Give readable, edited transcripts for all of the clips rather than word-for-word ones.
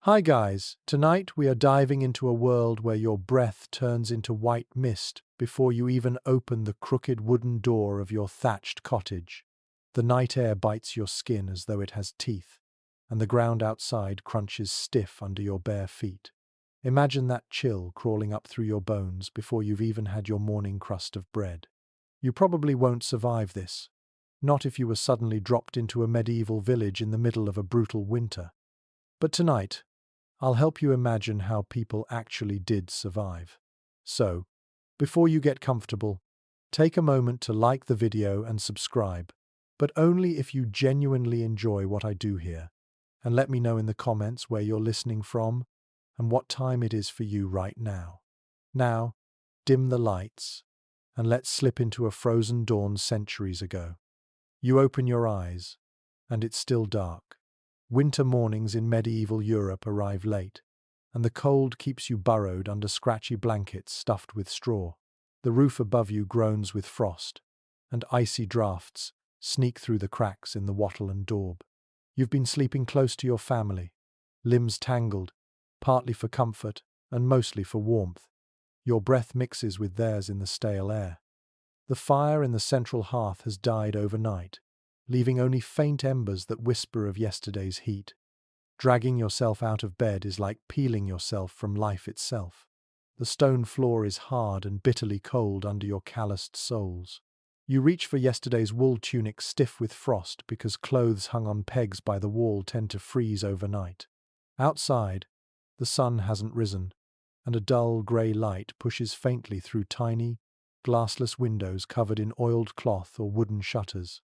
Hi guys, tonight we are diving into a world where your breath turns into white mist before you even open the crooked wooden door of your thatched cottage. The night air bites your skin as though it has teeth, and the ground outside crunches stiff under your bare feet. Imagine that chill crawling up through your bones before you've even had your morning crust of bread. You probably won't survive this, not if you were suddenly dropped into a medieval village in the middle of a brutal winter. But tonight, I'll help you imagine how people actually did survive. So, before you get comfortable, take a moment to like the video and subscribe, but only if you genuinely enjoy what I do here. And let me know in the comments where you're listening from and what time it is for you right now. Now, dim the lights and let's slip into a frozen dawn centuries ago. You open your eyes, and it's still dark. Winter mornings in medieval Europe arrive late, and the cold keeps you burrowed under scratchy blankets stuffed with straw. The roof above you groans with frost, and icy draughts sneak through the cracks in the wattle-and-daub. You've been sleeping close to your family, limbs tangled, partly for comfort and mostly for warmth. Your breath mixes with theirs in the stale air. The fire in the central hearth has died overnight, leaving only faint embers that whisper of yesterday's heat. Dragging yourself out of bed is like peeling yourself from life itself. The stone floor is hard and bitterly cold under your calloused soles. You reach for yesterday's wool tunic stiff with frost because clothes hung on pegs by the wall tend to freeze overnight. Outside, the sun hasn't risen, and a dull grey light pushes faintly through tiny, glassless windows covered in oiled cloth or wooden shutters.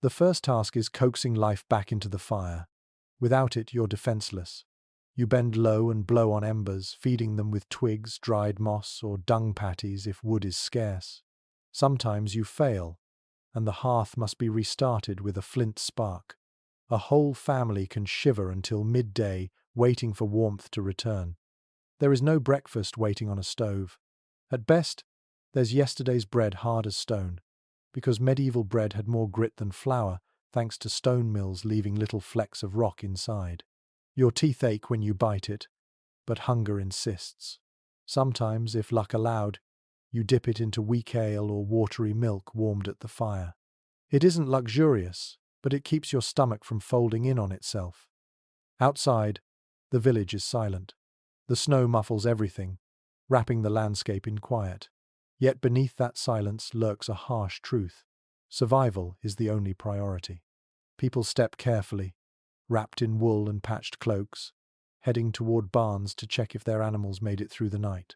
The first task is coaxing life back into the fire. Without it, you're defenseless. You bend low and blow on embers, feeding them with twigs, dried moss, or dung patties if wood is scarce. Sometimes you fail, and the hearth must be restarted with a flint spark. A whole family can shiver until midday, waiting for warmth to return. There is no breakfast waiting on a stove. At best, there's yesterday's bread hard as stone, because medieval bread had more grit than flour, thanks to stone mills leaving little flecks of rock inside. Your teeth ache when you bite it, but hunger insists. Sometimes, if luck allowed, you dip it into weak ale or watery milk warmed at the fire. It isn't luxurious, but it keeps your stomach from folding in on itself. Outside, the village is silent. The snow muffles everything, wrapping the landscape in quiet. Yet beneath that silence lurks a harsh truth. Survival is the only priority. People step carefully, wrapped in wool and patched cloaks, heading toward barns to check if their animals made it through the night.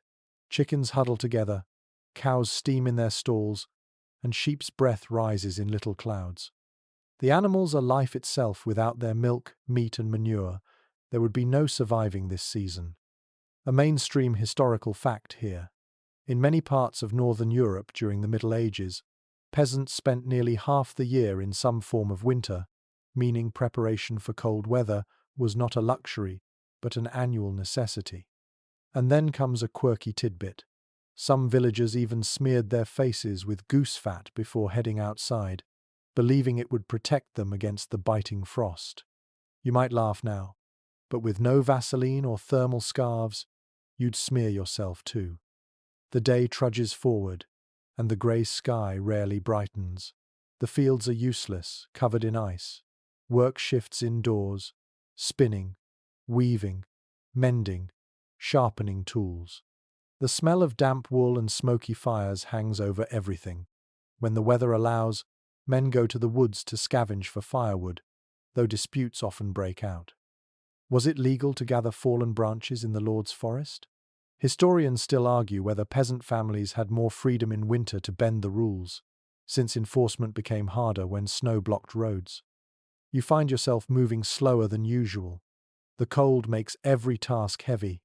Chickens huddle together, cows steam in their stalls, and sheep's breath rises in little clouds. The animals are life itself. Without their milk, meat, and manure, there would be no surviving this season. A mainstream historical fact here. In many parts of northern Europe during the Middle Ages, peasants spent nearly half the year in some form of winter, meaning preparation for cold weather was not a luxury, but an annual necessity. And then comes a quirky tidbit. Some villagers even smeared their faces with goose fat before heading outside, believing it would protect them against the biting frost. You might laugh now, but with no Vaseline or thermal scarves, you'd smear yourself too. The day trudges forward, and the grey sky rarely brightens. The fields are useless, covered in ice. Work shifts indoors, spinning, weaving, mending, sharpening tools. The smell of damp wool and smoky fires hangs over everything. When the weather allows, men go to the woods to scavenge for firewood, though disputes often break out. Was it legal to gather fallen branches in the Lord's forest? Historians still argue whether peasant families had more freedom in winter to bend the rules, since enforcement became harder when snow blocked roads. You find yourself moving slower than usual. The cold makes every task heavy,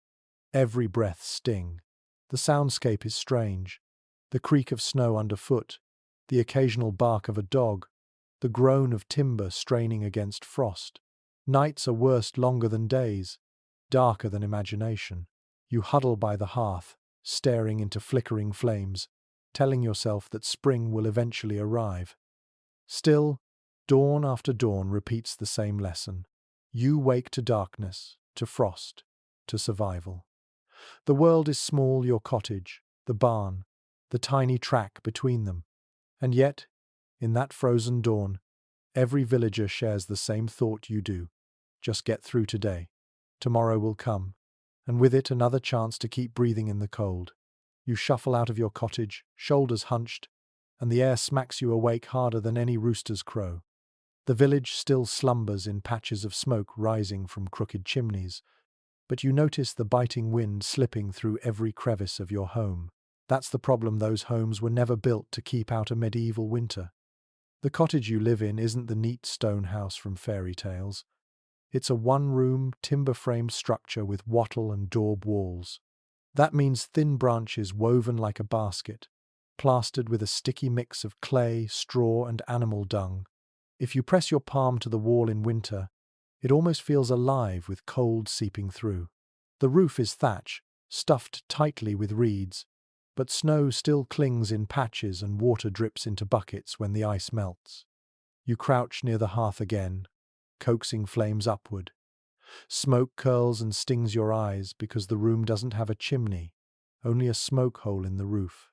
every breath sting. The soundscape is strange. The creak of snow underfoot, the occasional bark of a dog, the groan of timber straining against frost. Nights are worse longer than days, darker than imagination. You huddle by the hearth, staring into flickering flames, telling yourself that spring will eventually arrive. Still, dawn after dawn repeats the same lesson. You wake to darkness, to frost, to survival. The world is small, your cottage, the barn, the tiny track between them. And yet, in that frozen dawn, every villager shares the same thought you do. Just get through today. Tomorrow will come, and with it another chance to keep breathing in the cold. You shuffle out of your cottage, shoulders hunched, and the air smacks you awake harder than any rooster's crow. The village still slumbers in patches of smoke rising from crooked chimneys, but you notice the biting wind slipping through every crevice of your home. That's the problem, those homes were never built to keep out a medieval winter. The cottage you live in isn't the neat stone house from fairy tales. It's a one-room, timber-framed structure with wattle and daub walls. That means thin branches woven like a basket, plastered with a sticky mix of clay, straw, and animal dung. If you press your palm to the wall in winter, it almost feels alive with cold seeping through. The roof is thatch, stuffed tightly with reeds, but snow still clings in patches and water drips into buckets when the ice melts. You crouch near the hearth again, coaxing flames upward. Smoke curls and stings your eyes because the room doesn't have a chimney, only a smoke hole in the roof.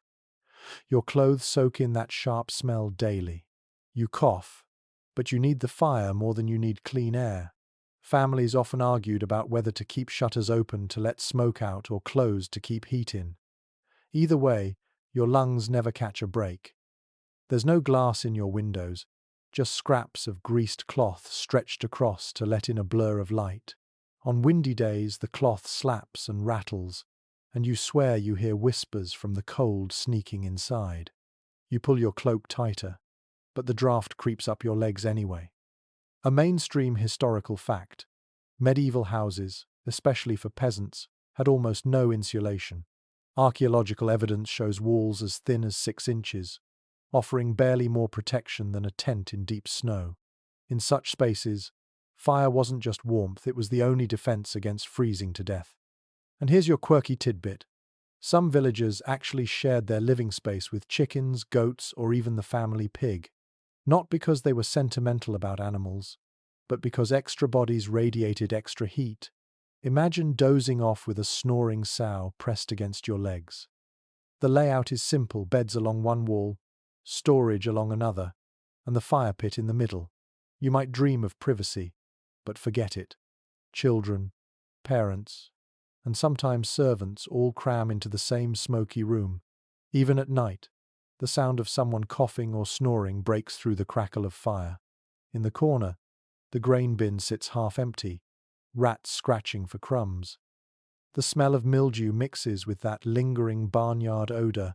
Your clothes soak in that sharp smell daily. You cough, but you need the fire more than you need clean air. Families often argued about whether to keep shutters open to let smoke out or closed to keep heat in. Either way, your lungs never catch a break. There's no glass in your windows, just scraps of greased cloth stretched across to let in a blur of light. On windy days, the cloth slaps and rattles, and you swear you hear whispers from the cold sneaking inside. You pull your cloak tighter, but the draft creeps up your legs anyway. A mainstream historical fact: medieval houses, especially for peasants, had almost no insulation. Archaeological evidence shows walls as thin as 6 inches, offering barely more protection than a tent in deep snow. In such spaces, fire wasn't just warmth, it was the only defense against freezing to death. And here's your quirky tidbit. Some villagers actually shared their living space with chickens, goats, or even the family pig. Not because they were sentimental about animals, but because extra bodies radiated extra heat. Imagine dozing off with a snoring sow pressed against your legs. The layout is simple: beds along one wall, storage along another, and the fire pit in the middle. You might dream of privacy, but forget it. Children, parents, and sometimes servants all cram into the same smoky room. Even at night, the sound of someone coughing or snoring breaks through the crackle of fire. In the corner, the grain bin sits half empty, rats scratching for crumbs. The smell of mildew mixes with that lingering barnyard odor,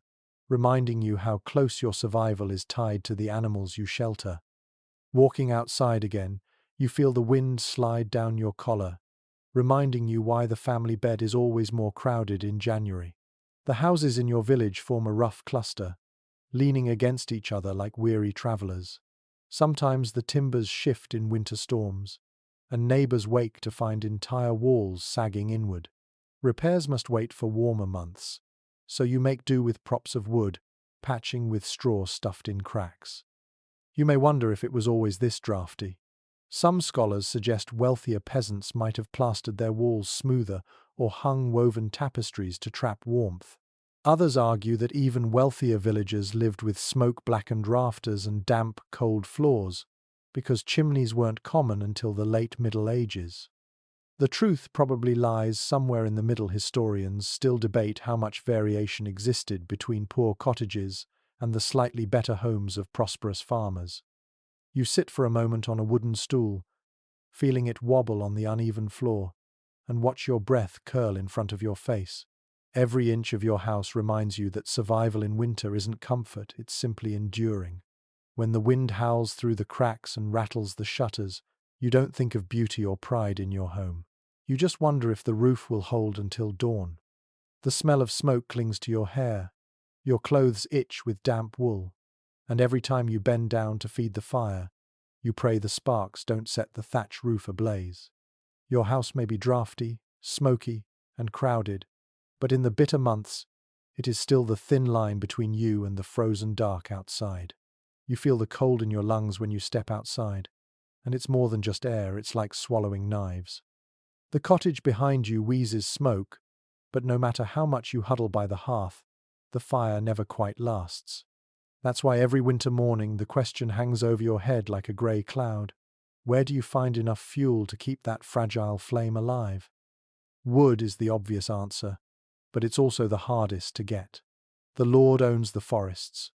reminding you how close your survival is tied to the animals you shelter. Walking outside again, you feel the wind slide down your collar, reminding you why the family bed is always more crowded in January. The houses in your village form a rough cluster, leaning against each other like weary travelers. Sometimes the timbers shift in winter storms, and neighbors wake to find entire walls sagging inward. Repairs must wait for warmer months, so you make do with props of wood, patching with straw stuffed in cracks. You may wonder if it was always this drafty. Some scholars suggest wealthier peasants might have plastered their walls smoother or hung woven tapestries to trap warmth. Others argue that even wealthier villagers lived with smoke-blackened rafters and damp, cold floors, because chimneys weren't common until the late Middle Ages. The truth probably lies somewhere in the middle. Historians still debate how much variation existed between poor cottages and the slightly better homes of prosperous farmers. You sit for a moment on a wooden stool, feeling it wobble on the uneven floor, and watch your breath curl in front of your face. Every inch of your house reminds you that survival in winter isn't comfort, it's simply enduring. When the wind howls through the cracks and rattles the shutters, you don't think of beauty or pride in your home. You just wonder if the roof will hold until dawn. The smell of smoke clings to your hair, your clothes itch with damp wool, and every time you bend down to feed the fire, you pray the sparks don't set the thatch roof ablaze. Your house may be drafty, smoky, and crowded, but in the bitter months, it is still the thin line between you and the frozen dark outside. You feel the cold in your lungs when you step outside, and it's more than just air, it's like swallowing knives. The cottage behind you wheezes smoke, but no matter how much you huddle by the hearth, the fire never quite lasts. That's why every winter morning the question hangs over your head like a grey cloud. Where do you find enough fuel to keep that fragile flame alive? Wood is the obvious answer, but it's also the hardest to get. The Lord owns the forests,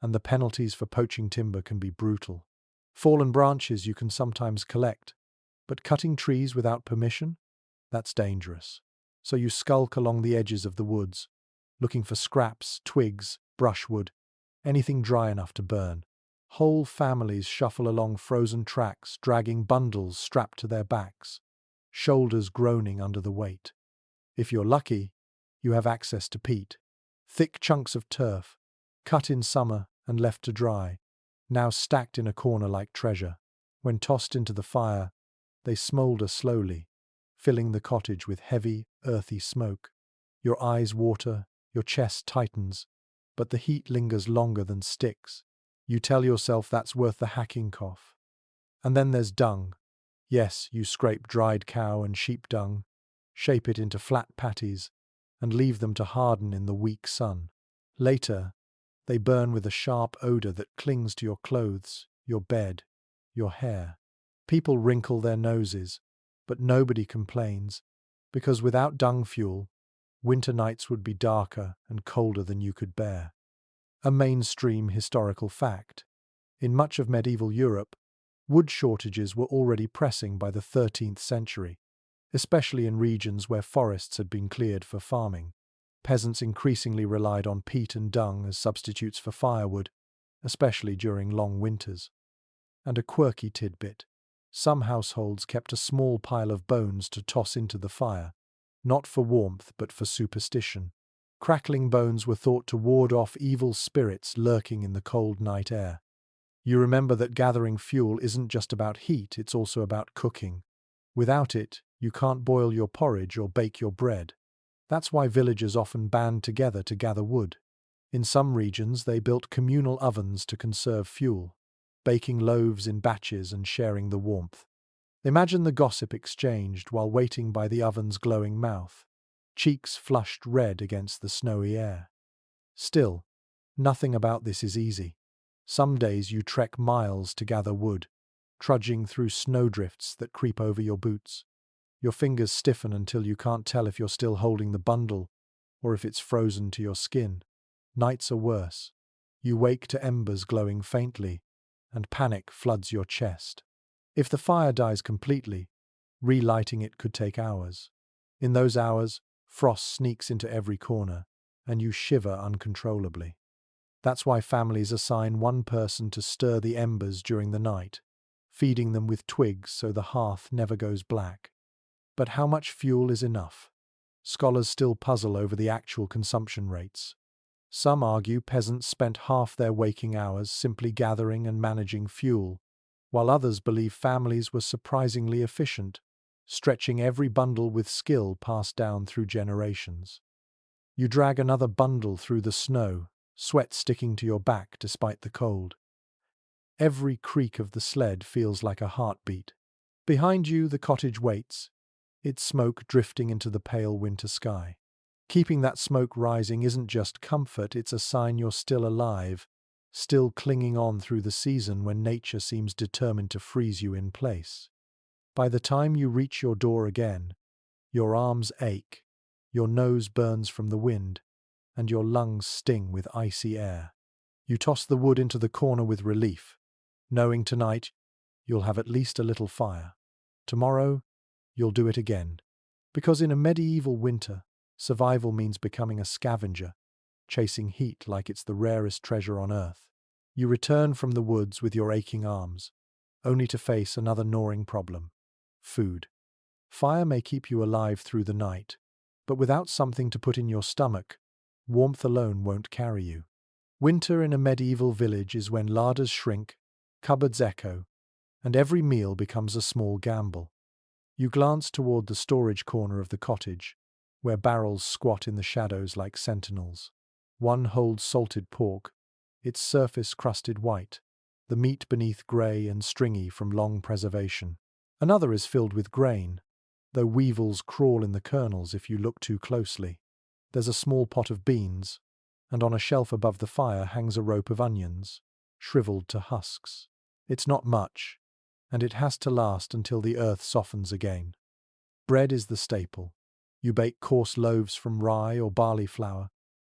and the penalties for poaching timber can be brutal. Fallen branches you can sometimes collect, but cutting trees without permission? That's dangerous. So you skulk along the edges of the woods, looking for scraps, twigs, brushwood, anything dry enough to burn. Whole families shuffle along frozen tracks, dragging bundles strapped to their backs, shoulders groaning under the weight. If you're lucky, you have access to peat, thick chunks of turf, cut in summer and left to dry, now stacked in a corner like treasure. When tossed into the fire, they smoulder slowly, filling the cottage with heavy, earthy smoke. Your eyes water, your chest tightens, but the heat lingers longer than sticks. You tell yourself that's worth the hacking cough. And then there's dung. Yes, you scrape dried cow and sheep dung, shape it into flat patties, and leave them to harden in the weak sun. Later, they burn with a sharp odor that clings to your clothes, your bed, your hair. People wrinkle their noses, but nobody complains, because without dung fuel, winter nights would be darker and colder than you could bear. A mainstream historical fact. In much of medieval Europe, wood shortages were already pressing by the 13th century, especially in regions where forests had been cleared for farming. Peasants increasingly relied on peat and dung as substitutes for firewood, especially during long winters. And a quirky tidbit. Some households kept a small pile of bones to toss into the fire, not for warmth but for superstition. Crackling bones were thought to ward off evil spirits lurking in the cold night air. You remember that gathering fuel isn't just about heat, it's also about cooking. Without it, you can't boil your porridge or bake your bread. That's why villagers often band together to gather wood. In some regions, they built communal ovens to conserve fuel, baking loaves in batches and sharing the warmth. Imagine the gossip exchanged while waiting by the oven's glowing mouth, cheeks flushed red against the snowy air. Still, nothing about this is easy. Some days you trek miles to gather wood, trudging through snowdrifts that creep over your boots. Your fingers stiffen until you can't tell if you're still holding the bundle or if it's frozen to your skin. Nights are worse. You wake to embers glowing faintly, and panic floods your chest. If the fire dies completely, relighting it could take hours. In those hours, frost sneaks into every corner, and you shiver uncontrollably. That's why families assign one person to stir the embers during the night, feeding them with twigs so the hearth never goes black. But how much fuel is enough? Scholars still puzzle over the actual consumption rates. Some argue peasants spent half their waking hours simply gathering and managing fuel, while others believe families were surprisingly efficient, stretching every bundle with skill passed down through generations. You drag another bundle through the snow, sweat sticking to your back despite the cold. Every creak of the sled feels like a heartbeat. Behind you, the cottage waits, its smoke drifting into the pale winter sky. Keeping that smoke rising isn't just comfort, it's a sign you're still alive, still clinging on through the season when nature seems determined to freeze you in place. By the time you reach your door again, your arms ache, your nose burns from the wind, and your lungs sting with icy air. You toss the wood into the corner with relief, knowing tonight you'll have at least a little fire. Tomorrow, you'll do it again. Because in a medieval winter, survival means becoming a scavenger, chasing heat like it's the rarest treasure on earth. You return from the woods with your aching arms, only to face another gnawing problem: food. Fire may keep you alive through the night, but without something to put in your stomach, warmth alone won't carry you. Winter in a medieval village is when larders shrink, cupboards echo, and every meal becomes a small gamble. You glance toward the storage corner of the cottage, where barrels squat in the shadows like sentinels. One holds salted pork, its surface crusted white, the meat beneath grey and stringy from long preservation. Another is filled with grain, though weevils crawl in the kernels if you look too closely. There's a small pot of beans, and on a shelf above the fire hangs a rope of onions, shriveled to husks. It's not much, and it has to last until the earth softens again. Bread is the staple. You bake coarse loaves from rye or barley flour,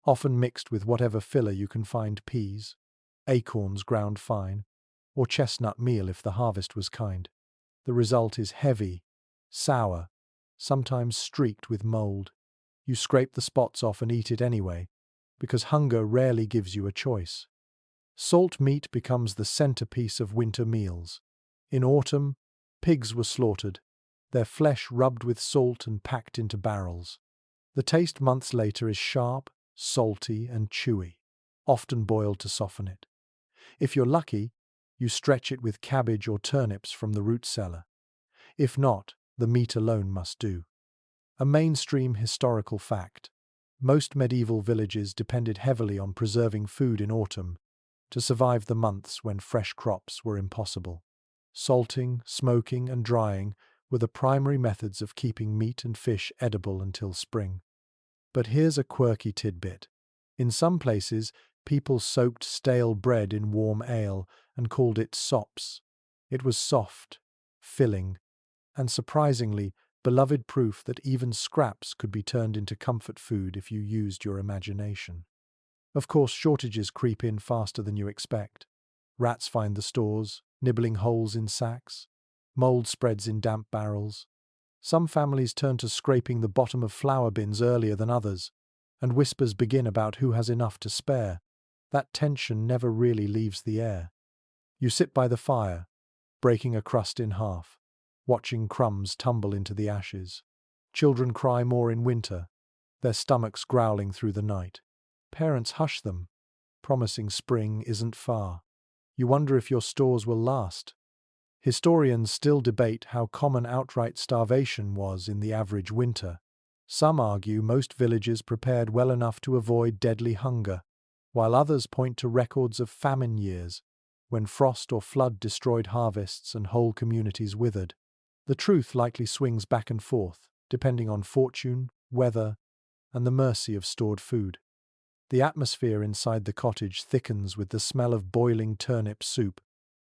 often mixed with whatever filler you can find: peas, acorns ground fine, or chestnut meal if the harvest was kind. The result is heavy, sour, sometimes streaked with mold. You scrape the spots off and eat it anyway, because hunger rarely gives you a choice. Salt meat becomes the centerpiece of winter meals. In autumn, pigs were slaughtered, their flesh rubbed with salt and packed into barrels. The taste months later is sharp, salty, and chewy, often boiled to soften it. If you're lucky, you stretch it with cabbage or turnips from the root cellar. If not, the meat alone must do. A mainstream historical fact: most medieval villages depended heavily on preserving food in autumn to survive the months when fresh crops were impossible. Salting, smoking, and drying were the primary methods of keeping meat and fish edible until spring. But here's a quirky tidbit. In some places, people soaked stale bread in warm ale and called it sops. It was soft, filling, and surprisingly, beloved proof that even scraps could be turned into comfort food if you used your imagination. Of course, shortages creep in faster than you expect. Rats find the stores, nibbling holes in sacks. Mold spreads in damp barrels. Some families turn to scraping the bottom of flour bins earlier than others, and whispers begin about who has enough to spare. That tension never really leaves the air. You sit by the fire, breaking a crust in half, watching crumbs tumble into the ashes. Children cry more in winter, their stomachs growling through the night. Parents hush them, promising spring isn't far. You wonder if your stores will last. Historians still debate how common outright starvation was in the average winter. Some argue most villages prepared well enough to avoid deadly hunger, while others point to records of famine years, when frost or flood destroyed harvests and whole communities withered. The truth likely swings back and forth, depending on fortune, weather, and the mercy of stored food. The atmosphere inside the cottage thickens with the smell of boiling turnip soup,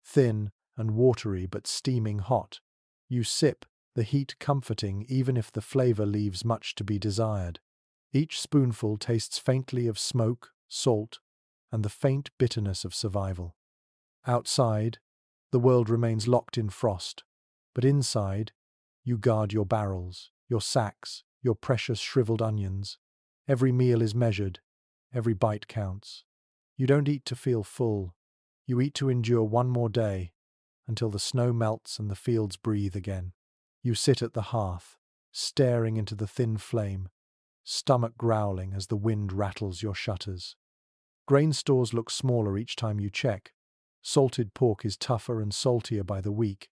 thin and watery but steaming hot. You sip, the heat comforting even if the flavor leaves much to be desired. Each spoonful tastes faintly of smoke, salt, and the faint bitterness of survival. Outside, the world remains locked in frost, but inside, you guard your barrels, your sacks, your precious shriveled onions. Every meal is measured, every bite counts. You don't eat to feel full, you eat to endure one more day, until the snow melts and the fields breathe again. You sit at the hearth, staring into the thin flame, stomach growling as the wind rattles your shutters. Grain stores look smaller each time you check. Salted pork is tougher and saltier by the week,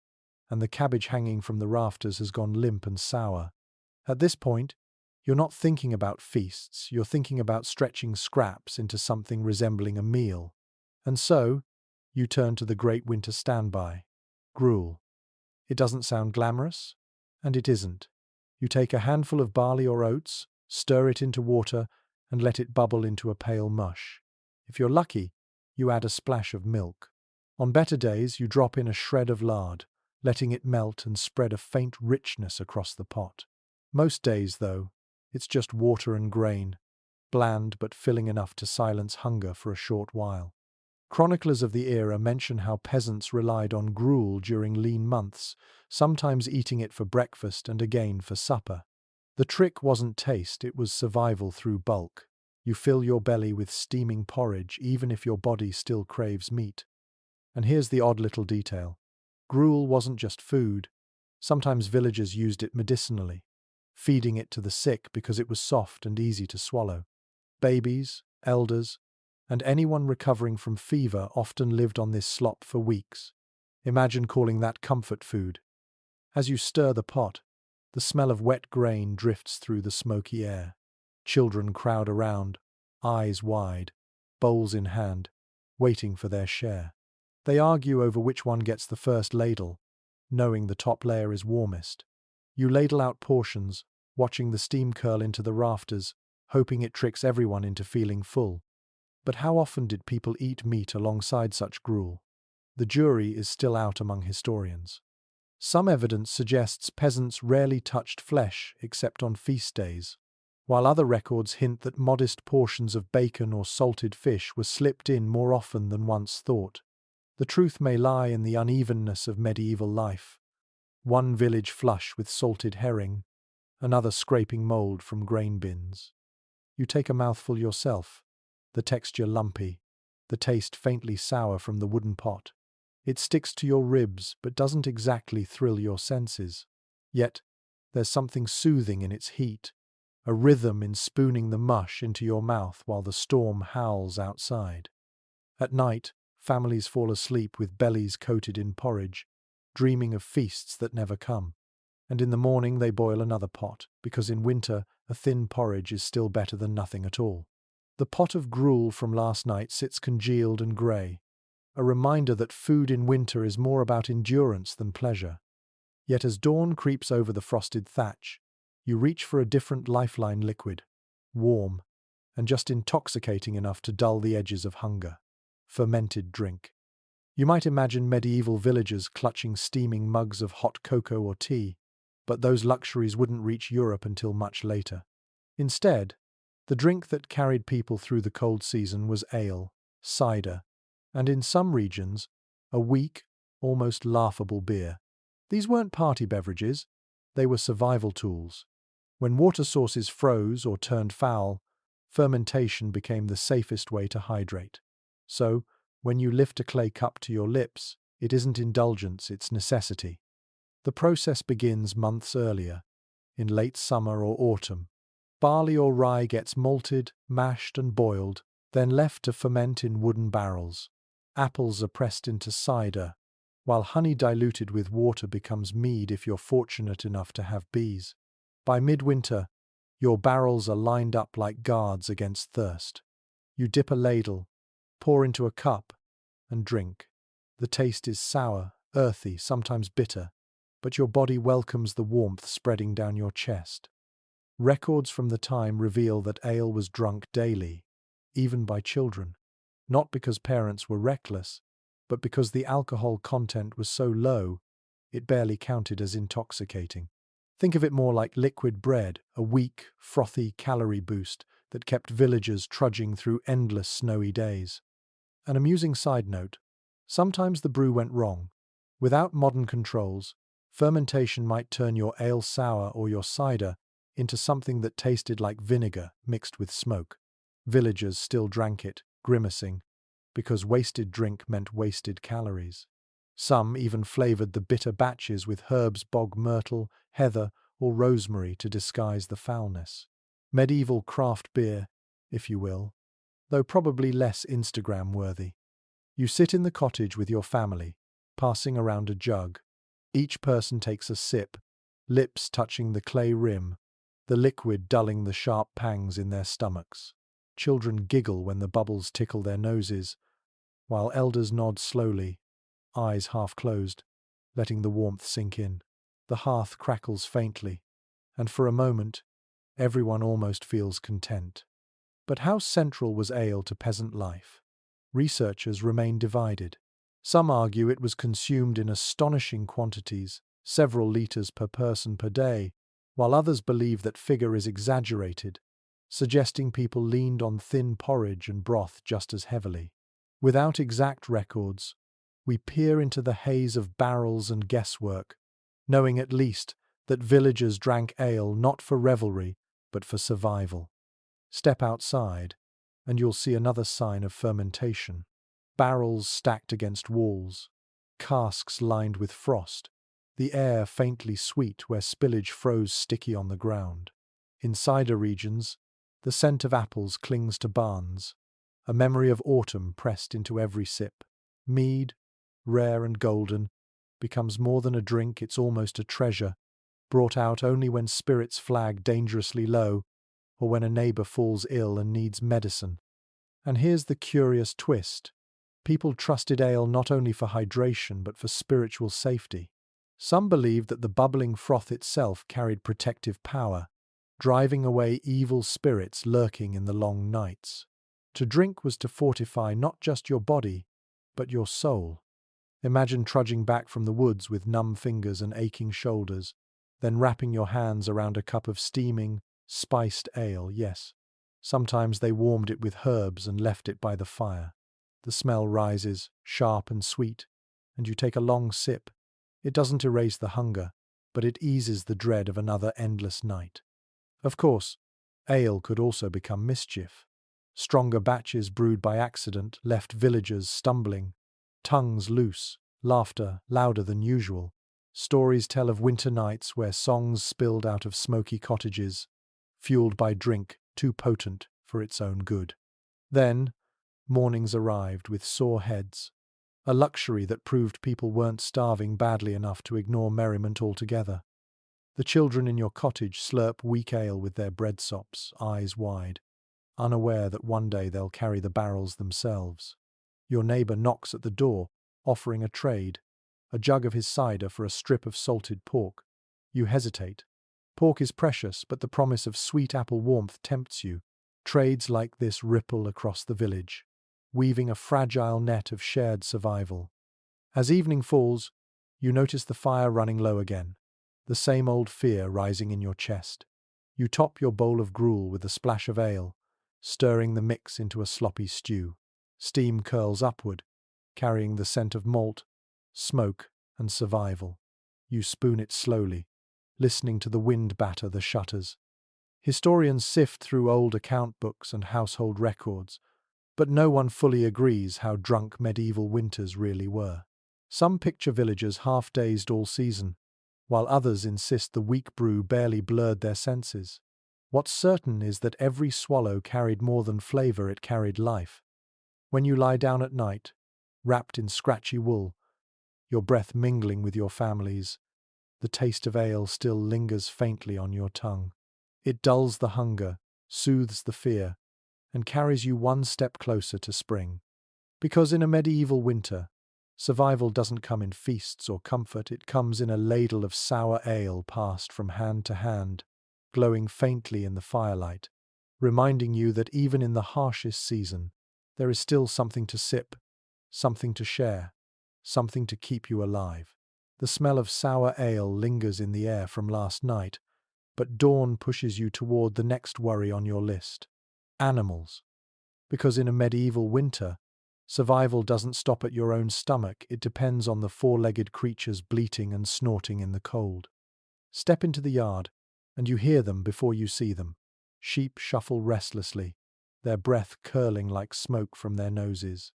and the cabbage hanging from the rafters has gone limp and sour. At this point, you're not thinking about feasts, you're thinking about stretching scraps into something resembling a meal. And so, you turn to the great winter standby: gruel. It doesn't sound glamorous, and it isn't. You take a handful of barley or oats, stir it into water, and let it bubble into a pale mush. If you're lucky, you add a splash of milk. On better days, you drop in a shred of lard, letting it melt and spread a faint richness across the pot. Most days, though, it's just water and grain, bland but filling enough to silence hunger for a short while. Chroniclers of the era mention how peasants relied on gruel during lean months, sometimes eating it for breakfast and again for supper. The trick wasn't taste, it was survival through bulk. You fill your belly with steaming porridge even if your body still craves meat. And here's the odd little detail. Gruel wasn't just food. Sometimes villagers used it medicinally, feeding it to the sick because it was soft and easy to swallow. Babies, elders, and anyone recovering from fever often lived on this slop for weeks. Imagine calling that comfort food. As you stir the pot, the smell of wet grain drifts through the smoky air. Children crowd around, eyes wide, bowls in hand, waiting for their share. They argue over which one gets the first ladle, knowing the top layer is warmest. You ladle out portions, watching the steam curl into the rafters, hoping it tricks everyone into feeling full. But how often did people eat meat alongside such gruel? The jury is still out among historians. Some evidence suggests peasants rarely touched flesh except on feast days, while other records hint that modest portions of bacon or salted fish were slipped in more often than once thought. The truth may lie in the unevenness of medieval life. One village flush with salted herring, another scraping mould from grain bins. You take a mouthful yourself, the texture lumpy, the taste faintly sour from the wooden pot. It sticks to your ribs but doesn't exactly thrill your senses. Yet, there's something soothing in its heat, a rhythm in spooning the mush into your mouth while the storm howls outside. At night, families fall asleep with bellies coated in porridge, dreaming of feasts that never come. And in the morning they boil another pot, because in winter a thin porridge is still better than nothing at all. The pot of gruel from last night sits congealed and grey, a reminder that food in winter is more about endurance than pleasure. Yet as dawn creeps over the frosted thatch, you reach for a different lifeline liquid, warm, and just intoxicating enough to dull the edges of hunger. Fermented drink. You might imagine medieval villagers clutching steaming mugs of hot cocoa or tea, but those luxuries wouldn't reach Europe until much later. Instead, the drink that carried people through the cold season was ale, cider, and in some regions, a weak, almost laughable beer. These weren't party beverages, they were survival tools. When water sources froze or turned foul, fermentation became the safest way to hydrate. So, when you lift a clay cup to your lips, it isn't indulgence, it's necessity. The process begins months earlier, in late summer or autumn. Barley or rye gets malted, mashed and boiled, then left to ferment in wooden barrels. Apples are pressed into cider, while honey diluted with water becomes mead if you're fortunate enough to have bees. By midwinter, your barrels are lined up like guards against thirst. You dip a ladle, pour into a cup, and drink. The taste is sour, earthy, sometimes bitter, but your body welcomes the warmth spreading down your chest. Records from the time reveal that ale was drunk daily, even by children, not because parents were reckless, but because the alcohol content was so low, it barely counted as intoxicating. Think of it more like liquid bread, a weak, frothy calorie boost that kept villagers trudging through endless snowy days. An amusing side note, sometimes the brew went wrong. Without modern controls, fermentation might turn your ale sour or your cider into something that tasted like vinegar mixed with smoke. Villagers still drank it, grimacing, because wasted drink meant wasted calories. Some even flavored the bitter batches with herbs, bog myrtle, heather, or rosemary to disguise the foulness. Medieval craft beer, if you will, though probably less Instagram-worthy. You sit in the cottage with your family, passing around a jug. Each person takes a sip, lips touching the clay rim, the liquid dulling the sharp pangs in their stomachs. Children giggle when the bubbles tickle their noses, while elders nod slowly, eyes half closed, letting the warmth sink in. The hearth crackles faintly, and for a moment, everyone almost feels content. But how central was ale to peasant life? Researchers remain divided. Some argue it was consumed in astonishing quantities, several litres per person per day, while others believe that figure is exaggerated, suggesting people leaned on thin porridge and broth just as heavily. Without exact records, we peer into the haze of barrels and guesswork, knowing at least that villagers drank ale not for revelry, but for survival. Step outside, and you'll see another sign of fermentation. Barrels stacked against walls, casks lined with frost, the air faintly sweet where spillage froze sticky on the ground. In cider regions, the scent of apples clings to barns, a memory of autumn pressed into every sip. Mead, rare and golden, becomes more than a drink, it's almost a treasure, brought out only when spirits flag dangerously low, or when a neighbor falls ill and needs medicine. And here's the curious twist. People trusted ale not only for hydration but for spiritual safety. Some believed that the bubbling froth itself carried protective power, driving away evil spirits lurking in the long nights. To drink was to fortify not just your body, but your soul. Imagine trudging back from the woods with numb fingers and aching shoulders, then wrapping your hands around a cup of steaming, spiced ale, yes. Sometimes they warmed it with herbs and left it by the fire. The smell rises, sharp and sweet, and you take a long sip. It doesn't erase the hunger, but it eases the dread of another endless night. Of course, ale could also become mischief. Stronger batches brewed by accident left villagers stumbling, tongues loose, laughter louder than usual. Stories tell of winter nights where songs spilled out of smoky cottages, fueled by drink too potent for its own good. Then, mornings arrived with sore heads, a luxury that proved people weren't starving badly enough to ignore merriment altogether. The children in your cottage slurp weak ale with their bread sops, eyes wide, unaware that one day they'll carry the barrels themselves. Your neighbour knocks at the door, offering a trade, a jug of his cider for a strip of salted pork. You hesitate. Pork is precious, but the promise of sweet apple warmth tempts you. Trades like this ripple across the village, weaving a fragile net of shared survival. As evening falls, you notice the fire running low again, the same old fear rising in your chest. You top your bowl of gruel with a splash of ale, stirring the mix into a sloppy stew. Steam curls upward, carrying the scent of malt, smoke, and survival. You spoon it slowly, listening to the wind batter the shutters. Historians sift through old account books and household records, but no one fully agrees how drunk medieval winters really were. Some picture villagers half-dazed all season, while others insist the weak brew barely blurred their senses. What's certain is that every swallow carried more than flavour, it carried life. When you lie down at night, wrapped in scratchy wool, your breath mingling with your family's, the taste of ale still lingers faintly on your tongue. It dulls the hunger, soothes the fear, and carries you one step closer to spring. Because in a medieval winter, survival doesn't come in feasts or comfort, it comes in a ladle of sour ale passed from hand to hand, glowing faintly in the firelight, reminding you that even in the harshest season, there is still something to sip, something to share, something to keep you alive. The smell of sour ale lingers in the air from last night, but dawn pushes you toward the next worry on your list: animals. Because in a medieval winter, survival doesn't stop at your own stomach, it depends on the four-legged creatures bleating and snorting in the cold. Step into the yard, and you hear them before you see them. Sheep shuffle restlessly, their breath curling like smoke from their noses.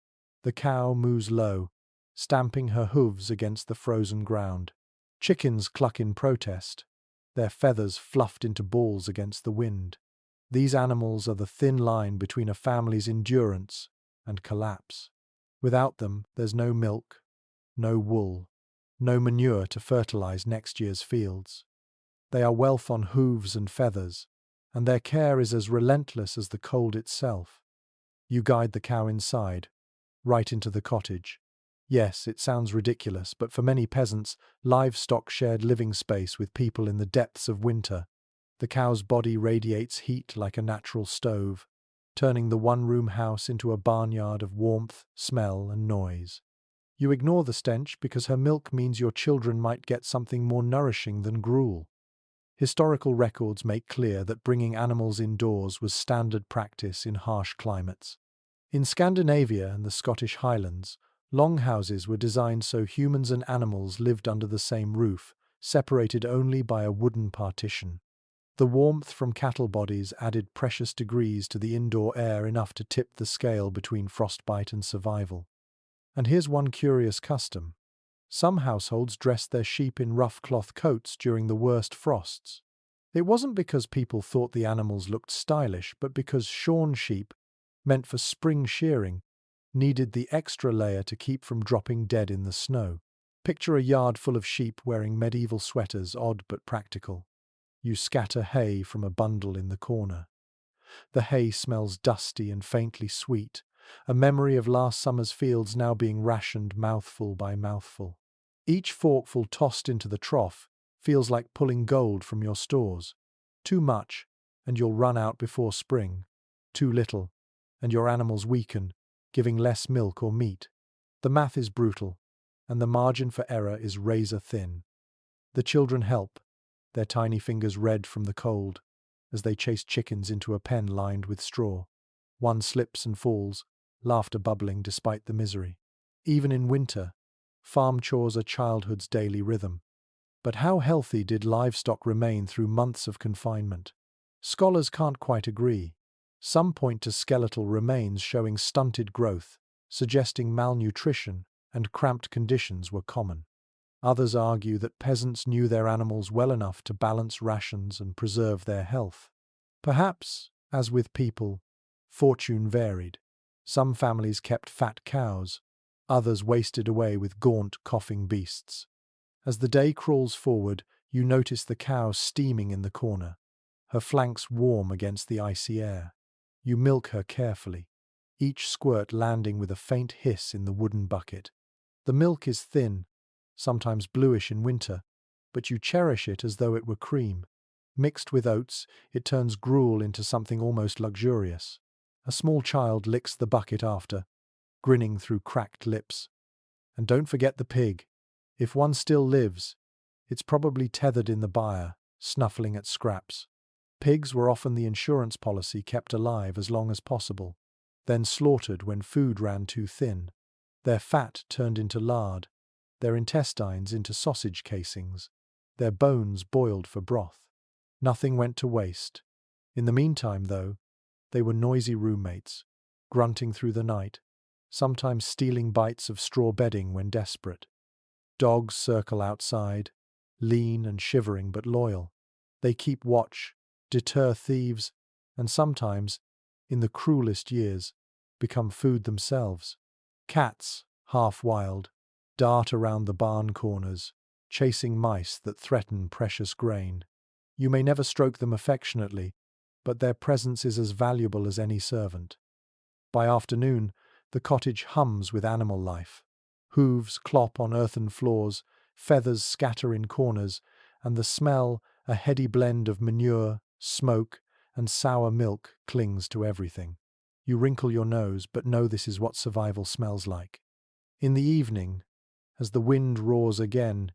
The cow moos low, stamping her hooves against the frozen ground. Chickens cluck in protest, their feathers fluffed into balls against the wind. These animals are the thin line between a family's endurance and collapse. Without them, there's no milk, no wool, no manure to fertilize next year's fields. They are wealth on hooves and feathers, and their care is as relentless as the cold itself. You guide the cow inside, right into the cottage. Yes, it sounds ridiculous, but for many peasants, livestock shared living space with people in the depths of winter. The cow's body radiates heat like a natural stove, turning the one-room house into a barnyard of warmth, smell, and noise. You ignore the stench because her milk means your children might get something more nourishing than gruel. Historical records make clear that bringing animals indoors was standard practice in harsh climates. In Scandinavia and the Scottish Highlands, longhouses were designed so humans and animals lived under the same roof, separated only by a wooden partition. The warmth from cattle bodies added precious degrees to the indoor air, enough to tip the scale between frostbite and survival. And here's one curious custom. Some households dressed their sheep in rough cloth coats during the worst frosts. It wasn't because people thought the animals looked stylish, but because shorn sheep, meant for spring shearing, needed the extra layer to keep from dropping dead in the snow. Picture a yard full of sheep wearing medieval sweaters, odd but practical. You scatter hay from a bundle in the corner. The hay smells dusty and faintly sweet, a memory of last summer's fields now being rationed mouthful by mouthful. Each forkful tossed into the trough feels like pulling gold from your stores. Too much, and you'll run out before spring. Too little, and your animals weaken, giving less milk or meat. The math is brutal, and the margin for error is razor thin. The children help, their tiny fingers red from the cold, as they chase chickens into a pen lined with straw. One slips and falls, laughter bubbling despite the misery. Even in winter, farm chores are childhood's daily rhythm. But how healthy did livestock remain through months of confinement? Scholars can't quite agree. Some point to skeletal remains showing stunted growth, suggesting malnutrition and cramped conditions were common. Others argue that peasants knew their animals well enough to balance rations and preserve their health. Perhaps, as with people, fortune varied. Some families kept fat cows, others wasted away with gaunt, coughing beasts. As the day crawls forward, you notice the cow steaming in the corner, her flanks warm against the icy air. You milk her carefully, each squirt landing with a faint hiss in the wooden bucket. The milk is thin, sometimes bluish in winter, but you cherish it as though it were cream. Mixed with oats, it turns gruel into something almost luxurious. A small child licks the bucket after, grinning through cracked lips. And don't forget the pig. If one still lives, it's probably tethered in the byre, snuffling at scraps. Pigs were often the insurance policy kept alive as long as possible, then slaughtered when food ran too thin. Their fat turned into lard, their intestines into sausage casings, their bones boiled for broth. Nothing went to waste. In the meantime, though, they were noisy roommates, grunting through the night, sometimes stealing bites of straw bedding when desperate. Dogs circle outside, lean and shivering but loyal. They keep watch, deter thieves, and sometimes, in the cruelest years, become food themselves. Cats, half wild, dart around the barn corners, chasing mice that threaten precious grain. You may never stroke them affectionately, but their presence is as valuable as any servant. By afternoon, the cottage hums with animal life. Hooves clop on earthen floors, feathers scatter in corners, and the smell, a heady blend of manure, smoke, and sour milk, clings to everything. You wrinkle your nose, but know this is what survival smells like. In the evening, as the wind roars again,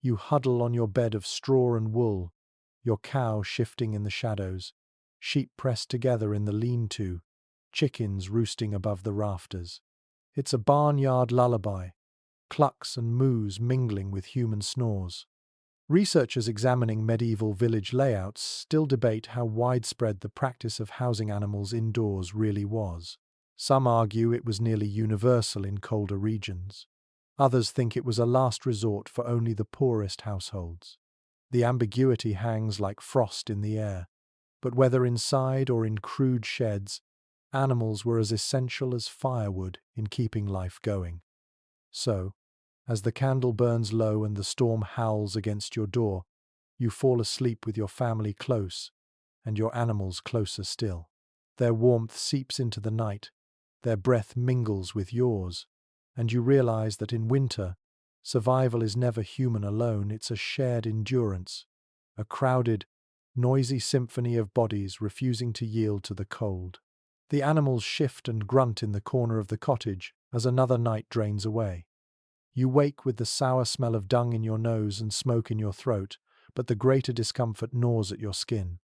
you huddle on your bed of straw and wool, your cow shifting in the shadows, sheep pressed together in the lean-to, chickens roosting above the rafters. It's a barnyard lullaby, clucks and moos mingling with human snores. Researchers examining medieval village layouts still debate how widespread the practice of housing animals indoors really was. Some argue it was nearly universal in colder regions. Others think it was a last resort for only the poorest households. The ambiguity hangs like frost in the air, but whether inside or in crude sheds, animals were as essential as firewood in keeping life going. So, as the candle burns low and the storm howls against your door, you fall asleep with your family close and your animals closer still. Their warmth seeps into the night, their breath mingles with yours, and you realize that in winter, survival is never human alone, it's a shared endurance, a crowded, noisy symphony of bodies refusing to yield to the cold. The animals shift and grunt in the corner of the cottage as another night drains away. You wake with the sour smell of dung in your nose and smoke in your throat, but the greater discomfort gnaws at your skin.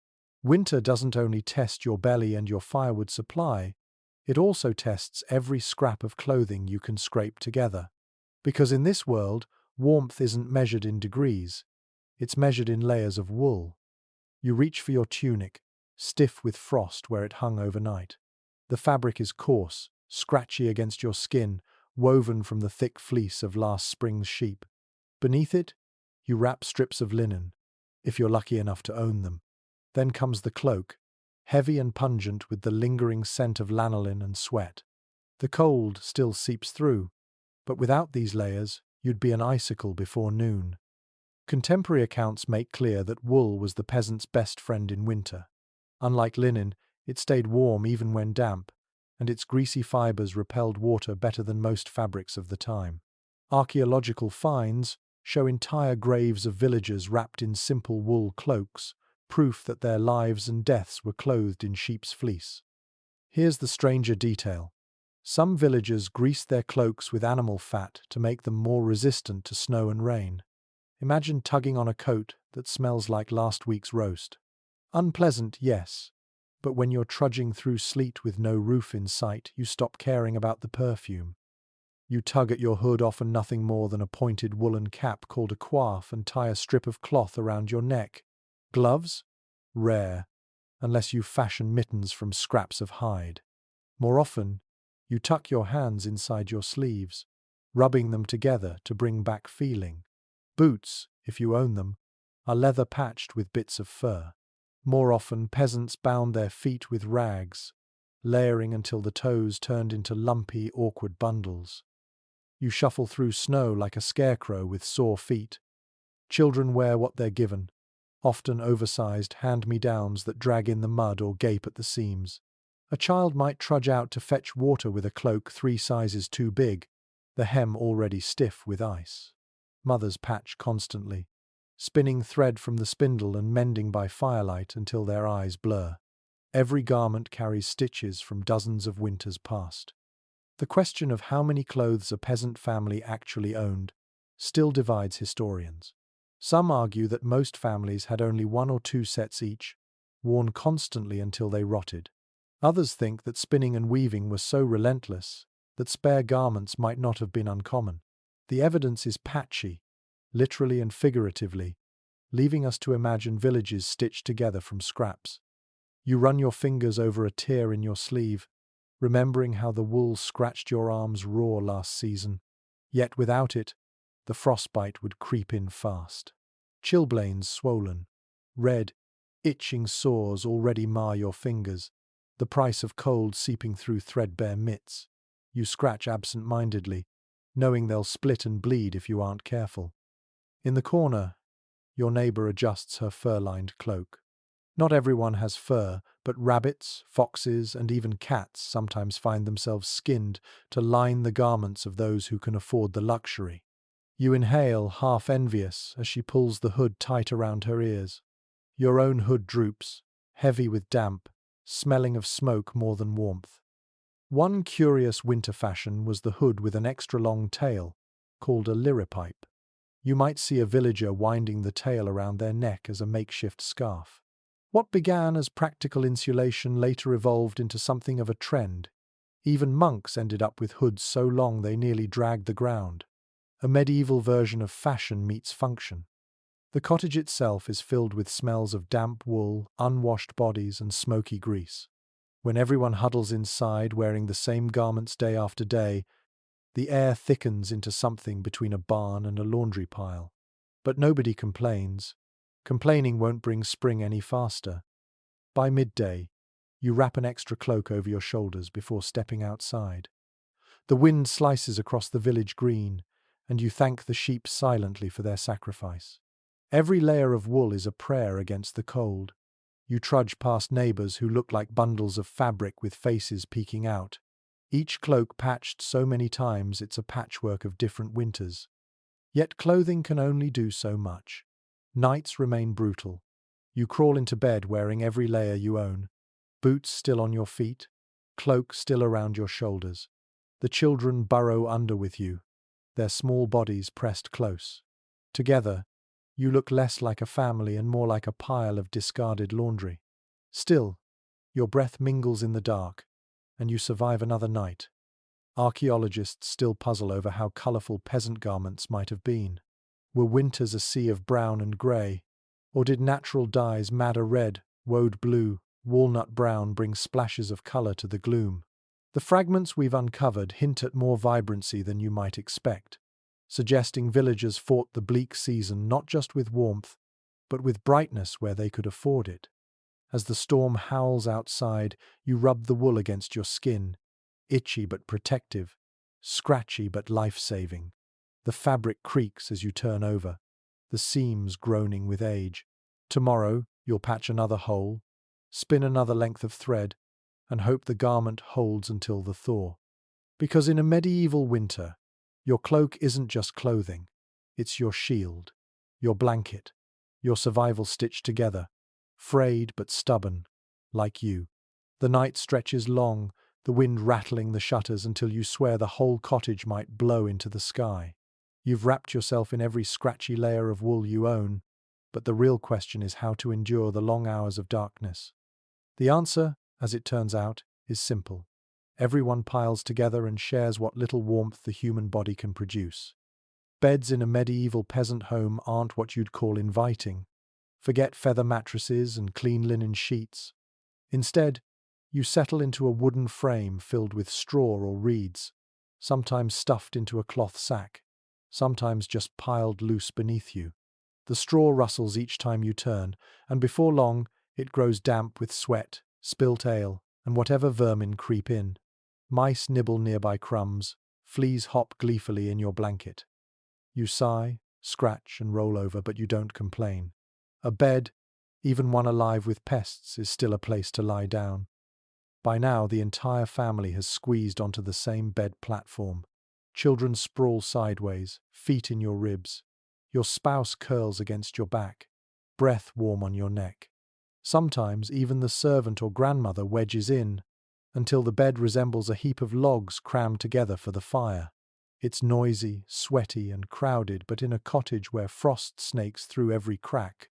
Winter doesn't only test your belly and your firewood supply, it also tests every scrap of clothing you can scrape together. Because in this world, warmth isn't measured in degrees, it's measured in layers of wool. You reach for your tunic, stiff with frost where it hung overnight. The fabric is coarse, scratchy against your skin, woven from the thick fleece of last spring's sheep. Beneath it, you wrap strips of linen, if you're lucky enough to own them. Then comes the cloak, heavy and pungent with the lingering scent of lanolin and sweat. The cold still seeps through, but without these layers, you'd be an icicle before noon. Contemporary accounts make clear that wool was the peasant's best friend in winter. Unlike linen, it stayed warm even when damp, and its greasy fibers repelled water better than most fabrics of the time. Archaeological finds, show entire graves of villagers wrapped in simple wool cloaks, proof that their lives and deaths were clothed in sheep's fleece. Here's the stranger detail. Some villagers greased their cloaks with animal fat to make them more resistant to snow and rain. Imagine tugging on a coat that smells like last week's roast. Unpleasant, yes, but when you're trudging through sleet with no roof in sight, you stop caring about the perfume. You tug at your hood, often nothing more than a pointed woolen cap called a coif, and tie a strip of cloth around your neck. Gloves? Rare, unless you fashion mittens from scraps of hide. More often, you tuck your hands inside your sleeves, rubbing them together to bring back feeling. Boots, if you own them, are leather patched with bits of fur. More often, peasants bound their feet with rags, layering until the toes turned into lumpy, awkward bundles. You shuffle through snow like a scarecrow with sore feet. Children wear what they're given, often oversized hand-me-downs that drag in the mud or gape at the seams. A child might trudge out to fetch water with a cloak 3 sizes too big, the hem already stiff with ice. Mothers patch constantly, spinning thread from the spindle and mending by firelight until their eyes blur. Every garment carries stitches from dozens of winters past. The question of how many clothes a peasant family actually owned still divides historians. Some argue that most families had only 1 or 2 sets each, worn constantly until they rotted. Others think that spinning and weaving were so relentless that spare garments might not have been uncommon. The evidence is patchy, literally and figuratively, leaving us to imagine villages stitched together from scraps. You run your fingers over a tear in your sleeve, remembering how the wool scratched your arms raw last season. Yet without it, the frostbite would creep in fast. Chilblains swollen, red, itching sores already mar your fingers, the price of cold seeping through threadbare mitts. You scratch absent-mindedly, knowing they'll split and bleed if you aren't careful. In the corner, your neighbor adjusts her fur-lined cloak. Not everyone has fur, but rabbits, foxes, and even cats sometimes find themselves skinned to line the garments of those who can afford the luxury. You inhale, half envious, as she pulls the hood tight around her ears. Your own hood droops, heavy with damp, smelling of smoke more than warmth. One curious winter fashion was the hood with an extra-long tail, called a liripipe. You might see a villager winding the tail around their neck as a makeshift scarf. What began as practical insulation later evolved into something of a trend. Even monks ended up with hoods so long they nearly dragged the ground. A medieval version of fashion meets function. The cottage itself is filled with smells of damp wool, unwashed bodies, and smoky grease. When everyone huddles inside wearing the same garments day after day, the air thickens into something between a barn and a laundry pile. But nobody complains. Complaining won't bring spring any faster. By midday, you wrap an extra cloak over your shoulders before stepping outside. The wind slices across the village green, and you thank the sheep silently for their sacrifice. Every layer of wool is a prayer against the cold. You trudge past neighbors who look like bundles of fabric with faces peeking out. Each cloak patched so many times it's a patchwork of different winters. Yet clothing can only do so much. Nights remain brutal. You crawl into bed wearing every layer you own. Boots still on your feet, cloak still around your shoulders. The children burrow under with you, their small bodies pressed close. Together, you look less like a family and more like a pile of discarded laundry. Still, your breath mingles in the dark, and you survive another night. Archaeologists still puzzle over how colourful peasant garments might have been. Were winters a sea of brown and grey? Or did natural dyes madder red, woad blue, walnut brown bring splashes of colour to the gloom? The fragments we've uncovered hint at more vibrancy than you might expect, suggesting villagers fought the bleak season not just with warmth, but with brightness where they could afford it. As the storm howls outside, you rub the wool against your skin, itchy but protective, scratchy but life-saving. The fabric creaks as you turn over, the seams groaning with age. Tomorrow, you'll patch another hole, spin another length of thread, and hope the garment holds until the thaw. Because in a medieval winter, your cloak isn't just clothing. It's your shield, your blanket, your survival stitched together, frayed but stubborn, like you. The night stretches long, the wind rattling the shutters until you swear the whole cottage might blow into the sky. You've wrapped yourself in every scratchy layer of wool you own, but the real question is how to endure the long hours of darkness. The answer, as it turns out, is simple. Everyone piles together and shares what little warmth the human body can produce. Beds in a medieval peasant home aren't what you'd call inviting. Forget feather mattresses and clean linen sheets. Instead, you settle into a wooden frame filled with straw or reeds, sometimes stuffed into a cloth sack, sometimes just piled loose beneath you. The straw rustles each time you turn, and before long it grows damp with sweat, spilt ale, and whatever vermin creep in. Mice nibble nearby crumbs, fleas hop gleefully in your blanket. You sigh, scratch, and roll over, but you don't complain. A bed, even one alive with pests, is still a place to lie down. By now, the entire family has squeezed onto the same bed platform. Children sprawl sideways, feet in your ribs. Your spouse curls against your back, breath warm on your neck. Sometimes even the servant or grandmother wedges in, until the bed resembles a heap of logs crammed together for the fire. It's noisy, sweaty, and crowded, but in a cottage where frost snakes through every crack,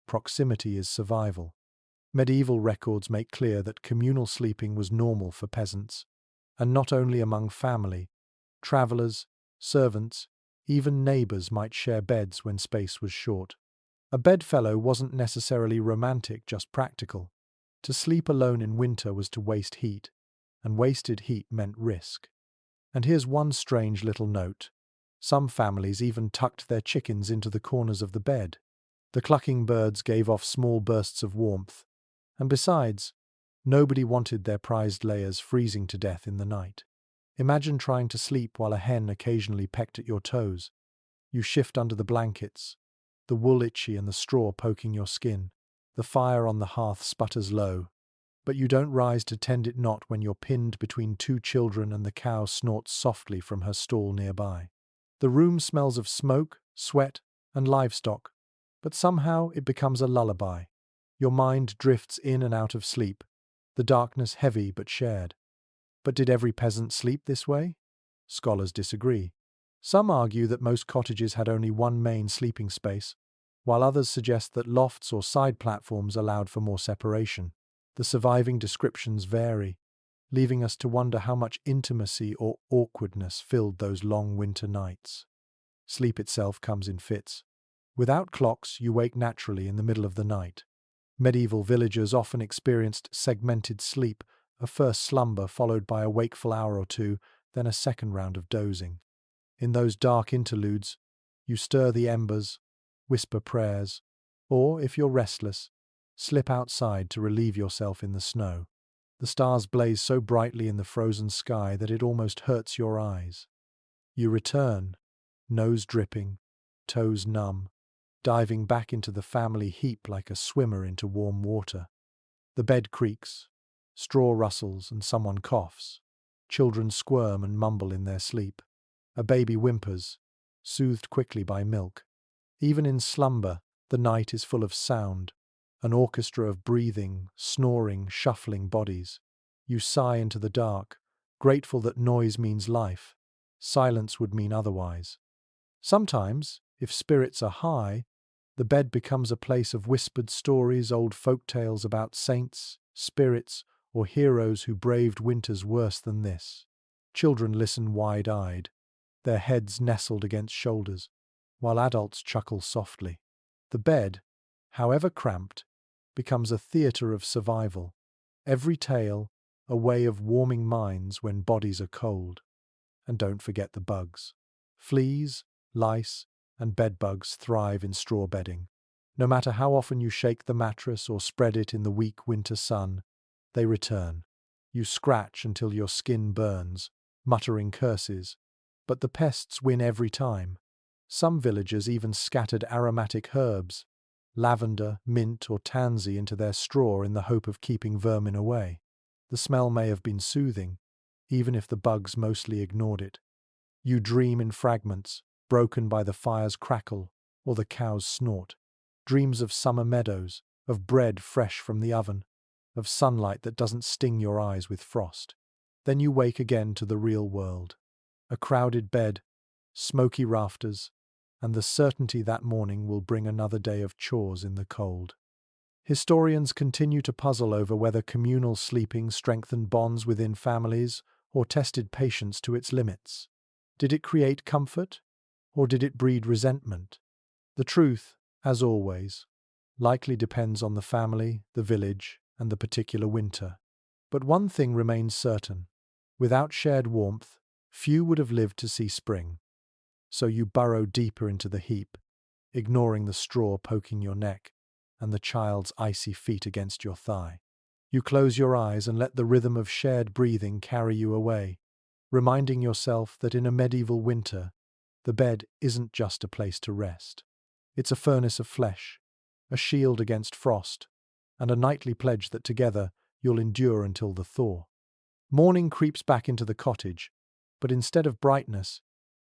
proximity is survival. Medieval records make clear that communal sleeping was normal for peasants, and not only among family. Travelers, servants, even neighbors might share beds when space was short. A bedfellow wasn't necessarily romantic, just practical. To sleep alone in winter was to waste heat, and wasted heat meant risk. And here's one strange little note. Some families even tucked their chickens into the corners of the bed. The clucking birds gave off small bursts of warmth, and besides, nobody wanted their prized layers freezing to death in the night. Imagine trying to sleep while a hen occasionally pecked at your toes. You shift under the blankets, the wool itchy and the straw poking your skin. The fire on the hearth sputters low, but you don't rise to tend it not when you're pinned between two children and the cow snorts softly from her stall nearby. The room smells of smoke, sweat, and livestock, but somehow it becomes a lullaby. Your mind drifts in and out of sleep, the darkness heavy but shared. But did every peasant sleep this way? Scholars disagree. Some argue that most cottages had only one main sleeping space, while others suggest that lofts or side platforms allowed for more separation. The surviving descriptions vary, leaving us to wonder how much intimacy or awkwardness filled those long winter nights. Sleep itself comes in fits. Without clocks, you wake naturally in the middle of the night. Medieval villagers often experienced segmented sleep, a first slumber followed by a wakeful hour or two, then a second round of dozing. In those dark interludes, you stir the embers, whisper prayers, or, if you're restless, slip outside to relieve yourself in the snow. The stars blaze so brightly in the frozen sky that it almost hurts your eyes. You return, nose dripping, toes numb, diving back into the family heap like a swimmer into warm water. The bed creaks, straw rustles, and someone coughs. Children squirm and mumble in their sleep. A baby whimpers, soothed quickly by milk. Even in slumber, the night is full of sound, an orchestra of breathing, snoring, shuffling bodies. You sigh into the dark, grateful that noise means life. Silence would mean otherwise. Sometimes, if spirits are high, the bed becomes a place of whispered stories, old folk tales about saints, spirits, or heroes who braved winters worse than this. Children listen wide-eyed, their heads nestled against shoulders, while adults chuckle softly. The bed, however cramped, becomes a theatre of survival. Every tale, a way of warming minds when bodies are cold. And don't forget the bugs. Fleas, lice, and bedbugs thrive in straw bedding. No matter how often you shake the mattress or spread it in the weak winter sun, they return. You scratch until your skin burns, muttering curses, but the pests win every time. Some villagers even scattered aromatic herbs, lavender, mint, or tansy into their straw in the hope of keeping vermin away. The smell may have been soothing, even if the bugs mostly ignored it. You dream in fragments, broken by the fire's crackle or the cow's snort. Dreams of summer meadows, of bread fresh from the oven, of sunlight that doesn't sting your eyes with frost. Then you wake again to the real world. A crowded bed, smoky rafters, and the certainty that morning will bring another day of chores in the cold. Historians continue to puzzle over whether communal sleeping strengthened bonds within families or tested patience to its limits. Did it create comfort, or did it breed resentment? The truth, as always, likely depends on the family, the village, and the particular winter. But one thing remains certain. Without shared warmth, few would have lived to see spring. So you burrow deeper into the heap, ignoring the straw poking your neck and the child's icy feet against your thigh. You close your eyes and let the rhythm of shared breathing carry you away, reminding yourself that in a medieval winter, the bed isn't just a place to rest. It's a furnace of flesh, a shield against frost, and a nightly pledge that together you'll endure until the thaw. Morning creeps back into the cottage, but instead of brightness,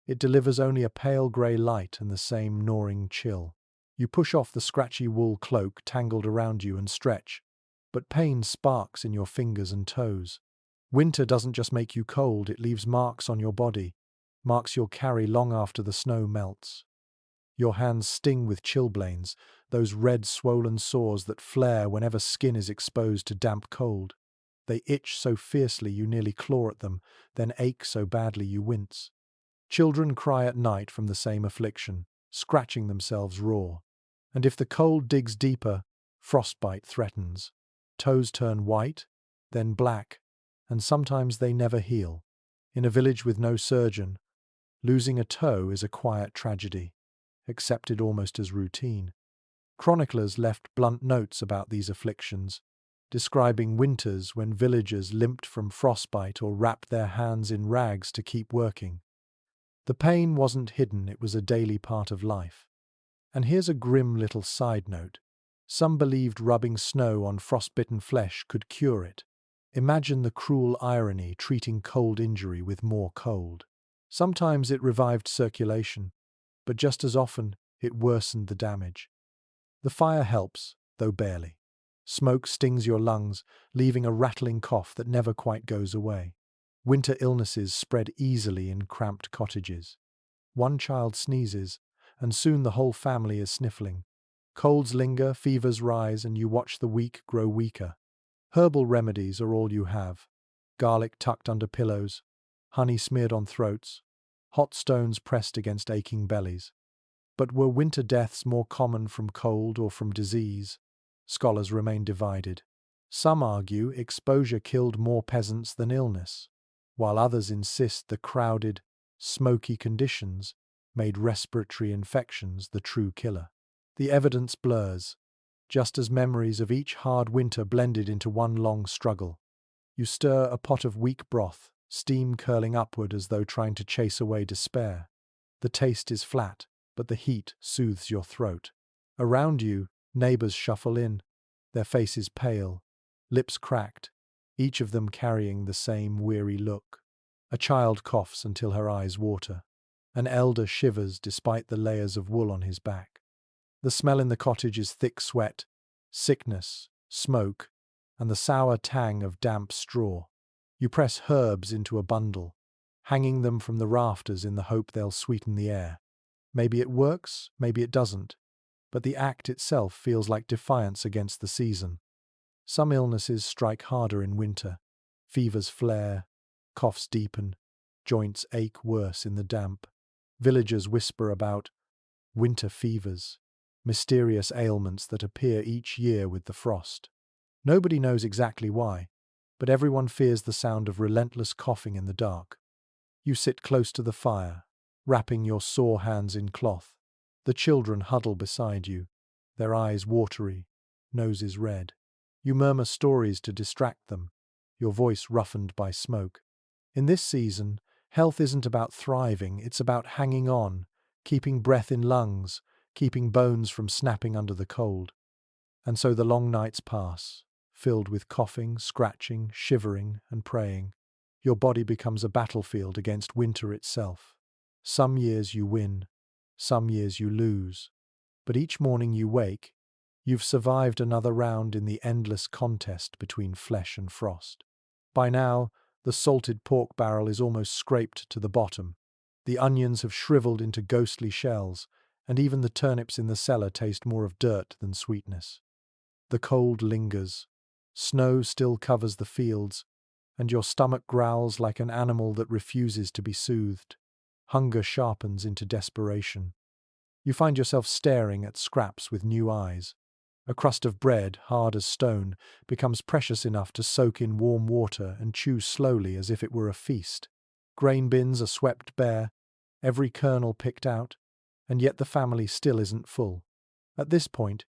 it delivers only a pale grey light and the same gnawing chill. You push off the scratchy wool cloak tangled around you and stretch, but pain sparks in your fingers and toes. Winter doesn't just make you cold, it leaves marks on your body, marks you'll carry long after the snow melts. Your hands sting with chilblains, those red swollen sores that flare whenever skin is exposed to damp cold. They itch so fiercely you nearly claw at them, then ache so badly you wince. Children cry at night from the same affliction, scratching themselves raw. And if the cold digs deeper, frostbite threatens. Toes turn white, then black, and sometimes they never heal. In a village with no surgeon, losing a toe is a quiet tragedy, accepted almost as routine. Chroniclers left blunt notes about these afflictions, describing winters when villagers limped from frostbite or wrapped their hands in rags to keep working. The pain wasn't hidden, it was a daily part of life. And here's a grim little side note. Some believed rubbing snow on frostbitten flesh could cure it. Imagine the cruel irony, treating cold injury with more cold. Sometimes it revived circulation, but just as often it worsened the damage. The fire helps, though barely. Smoke stings your lungs, leaving a rattling cough that never quite goes away. Winter illnesses spread easily in cramped cottages. One child sneezes, and soon the whole family is sniffling. Colds linger, fevers rise, and you watch the weak grow weaker. Herbal remedies are all you have. Garlic tucked under pillows, honey smeared on throats, hot stones pressed against aching bellies. But were winter deaths more common from cold or from disease? Scholars remain divided. Some argue exposure killed more peasants than illness, while others insist the crowded, smoky conditions made respiratory infections the true killer. The evidence blurs, just as memories of each hard winter blended into one long struggle. You stir a pot of weak broth, steam curling upward as though trying to chase away despair. The taste is flat, but the heat soothes your throat. Around you, neighbors shuffle in, their faces pale, lips cracked, each of them carrying the same weary look. A child coughs until her eyes water. An elder shivers despite the layers of wool on his back. The smell in the cottage is thick sweat, sickness, smoke, and the sour tang of damp straw. You press herbs into a bundle, hanging them from the rafters in the hope they'll sweeten the air. Maybe it works, maybe it doesn't, but the act itself feels like defiance against the season. Some illnesses strike harder in winter. Fevers flare, coughs deepen, joints ache worse in the damp. Villagers whisper about winter fevers, mysterious ailments that appear each year with the frost. Nobody knows exactly why, but everyone fears the sound of relentless coughing in the dark. You sit close to the fire, wrapping your sore hands in cloth. The children huddle beside you, their eyes watery, noses red. You murmur stories to distract them, your voice roughened by smoke. In this season, health isn't about thriving, it's about hanging on, keeping breath in lungs, keeping bones from snapping under the cold. And so the long nights pass, filled with coughing, scratching, shivering, and praying. Your body becomes a battlefield against winter itself. Some years you win, Some years you lose. But each morning you wake, you've survived another round in the endless contest between flesh and frost. By now, the salted pork barrel is almost scraped to the bottom. The onions have shriveled into ghostly shells, and even the turnips in the cellar taste more of dirt than sweetness. The cold lingers. Snow still covers the fields, and your stomach growls like an animal that refuses to be soothed. Hunger sharpens into desperation. You find yourself staring at scraps with new eyes. A crust of bread, hard as stone, becomes precious enough to soak in warm water and chew slowly as if it were a feast. Grain bins are swept bare, every kernel picked out, and yet the family still isn't full. At this point,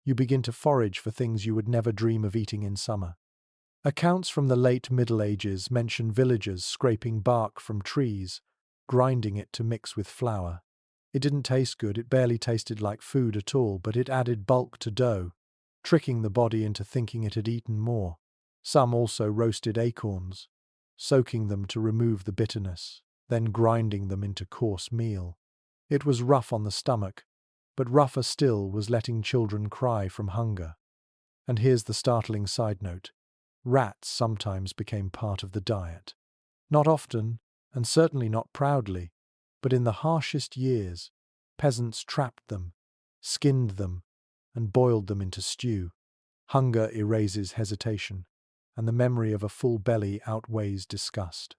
you begin to forage for things you would never dream of eating in summer. Accounts from the late Middle Ages mention villagers scraping bark from trees, grinding it to mix with flour. It didn't taste good, it barely tasted like food at all, but it added bulk to dough, tricking the body into thinking it had eaten more. Some also roasted acorns, soaking them to remove the bitterness, then grinding them into coarse meal. It was rough on the stomach, but rougher still was letting children cry from hunger. And here's the startling side note. Rats sometimes became part of the diet. Not often, and certainly not proudly, but in the harshest years, peasants trapped them, skinned them, and boiled them into stew. Hunger erases hesitation, and the memory of a full belly outweighs disgust.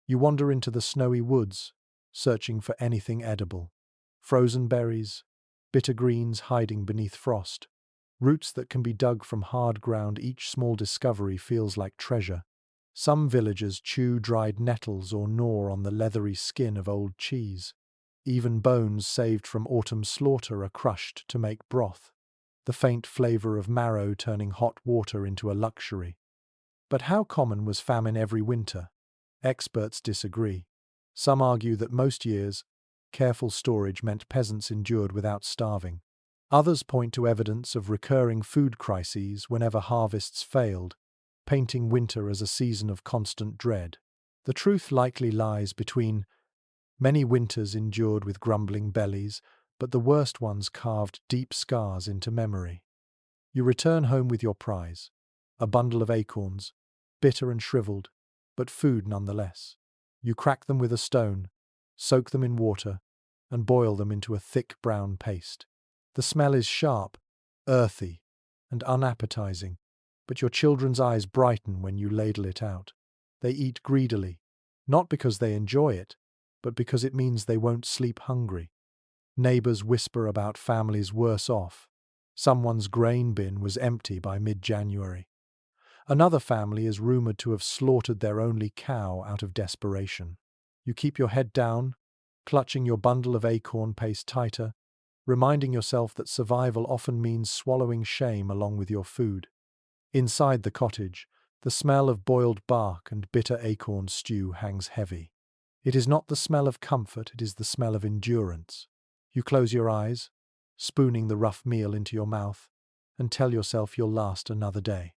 You wander into the snowy woods, searching for anything edible. Frozen berries, bitter greens hiding beneath frost, roots that can be dug from hard ground. Each small discovery feels like treasure. Some villagers chew dried nettles or gnaw on the leathery skin of old cheese. Even bones saved from autumn slaughter are crushed to make broth, the faint flavor of marrow turning hot water into a luxury. But how common was famine every winter? Experts disagree. Some argue that most years, careful storage meant peasants endured without starving. Others point to evidence of recurring food crises whenever harvests failed, painting winter as a season of constant dread. The truth likely lies between. Many winters endured with grumbling bellies, but the worst ones carved deep scars into memory. You return home with your prize, a bundle of acorns, bitter and shriveled, but food nonetheless. You crack them with a stone, soak them in water, and boil them into a thick brown paste. The smell is sharp, earthy, and unappetizing, but your children's eyes brighten when you ladle it out. They eat greedily, not because they enjoy it, but because it means they won't sleep hungry. Neighbors whisper about families worse off. Someone's grain bin was empty by mid-January. Another family is rumored to have slaughtered their only cow out of desperation. You keep your head down, clutching your bundle of acorn paste tighter, reminding yourself that survival often means swallowing shame along with your food. Inside the cottage, the smell of boiled bark and bitter acorn stew hangs heavy. It is not the smell of comfort, it is the smell of endurance. You close your eyes, spooning the rough meal into your mouth, and tell yourself you'll last another day.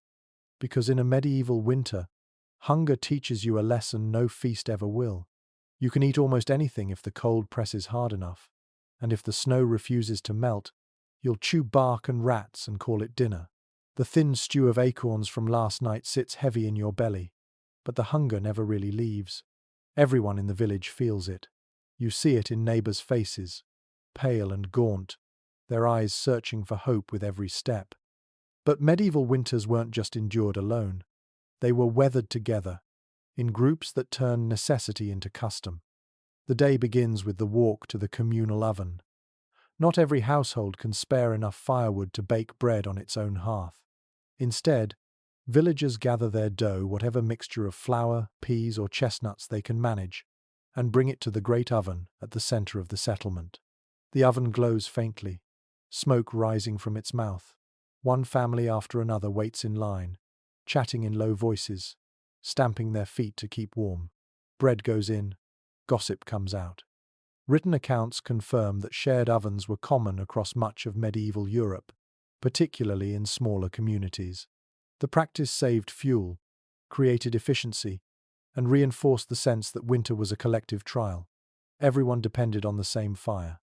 Because in a medieval winter, hunger teaches you a lesson no feast ever will. You can eat almost anything if the cold presses hard enough, and if the snow refuses to melt, you'll chew bark and rats and call it dinner. The thin stew of acorns from last night sits heavy in your belly, but the hunger never really leaves. Everyone in the village feels it. You see it in neighbors' faces, pale and gaunt, their eyes searching for hope with every step. But medieval winters weren't just endured alone. They were weathered together, in groups that turned necessity into custom. The day begins with the walk to the communal oven. Not every household can spare enough firewood to bake bread on its own hearth. Instead, villagers gather their dough, whatever mixture of flour, peas, or chestnuts they can manage, and bring it to the great oven at the center of the settlement. The oven glows faintly, smoke rising from its mouth. One family after another waits in line, chatting in low voices, stamping their feet to keep warm. Bread goes in, gossip comes out. Written accounts confirm that shared ovens were common across much of medieval Europe, particularly in smaller communities. The practice saved fuel, created efficiency, and reinforced the sense that winter was a collective trial. Everyone depended on the same fire.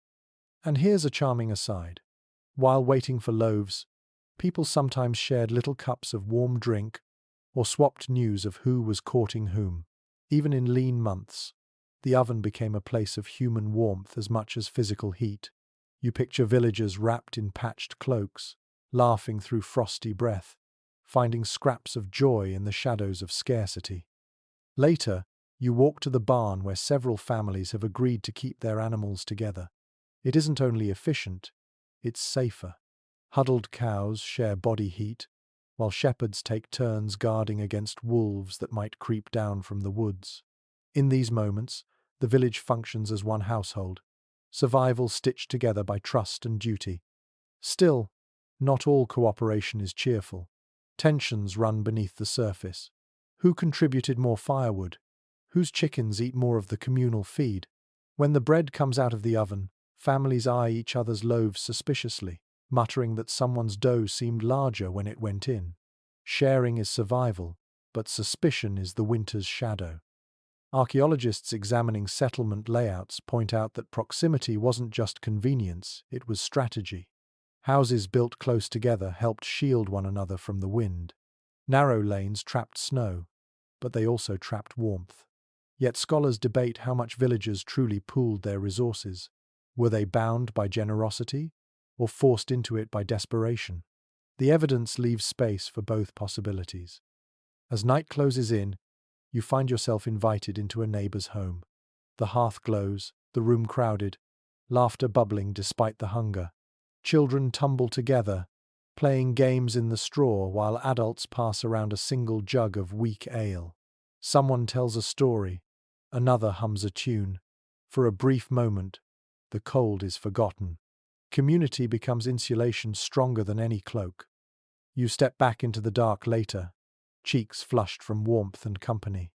And here's a charming aside. While waiting for loaves, people sometimes shared little cups of warm drink or swapped news of who was courting whom. Even in lean months, the oven became a place of human warmth as much as physical heat. You picture villagers wrapped in patched cloaks, laughing through frosty breath, finding scraps of joy in the shadows of scarcity. Later, you walk to the barn where several families have agreed to keep their animals together. It isn't only efficient, it's safer. Huddled cows share body heat, while shepherds take turns guarding against wolves that might creep down from the woods. In these moments, the village functions as one household, survival stitched together by trust and duty. Still, not all cooperation is cheerful. Tensions run beneath the surface. Who contributed more firewood? Whose chickens eat more of the communal feed? When the bread comes out of the oven, families eye each other's loaves suspiciously, muttering that someone's dough seemed larger when it went in. Sharing is survival, but suspicion is the winter's shadow. Archaeologists examining settlement layouts point out that proximity wasn't just convenience, it was strategy. Houses built close together helped shield one another from the wind. Narrow lanes trapped snow, but they also trapped warmth. Yet scholars debate how much villagers truly pooled their resources. Were they bound by generosity, or forced into it by desperation? The evidence leaves space for both possibilities. As night closes in, you find yourself invited into a neighbor's home. The hearth glows, the room crowded, laughter bubbling despite the hunger. Children tumble together, playing games in the straw while adults pass around a single jug of weak ale. Someone tells a story, another hums a tune. For a brief moment, the cold is forgotten. Community becomes insulation stronger than any cloak. You step back into the dark later, cheeks flushed from warmth and company.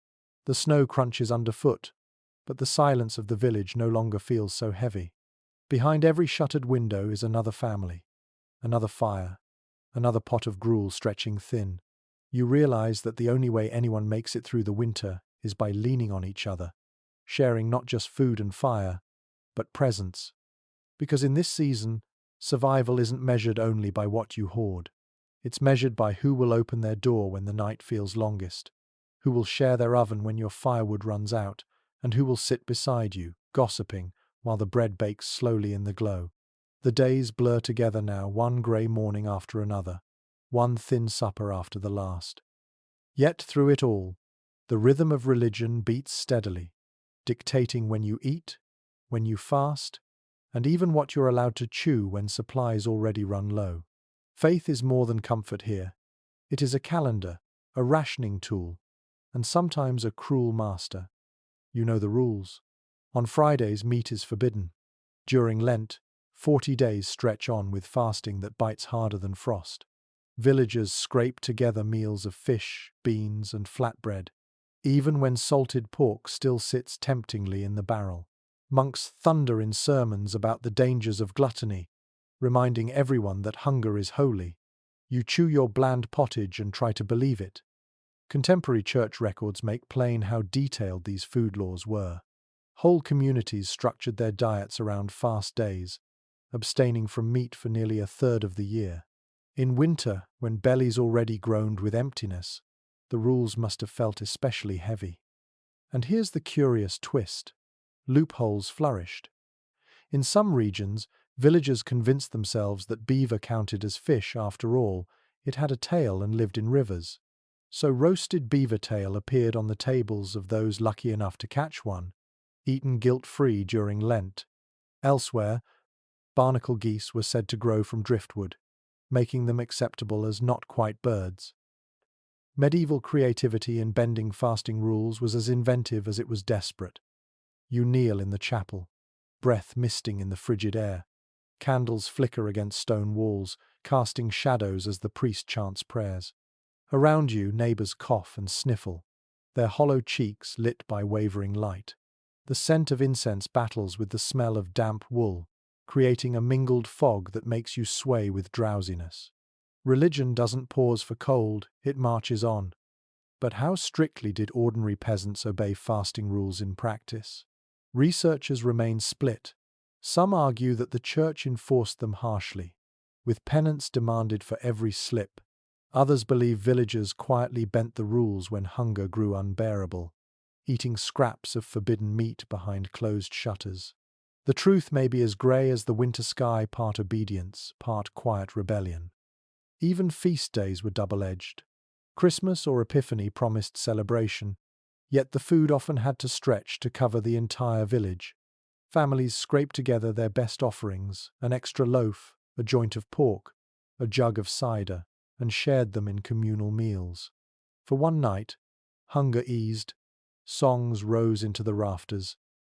The snow crunches underfoot, but the silence of the village no longer feels so heavy. Behind every shuttered window is another family, another fire, another pot of gruel stretching thin. You realize that the only way anyone makes it through the winter is by leaning on each other, sharing not just food and fire, but presence. Because in this season, survival isn't measured only by what you hoard. It's measured by who will open their door when the night feels longest, who will share their oven when your firewood runs out, and who will sit beside you, gossiping, while the bread bakes slowly in the glow. The days blur together now, one grey morning after another, one thin supper after the last. Yet through it all, the rhythm of religion beats steadily, dictating when you eat, when you fast, and even what you're allowed to chew when supplies already run low. Faith is more than comfort here. It is a calendar, a rationing tool, and sometimes a cruel master. You know the rules. On Fridays, meat is forbidden. During Lent, 40 days stretch on with fasting that bites harder than frost. Villagers scrape together meals of fish, beans, and flatbread, even when salted pork still sits temptingly in the barrel. Monks thunder in sermons about the dangers of gluttony, reminding everyone that hunger is holy. You chew your bland pottage and try to believe it. Contemporary church records make plain how detailed these food laws were. Whole communities structured their diets around fast days, abstaining from meat for nearly a third of the year. In winter, when bellies already groaned with emptiness, the rules must have felt especially heavy. And here's the curious twist. Loopholes flourished. In some regions, villagers convinced themselves that beaver counted as fish after all, it had a tail and lived in rivers. So roasted beaver tail appeared on the tables of those lucky enough to catch one, eaten guilt-free during Lent. Elsewhere, barnacle geese were said to grow from driftwood, making them acceptable as not quite birds. Medieval creativity in bending fasting rules was as inventive as it was desperate. You kneel in the chapel, breath misting in the frigid air. Candles flicker against stone walls, casting shadows as the priest chants prayers. Around you, neighbors cough and sniffle, their hollow cheeks lit by wavering light. The scent of incense battles with the smell of damp wool, creating a mingled fog that makes you sway with drowsiness. Religion doesn't pause for cold, it marches on. But how strictly did ordinary peasants obey fasting rules in practice? Researchers remain split. Some argue that the church enforced them harshly, with penance demanded for every slip. Others believe villagers quietly bent the rules when hunger grew unbearable, eating scraps of forbidden meat behind closed shutters. The truth may be as grey as the winter sky, part obedience, part quiet rebellion. Even feast days were double-edged. Christmas or Epiphany promised celebration, yet the food often had to stretch to cover the entire village. Families scraped together their best offerings, an extra loaf, a joint of pork, a jug of cider, and shared them in communal meals. For one night, hunger eased, songs rose into the rafters,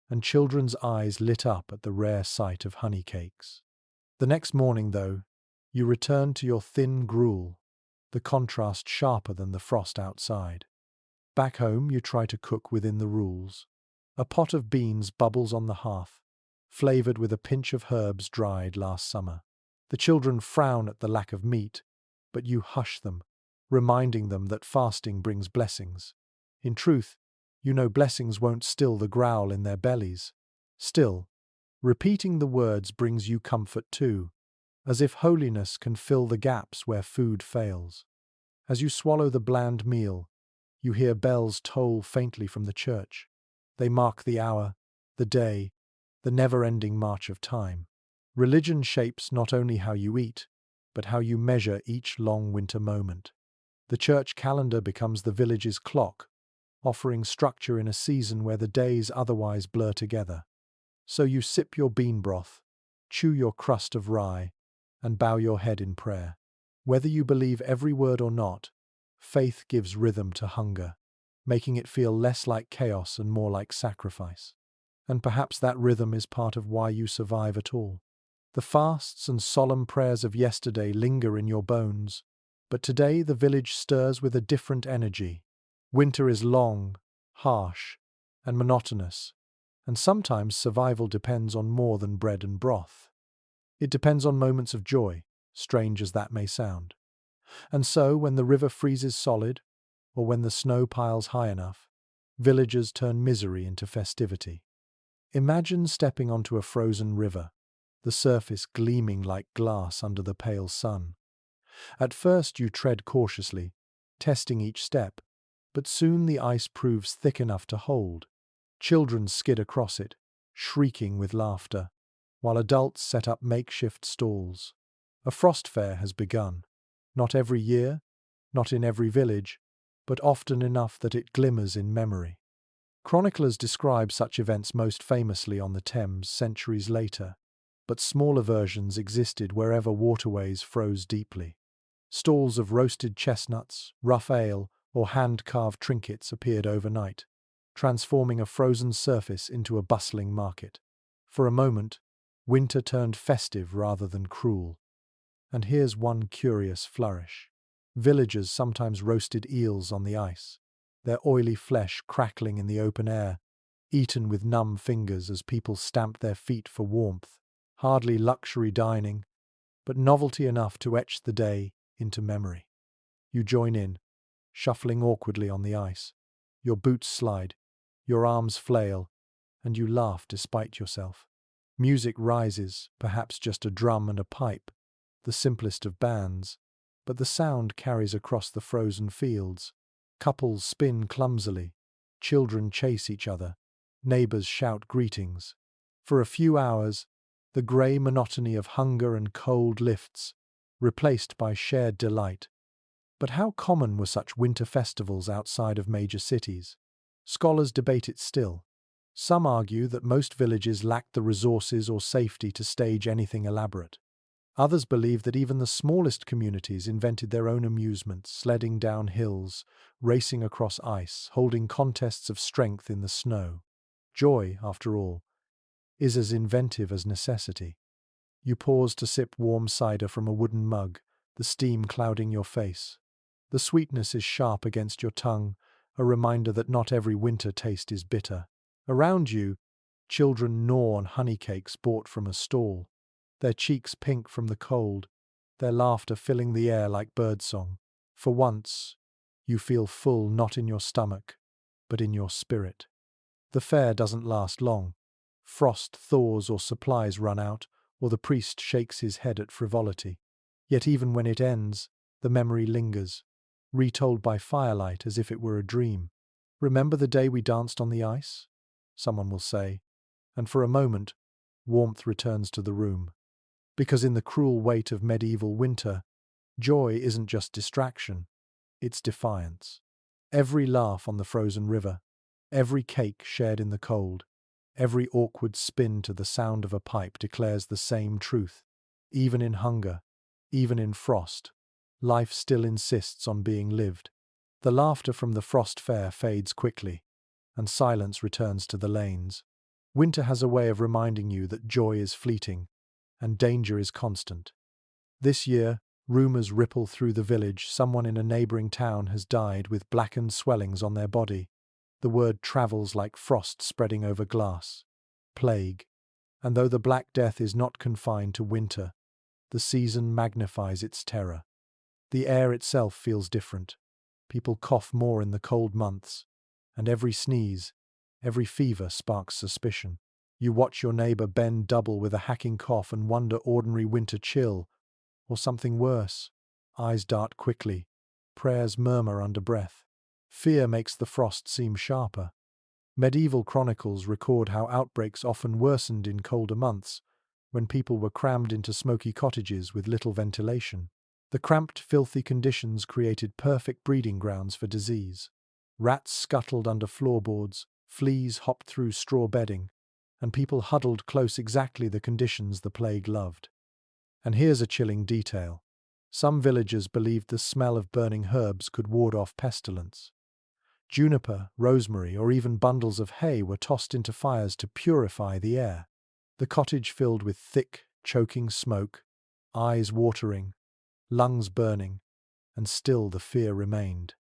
and children's eyes lit up at the rare sight of honey cakes. The next morning, though, you returned to your thin gruel, the contrast sharper than the frost outside. Back home, you try to cook within the rules. A pot of beans bubbles on the hearth, flavored with a pinch of herbs dried last summer. The children frown at the lack of meat, but you hush them, reminding them that fasting brings blessings. In truth, you know blessings won't still the growl in their bellies. Still, repeating the words brings you comfort too, as if holiness can fill the gaps where food fails. As you swallow the bland meal, you hear bells toll faintly from the church. They mark the hour, the day, the never-ending march of time. Religion shapes not only how you eat, but how you measure each long winter moment. The church calendar becomes the village's clock, offering structure in a season where the days otherwise blur together. So you sip your bean broth, chew your crust of rye, and bow your head in prayer. Whether you believe every word or not, faith gives rhythm to hunger, making it feel less like chaos and more like sacrifice. And perhaps that rhythm is part of why you survive at all. The fasts and solemn prayers of yesterday linger in your bones, but today the village stirs with a different energy. Winter is long, harsh, and monotonous, and sometimes survival depends on more than bread and broth. It depends on moments of joy, strange as that may sound. And so, when the river freezes solid, or when the snow piles high enough, villagers turn misery into festivity. Imagine stepping onto a frozen river, the surface gleaming like glass under the pale sun. At first you tread cautiously, testing each step, but soon the ice proves thick enough to hold. Children skid across it, shrieking with laughter, while adults set up makeshift stalls. A frost fair has begun. Not every year, not in every village, but often enough that it glimmers in memory. Chroniclers describe such events most famously on the Thames centuries later, but smaller versions existed wherever waterways froze deeply. Stalls of roasted chestnuts, rough ale, or hand-carved trinkets appeared overnight, transforming a frozen surface into a bustling market. For a moment, winter turned festive rather than cruel. And here's one curious flourish. Villagers sometimes roasted eels on the ice, their oily flesh crackling in the open air, eaten with numb fingers as people stamped their feet for warmth. Hardly luxury dining, but novelty enough to etch the day into memory. You join in, shuffling awkwardly on the ice. Your boots slide, your arms flail, and you laugh despite yourself. Music rises, perhaps just a drum and a pipe, the simplest of bands, but the sound carries across the frozen fields. Couples spin clumsily, children chase each other, neighbors shout greetings. For a few hours, the grey monotony of hunger and cold lifts, replaced by shared delight. But how common were such winter festivals outside of major cities? Scholars debate it still. Some argue that most villages lacked the resources or safety to stage anything elaborate. Others believe that even the smallest communities invented their own amusements, sledding down hills, racing across ice, holding contests of strength in the snow. Joy, after all, is as inventive as necessity. You pause to sip warm cider from a wooden mug, the steam clouding your face. The sweetness is sharp against your tongue, a reminder that not every winter taste is bitter. Around you, children gnaw on honey cakes bought from a stall, their cheeks pink from the cold, their laughter filling the air like birdsong. For once, you feel full not in your stomach, but in your spirit. The fair doesn't last long. Frost thaws or supplies run out, or the priest shakes his head at frivolity. Yet even when it ends, the memory lingers, retold by firelight as if it were a dream. "Remember the day we danced on the ice?" someone will say, and for a moment, warmth returns to the room. Because in the cruel weight of medieval winter, joy isn't just distraction, it's defiance. Every laugh on the frozen river, every cake shared in the cold, every awkward spin to the sound of a pipe declares the same truth. Even in hunger, even in frost, life still insists on being lived. The laughter from the frost fair fades quickly, and silence returns to the lanes. Winter has a way of reminding you that joy is fleeting, and danger is constant. This year, rumors ripple through the village someone in a neighboring town has died with blackened swellings on their body. The word travels like frost spreading over glass. Plague. And though the Black Death is not confined to winter, the season magnifies its terror. The air itself feels different. People cough more in the cold months, and every sneeze, every fever sparks suspicion. You watch your neighbor bend double with a hacking cough and wonder ordinary winter chill, or something worse. Eyes dart quickly, prayers murmur under breath. Fear makes the frost seem sharper. Medieval chronicles record how outbreaks often worsened in colder months, when people were crammed into smoky cottages with little ventilation. The cramped, filthy conditions created perfect breeding grounds for disease. Rats scuttled under floorboards, fleas hopped through straw bedding, and people huddled close exactly the conditions the plague loved. And here's a chilling detail. Some villagers believed the smell of burning herbs could ward off pestilence. Juniper, rosemary, or even bundles of hay were tossed into fires to purify the air. The cottage filled with thick, choking smoke, eyes watering, lungs burning, and still the fear remained.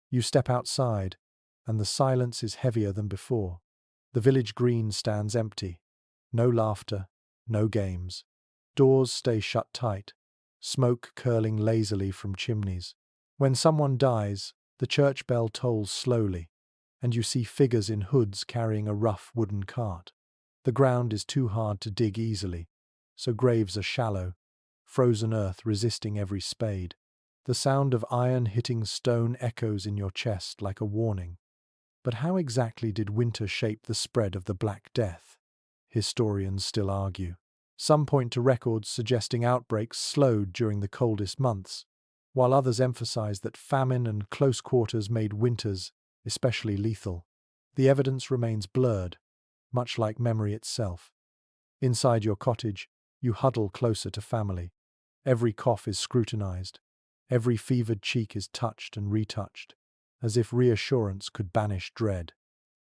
You step outside, and the silence is heavier than before. The village green stands empty. No laughter, no games. Doors stay shut tight, smoke curling lazily from chimneys. When someone dies, the church bell tolls slowly, and you see figures in hoods carrying a rough wooden cart. The ground is too hard to dig easily, so graves are shallow, frozen earth resisting every spade. The sound of iron hitting stone echoes in your chest like a warning. But how exactly did winter shape the spread of the Black Death? Historians still argue. Some point to records suggesting outbreaks slowed during the coldest months, while others emphasize that famine and close quarters made winters especially lethal. The evidence remains blurred, much like memory itself. Inside your cottage, you huddle closer to family. Every cough is scrutinized. Every fevered cheek is touched and retouched, as if reassurance could banish dread.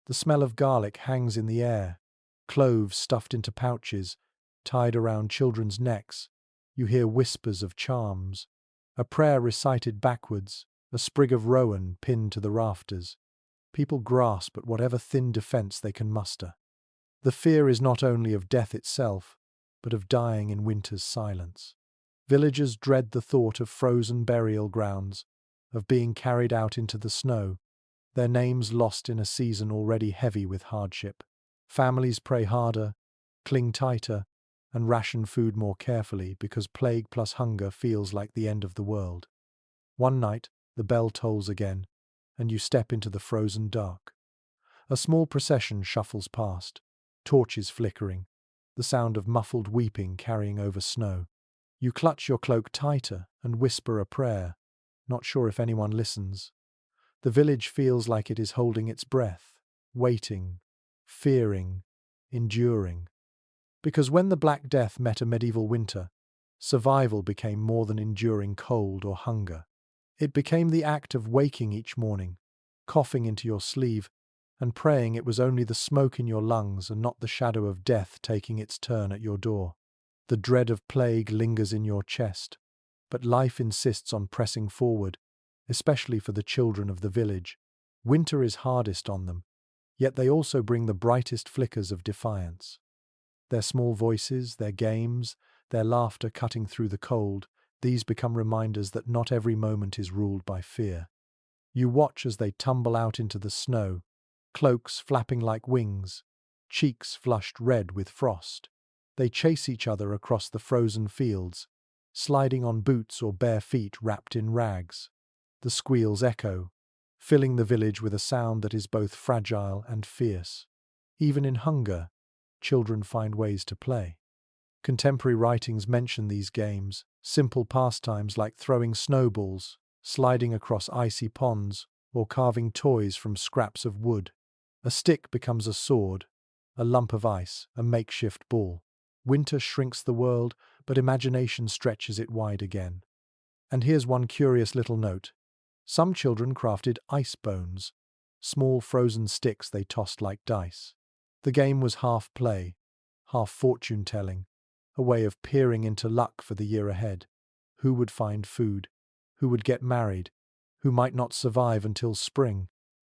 The smell of garlic hangs in the air, cloves stuffed into pouches, tied around children's necks. You hear whispers of charms, a prayer recited backwards, a sprig of rowan pinned to the rafters. People grasp at whatever thin defense they can muster. The fear is not only of death itself, but of dying in winter's silence. Villagers dread the thought of frozen burial grounds, of being carried out into the snow, their names lost in a season already heavy with hardship. Families pray harder, cling tighter, and ration food more carefully because plague plus hunger feels like the end of the world. One night, the bell tolls again, and you step into the frozen dark. A small procession shuffles past, torches flickering, the sound of muffled weeping carrying over snow. You clutch your cloak tighter and whisper a prayer, not sure if anyone listens. The village feels like it is holding its breath, waiting, fearing, enduring. Because when the Black Death met a medieval winter, survival became more than enduring cold or hunger. It became the act of waking each morning, coughing into your sleeve, and praying it was only the smoke in your lungs and not the shadow of death taking its turn at your door. The dread of plague lingers in your chest, but life insists on pressing forward, especially for the children of the village. Winter is hardest on them, yet they also bring the brightest flickers of defiance. Their small voices, their games, their laughter cutting through the cold, these become reminders that not every moment is ruled by fear. You watch as they tumble out into the snow, cloaks flapping like wings, cheeks flushed red with frost. They chase each other across the frozen fields, sliding on boots or bare feet wrapped in rags. The squeals echo, filling the village with a sound that is both fragile and fierce. Even in hunger, children find ways to play. Contemporary writings mention these games, simple pastimes like throwing snowballs, sliding across icy ponds, or carving toys from scraps of wood. A stick becomes a sword, a lump of ice, a makeshift ball. Winter shrinks the world, but imagination stretches it wide again. And here's one curious little note. Some children crafted ice bones, small frozen sticks they tossed like dice. The game was half play, half fortune-telling, a way of peering into luck for the year ahead. Who would find food? Who would get married? Who might not survive until spring?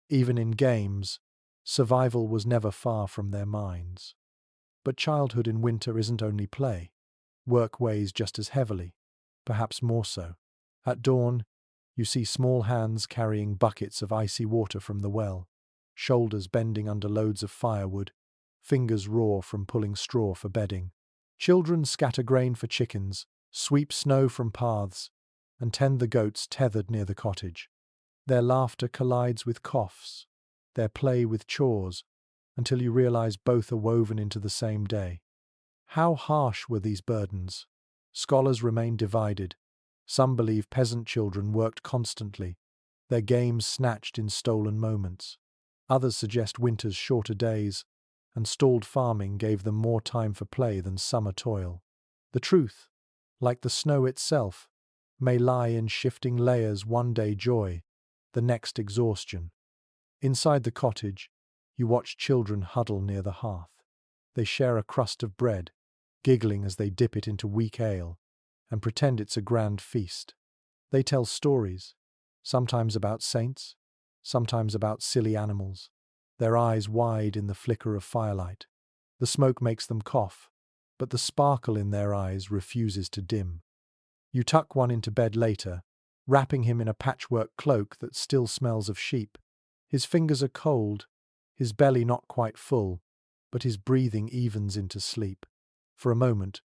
Even in games, survival was never far from their minds. But childhood in winter isn't only play. Work weighs just as heavily, perhaps more so. At dawn, you see small hands carrying buckets of icy water from the well, shoulders bending under loads of firewood, fingers raw from pulling straw for bedding. Children scatter grain for chickens, sweep snow from paths, and tend the goats tethered near the cottage. Their laughter collides with coughs, their play with chores, until you realize both are woven into the same day. How harsh were these burdens? Scholars remain divided. Some believe peasant children worked constantly, their games snatched in stolen moments. Others suggest winter's shorter days, and stalled farming gave them more time for play than summer toil. The truth, like the snow itself, may lie in shifting layers, one day joy, the next exhaustion. Inside the cottage, you watch children huddle near the hearth. They share a crust of bread, giggling as they dip it into weak ale, and pretend it's a grand feast. They tell stories, sometimes about saints, sometimes about silly animals, their eyes wide in the flicker of firelight. The smoke makes them cough, but the sparkle in their eyes refuses to dim. You tuck one into bed later, wrapping him in a patchwork cloak that still smells of sheep. His fingers are cold, his belly not quite full, but his breathing evens into sleep. For a moment,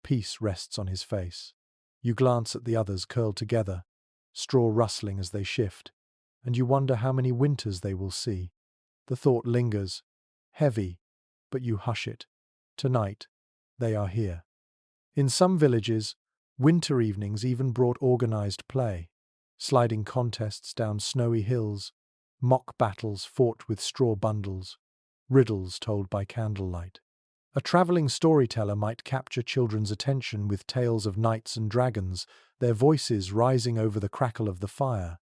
peace rests on his face. You glance at the others curled together, straw rustling as they shift, and you wonder how many winters they will see. The thought lingers, heavy, but you hush it. Tonight, they are here. In some villages, winter evenings even brought organized play, sliding contests down snowy hills, mock battles fought with straw bundles, riddles told by candlelight. A traveling storyteller might capture children's attention with tales of knights and dragons, their voices rising over the crackle of the fire.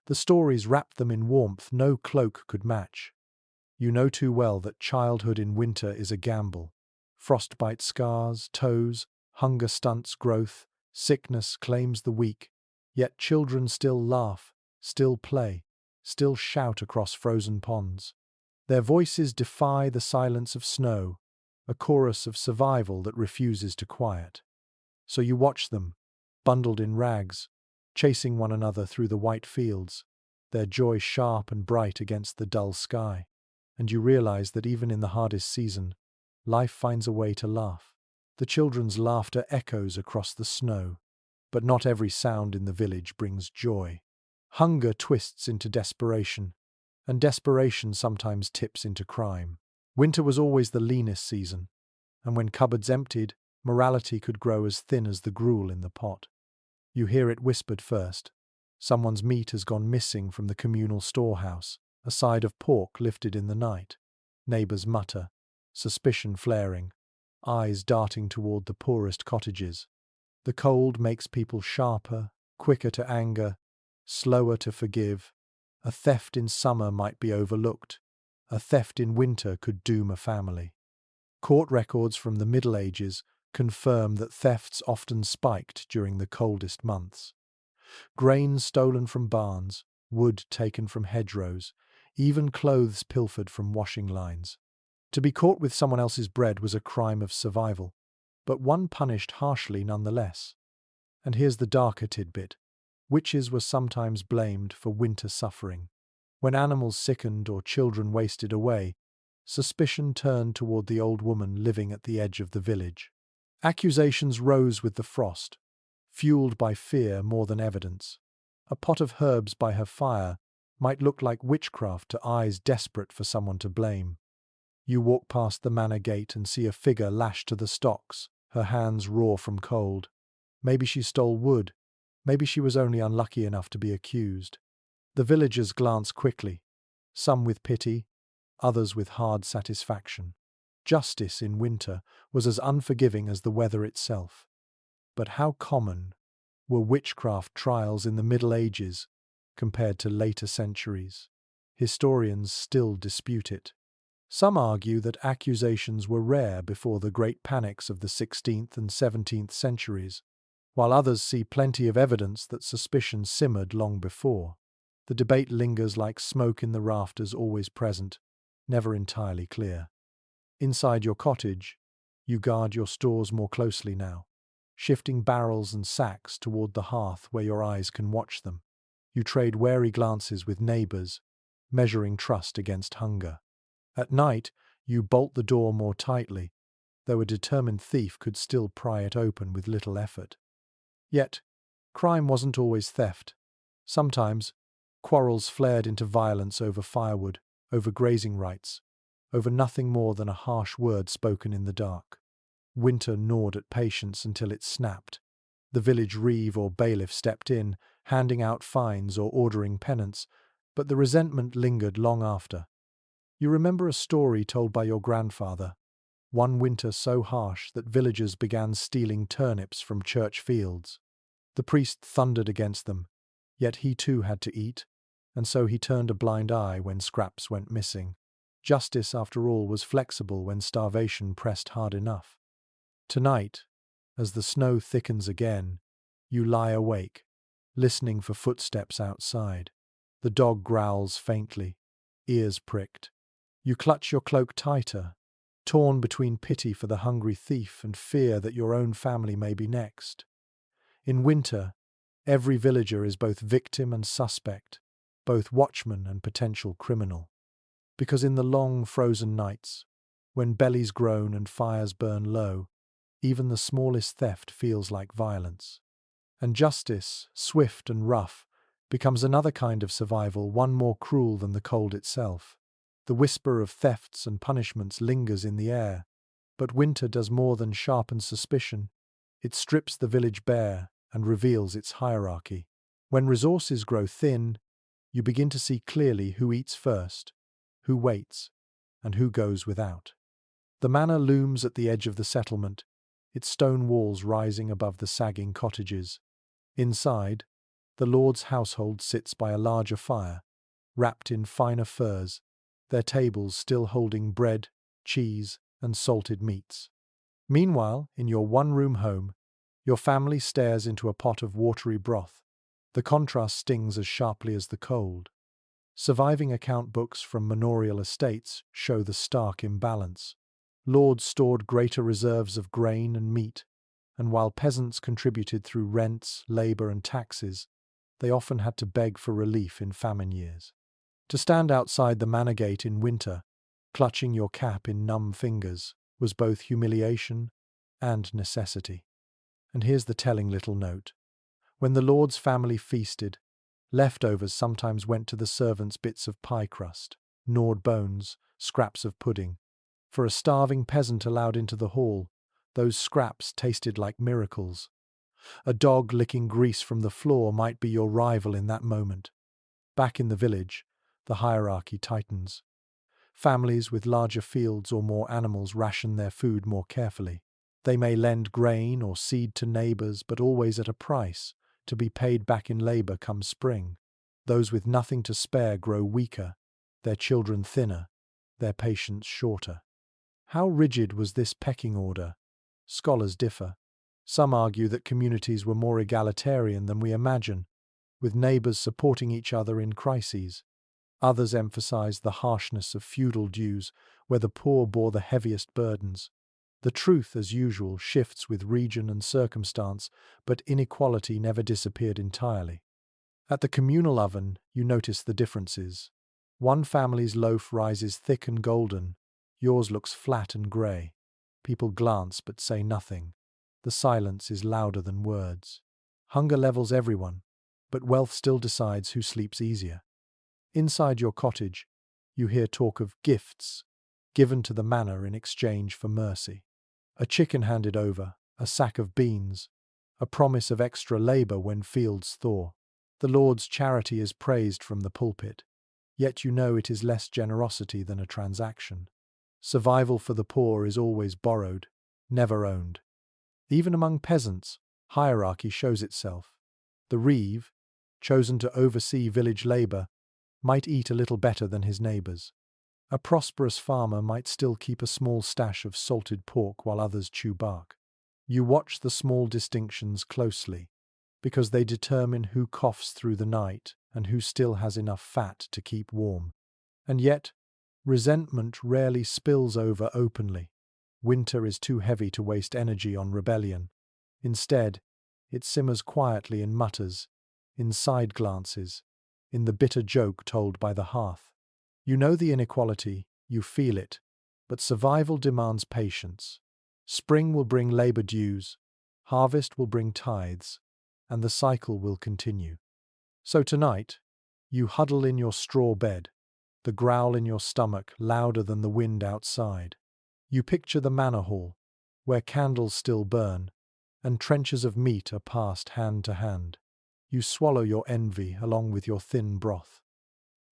The stories wrapped them in warmth no cloak could match. You know too well that childhood in winter is a gamble. Frostbite scars, toes, hunger stunts growth, sickness claims the weak. Yet children still laugh, still play, still shout across frozen ponds. Their voices defy the silence of snow, a chorus of survival that refuses to quiet. So you watch them, bundled in rags, chasing one another through the white fields, their joy sharp and bright against the dull sky. And you realize that even in the hardest season, life finds a way to laugh. The children's laughter echoes across the snow, but not every sound in the village brings joy. Hunger twists into desperation, and desperation sometimes tips into crime. Winter was always the leanest season, and when cupboards emptied, morality could grow as thin as the gruel in the pot. You hear it whispered first. Someone's meat has gone missing from the communal storehouse, a side of pork lifted in the night. Neighbors mutter, suspicion flaring, eyes darting toward the poorest cottages. The cold makes people sharper, quicker to anger, slower to forgive. A theft in summer might be overlooked. A theft in winter could doom a family. Court records from the Middle Ages confirm that thefts often spiked during the coldest months. Grain stolen from barns, wood taken from hedgerows, even clothes pilfered from washing lines. To be caught with someone else's bread was a crime of survival, but one punished harshly nonetheless. And here's the darker tidbit. Witches were sometimes blamed for winter suffering. When animals sickened or children wasted away, suspicion turned toward the old woman living at the edge of the village. Accusations rose with the frost, fueled by fear more than evidence. A pot of herbs by her fire might look like witchcraft to eyes desperate for someone to blame. You walk past the manor gate and see a figure lashed to the stocks, her hands raw from cold. Maybe she stole wood. Maybe she was only unlucky enough to be accused. The villagers glance quickly, some with pity, others with hard satisfaction. Justice in winter was as unforgiving as the weather itself. But how common were witchcraft trials in the Middle Ages compared to later centuries? Historians still dispute it. Some argue that accusations were rare before the great panics of the 16th and 17th centuries, while others see plenty of evidence that suspicion simmered long before. The debate lingers like smoke in the rafters, always present, never entirely clear. Inside your cottage, you guard your stores more closely now, shifting barrels and sacks toward the hearth where your eyes can watch them. You trade wary glances with neighbors, measuring trust against hunger. At night, you bolt the door more tightly, though a determined thief could still pry it open with little effort. Yet, crime wasn't always theft. Sometimes, quarrels flared into violence over firewood, over grazing rights, over nothing more than a harsh word spoken in the dark. Winter gnawed at patience until it snapped. The village reeve or bailiff stepped in, handing out fines or ordering penance, but the resentment lingered long after. You remember a story told by your grandfather, one winter so harsh that villagers began stealing turnips from church fields. The priest thundered against them, yet he too had to eat, and so he turned a blind eye when scraps went missing. Justice, after all, was flexible when starvation pressed hard enough. Tonight, as the snow thickens again, you lie awake, listening for footsteps outside. The dog growls faintly, ears pricked. You clutch your cloak tighter, torn between pity for the hungry thief and fear that your own family may be next. In winter, every villager is both victim and suspect, both watchman and potential criminal. Because in the long, frozen nights, when bellies groan and fires burn low, even the smallest theft feels like violence. And justice, swift and rough, becomes another kind of survival, one more cruel than the cold itself. The whisper of thefts and punishments lingers in the air, but winter does more than sharpen suspicion. It strips the village bare and reveals its hierarchy. When resources grow thin, you begin to see clearly who eats first, who waits, and who goes without. The manor looms at the edge of the settlement, its stone walls rising above the sagging cottages. Inside, the lord's household sits by a larger fire, wrapped in finer furs, their tables still holding bread, cheese, and salted meats. Meanwhile, in your one-room home, your family stares into a pot of watery broth. The contrast stings as sharply as the cold. Surviving account books from manorial estates show the stark imbalance. Lords stored greater reserves of grain and meat, and while peasants contributed through rents, labor, and taxes, they often had to beg for relief in famine years. To stand outside the manor gate in winter, clutching your cap in numb fingers, was both humiliation and necessity. And here's the telling little note. When the lord's family feasted, leftovers sometimes went to the servants' bits of pie crust, gnawed bones, scraps of pudding. For a starving peasant allowed into the hall, those scraps tasted like miracles. A dog licking grease from the floor might be your rival in that moment. Back in the village, the hierarchy tightens. Families with larger fields or more animals ration their food more carefully. They may lend grain or seed to neighbors, but always at a price, to be paid back in labor come spring. Those with nothing to spare grow weaker, their children thinner, their patience shorter. How rigid was this pecking order? Scholars differ. Some argue that communities were more egalitarian than we imagine, with neighbors supporting each other in crises. Others emphasize the harshness of feudal dues, where the poor bore the heaviest burdens. The truth, as usual, shifts with region and circumstance, but inequality never disappeared entirely. At the communal oven, you notice the differences. One family's loaf rises thick and golden, Yours looks flat and grey. People glance but say nothing. The silence is louder than words. Hunger levels everyone, but wealth still decides who sleeps easier. Inside your cottage, you hear talk of gifts given to the manor in exchange for mercy. A chicken handed over, a sack of beans, a promise of extra labour when fields thaw. The Lord's charity is praised from the pulpit, yet you know it is less generosity than a transaction. Survival for the poor is always borrowed, never owned. Even among peasants, hierarchy shows itself. The reeve, chosen to oversee village labour, might eat a little better than his neighbours. A prosperous farmer might still keep a small stash of salted pork while others chew bark. You watch the small distinctions closely, because they determine who coughs through the night and who still has enough fat to keep warm. And yet, resentment rarely spills over openly. Winter is too heavy to waste energy on rebellion. Instead, it simmers quietly in mutters, in side glances, in the bitter joke told by the hearth. You know the inequality, you feel it, but survival demands patience. Spring will bring labour dues, harvest will bring tithes, and the cycle will continue. So tonight, you huddle in your straw bed, the growl in your stomach louder than the wind outside. You picture the manor hall, where candles still burn, and trenches of meat are passed hand to hand. You swallow your envy along with your thin broth.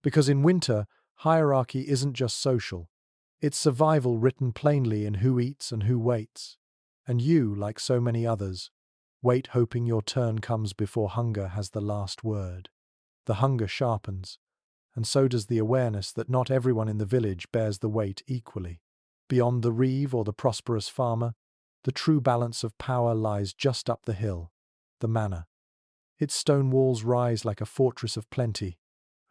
Because in winter, hierarchy isn't just social. It's survival written plainly in who eats and who waits. And you, like so many others, wait hoping your turn comes before hunger has the last word. The hunger sharpens, and so does the awareness that not everyone in the village bears the weight equally. Beyond the reeve or the prosperous farmer, the true balance of power lies just up the hill, the manor. Its stone walls rise like a fortress of plenty,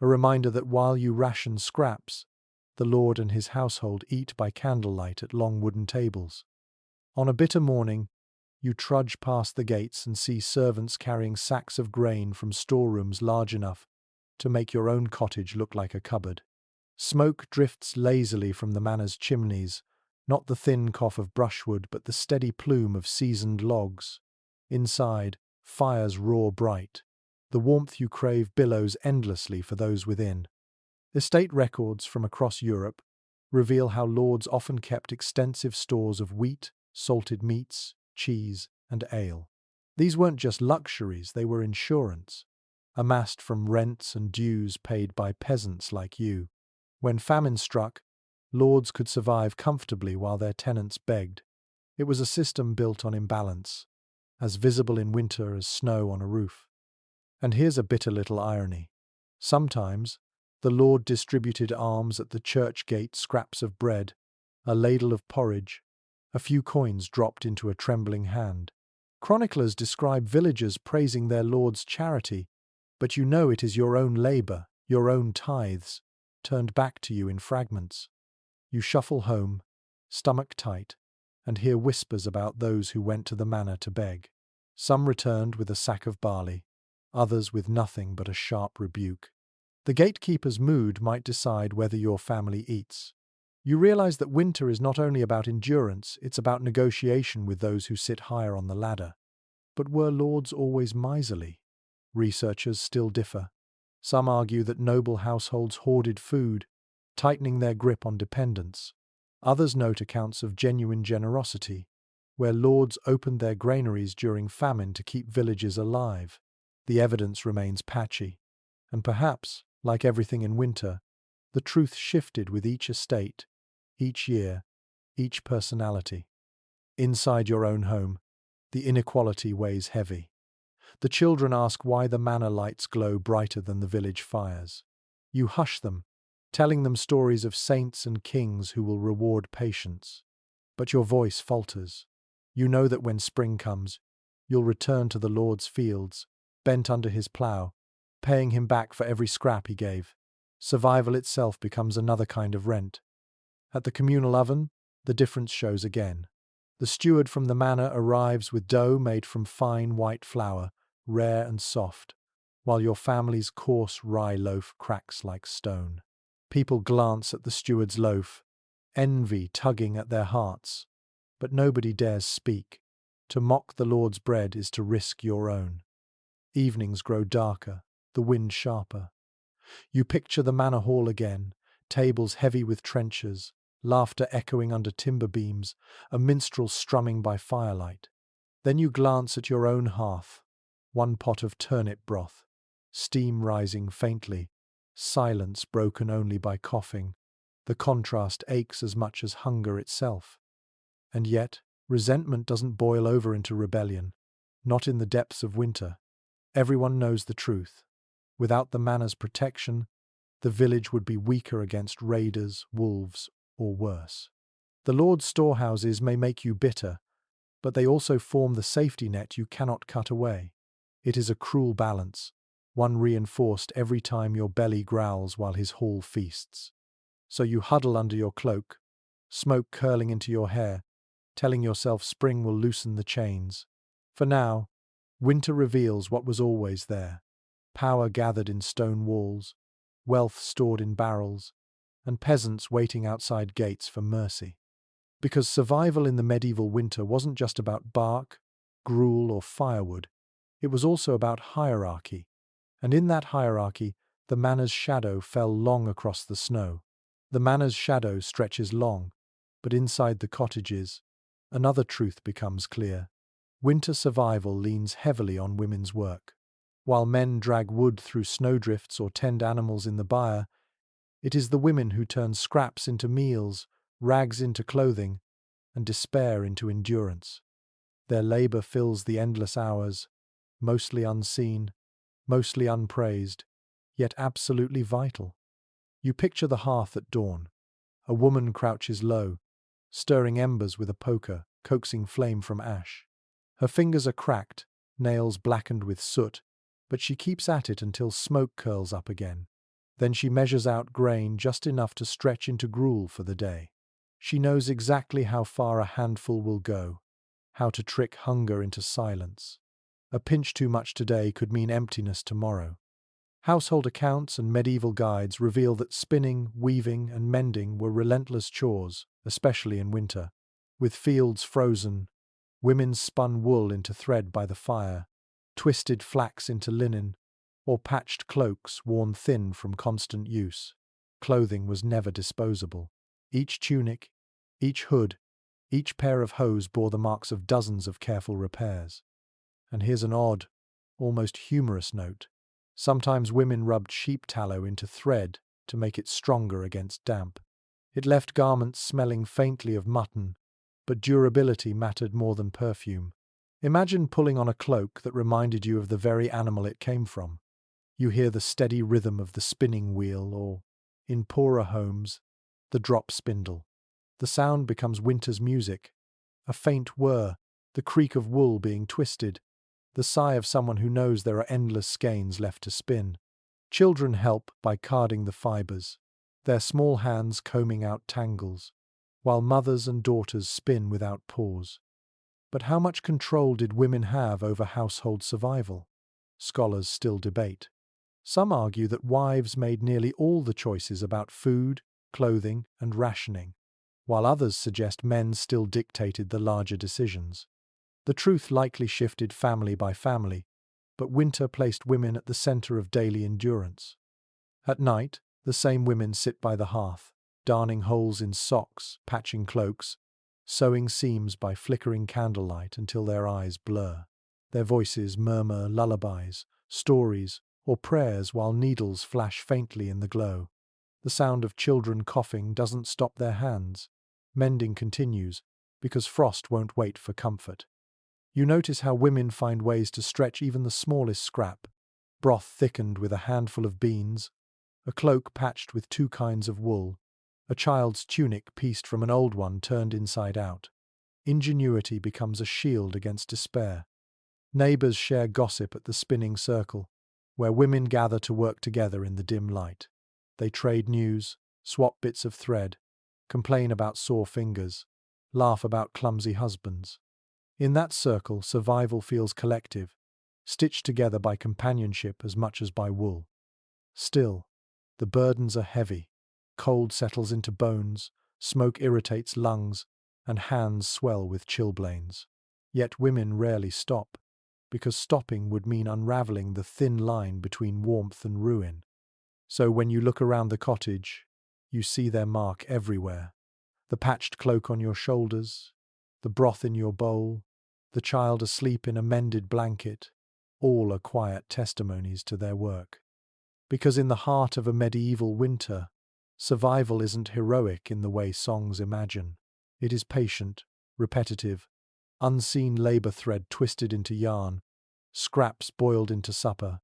a reminder that while you ration scraps, the Lord and his household eat by candlelight at long wooden tables. On a bitter morning, you trudge past the gates and see servants carrying sacks of grain from storerooms large enough to make your own cottage look like a cupboard. Smoke drifts lazily from the manor's chimneys, not the thin cough of brushwood but the steady plume of seasoned logs. Inside, fires roar bright. The warmth you crave billows endlessly for those within. Estate records from across Europe reveal how lords often kept extensive stores of wheat, salted meats, cheese, and ale. These weren't just luxuries, they were insurance, amassed from rents and dues paid by peasants like you. When famine struck, lords could survive comfortably while their tenants begged. It was a system built on imbalance, as visible in winter as snow on a roof. And here's a bitter little irony. Sometimes, the lord distributed alms at the church gate, scraps of bread, a ladle of porridge, a few coins dropped into a trembling hand. Chroniclers describe villagers praising their lord's charity, but you know it is your own labour, your own tithes, turned back to you in fragments. You shuffle home, stomach tight, and hear whispers about those who went to the manor to beg. Some returned with a sack of barley, others with nothing but a sharp rebuke. The gatekeeper's mood might decide whether your family eats. You realize that winter is not only about endurance, it's about negotiation with those who sit higher on the ladder. But were lords always miserly? Researchers still differ. Some argue that noble households hoarded food, tightening their grip on dependents. Others note accounts of genuine generosity, where lords opened their granaries during famine to keep villages alive. The evidence remains patchy, and perhaps, like everything in winter, the truth shifted with each estate, each year, each personality. Inside your own home, the inequality weighs heavy. The children ask why the manor lights glow brighter than the village fires. You hush them, telling them stories of saints and kings who will reward patience. But your voice falters. You know that when spring comes, you'll return to the Lord's fields, bent under his plough, paying him back for every scrap he gave. Survival itself becomes another kind of rent. At the communal oven, the difference shows again. The steward from the manor arrives with dough made from fine white flour, rare and soft, while your family's coarse rye loaf cracks like stone. People glance at the steward's loaf, envy tugging at their hearts. But nobody dares speak. To mock the Lord's bread is to risk your own. Evenings grow darker, the wind sharper. You picture the manor hall again, tables heavy with trenchers, laughter echoing under timber beams, a minstrel strumming by firelight. Then you glance at your own hearth, one pot of turnip broth, steam rising faintly, silence broken only by coughing. The contrast aches as much as hunger itself. And yet, resentment doesn't boil over into rebellion, not in the depths of winter. Everyone knows the truth. Without the manor's protection, the village would be weaker against raiders, wolves, or worse. The Lord's storehouses may make you bitter, but they also form the safety net you cannot cut away. It is a cruel balance, one reinforced every time your belly growls while his hall feasts. So you huddle under your cloak, smoke curling into your hair, telling yourself spring will loosen the chains. For now, winter reveals what was always there: power gathered in stone walls, wealth stored in barrels, and peasants waiting outside gates for mercy. Because survival in the medieval winter wasn't just about bark, gruel, or firewood, it was also about hierarchy. And in that hierarchy, the manor's shadow fell long across the snow. The manor's shadow stretches long, but inside the cottages, another truth becomes clear. Winter survival leans heavily on women's work. While men drag wood through snowdrifts or tend animals in the byre, it is the women who turn scraps into meals, rags into clothing, and despair into endurance. Their labor fills the endless hours, mostly unseen, mostly unpraised, yet absolutely vital. You picture the hearth at dawn. A woman crouches low, stirring embers with a poker, coaxing flame from ash. Her fingers are cracked, nails blackened with soot, but she keeps at it until smoke curls up again. Then she measures out grain just enough to stretch into gruel for the day. She knows exactly how far a handful will go, how to trick hunger into silence. A pinch too much today could mean emptiness tomorrow. Household accounts and medieval guides reveal that spinning, weaving, and mending were relentless chores, especially in winter. With fields frozen, women spun wool into thread by the fire, twisted flax into linen, or patched cloaks worn thin from constant use. Clothing was never disposable. Each tunic, each hood, each pair of hose bore the marks of dozens of careful repairs. And here's an odd, almost humorous note. Sometimes women rubbed sheep tallow into thread to make it stronger against damp. It left garments smelling faintly of mutton, but durability mattered more than perfume. Imagine pulling on a cloak that reminded you of the very animal it came from. You hear the steady rhythm of the spinning wheel or, in poorer homes, the drop spindle. The sound becomes winter's music, a faint whir, the creak of wool being twisted, the sigh of someone who knows there are endless skeins left to spin. Children help by carding the fibers, their small hands combing out tangles, while mothers and daughters spin without pause. But how much control did women have over household survival? Scholars still debate. Some argue that wives made nearly all the choices about food, clothing, and rationing, while others suggest men still dictated the larger decisions. The truth likely shifted family by family, but winter placed women at the center of daily endurance. At night, the same women sit by the hearth, darning holes in socks, patching cloaks, sewing seams by flickering candlelight until their eyes blur. Their voices murmur lullabies, stories, or prayers while needles flash faintly in the glow. The sound of children coughing doesn't stop their hands. Mending continues, because frost won't wait for comfort. You notice how women find ways to stretch even the smallest scrap: broth thickened with a handful of beans, a cloak patched with two kinds of wool, a child's tunic pieced from an old one turned inside out. Ingenuity becomes a shield against despair. Neighbors share gossip at the spinning circle, where women gather to work together in the dim light. They trade news, swap bits of thread, complain about sore fingers, laugh about clumsy husbands. In that circle, survival feels collective, stitched together by companionship as much as by wool. Still, the burdens are heavy. Cold settles into bones, Smoke irritates lungs, and hands swell with chilblains. Yet women rarely stop, because stopping would mean unraveling the thin line between warmth and ruin. So when you look around the cottage, you see their mark everywhere. The patched cloak on your shoulders, the broth in your bowl, the child asleep in a mended blanket, all are quiet testimonies to their work. Because in the heart of a medieval winter, survival isn't heroic in the way songs imagine. It is patient, repetitive, unseen labor thread twisted into yarn, scraps boiled into supper,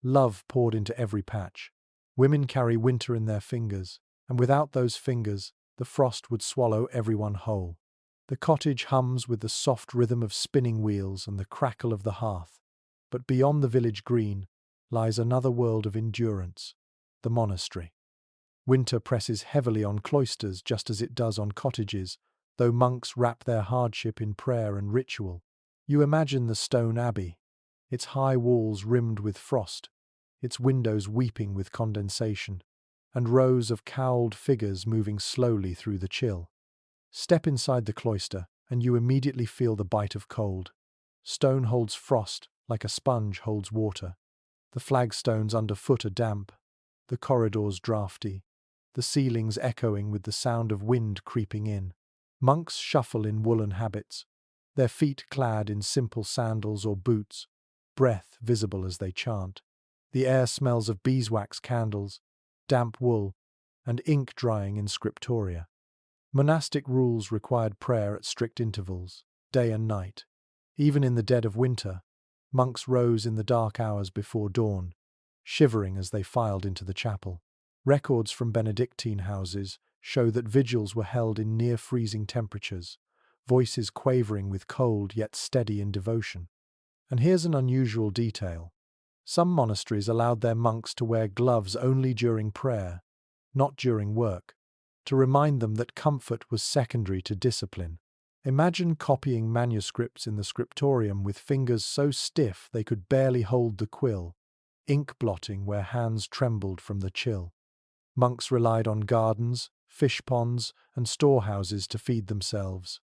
love poured into every patch. Women carry winter in their fingers, and without those fingers, the frost would swallow everyone whole. The cottage hums with the soft rhythm of spinning wheels and the crackle of the hearth. But beyond the village green lies another world of endurance, the monastery. Winter presses heavily on cloisters just as it does on cottages, though monks wrap their hardship in prayer and ritual. You imagine the stone abbey, its high walls rimmed with frost, its windows weeping with condensation, and rows of cowled figures moving slowly through the chill. Step inside the cloister, and you immediately feel the bite of cold. Stone holds frost like a sponge holds water. The flagstones underfoot are damp, the corridors draughty, the ceilings echoing with the sound of wind creeping in. Monks shuffle in woolen habits, their feet clad in simple sandals or boots, breath visible as they chant. The air smells of beeswax candles, damp wool, and ink drying in scriptoria. Monastic rules required prayer at strict intervals, day and night. Even in the dead of winter, monks rose in the dark hours before dawn, shivering as they filed into the chapel. Records from Benedictine houses show that vigils were held in near-freezing temperatures, voices quavering with cold yet steady in devotion. And here's an unusual detail. Some monasteries allowed their monks to wear gloves only during prayer, not during work, to remind them that comfort was secondary to discipline. Imagine copying manuscripts in the scriptorium with fingers so stiff they could barely hold the quill, ink blotting where hands trembled from the chill. Monks relied on gardens, fish ponds, and storehouses to feed themselves,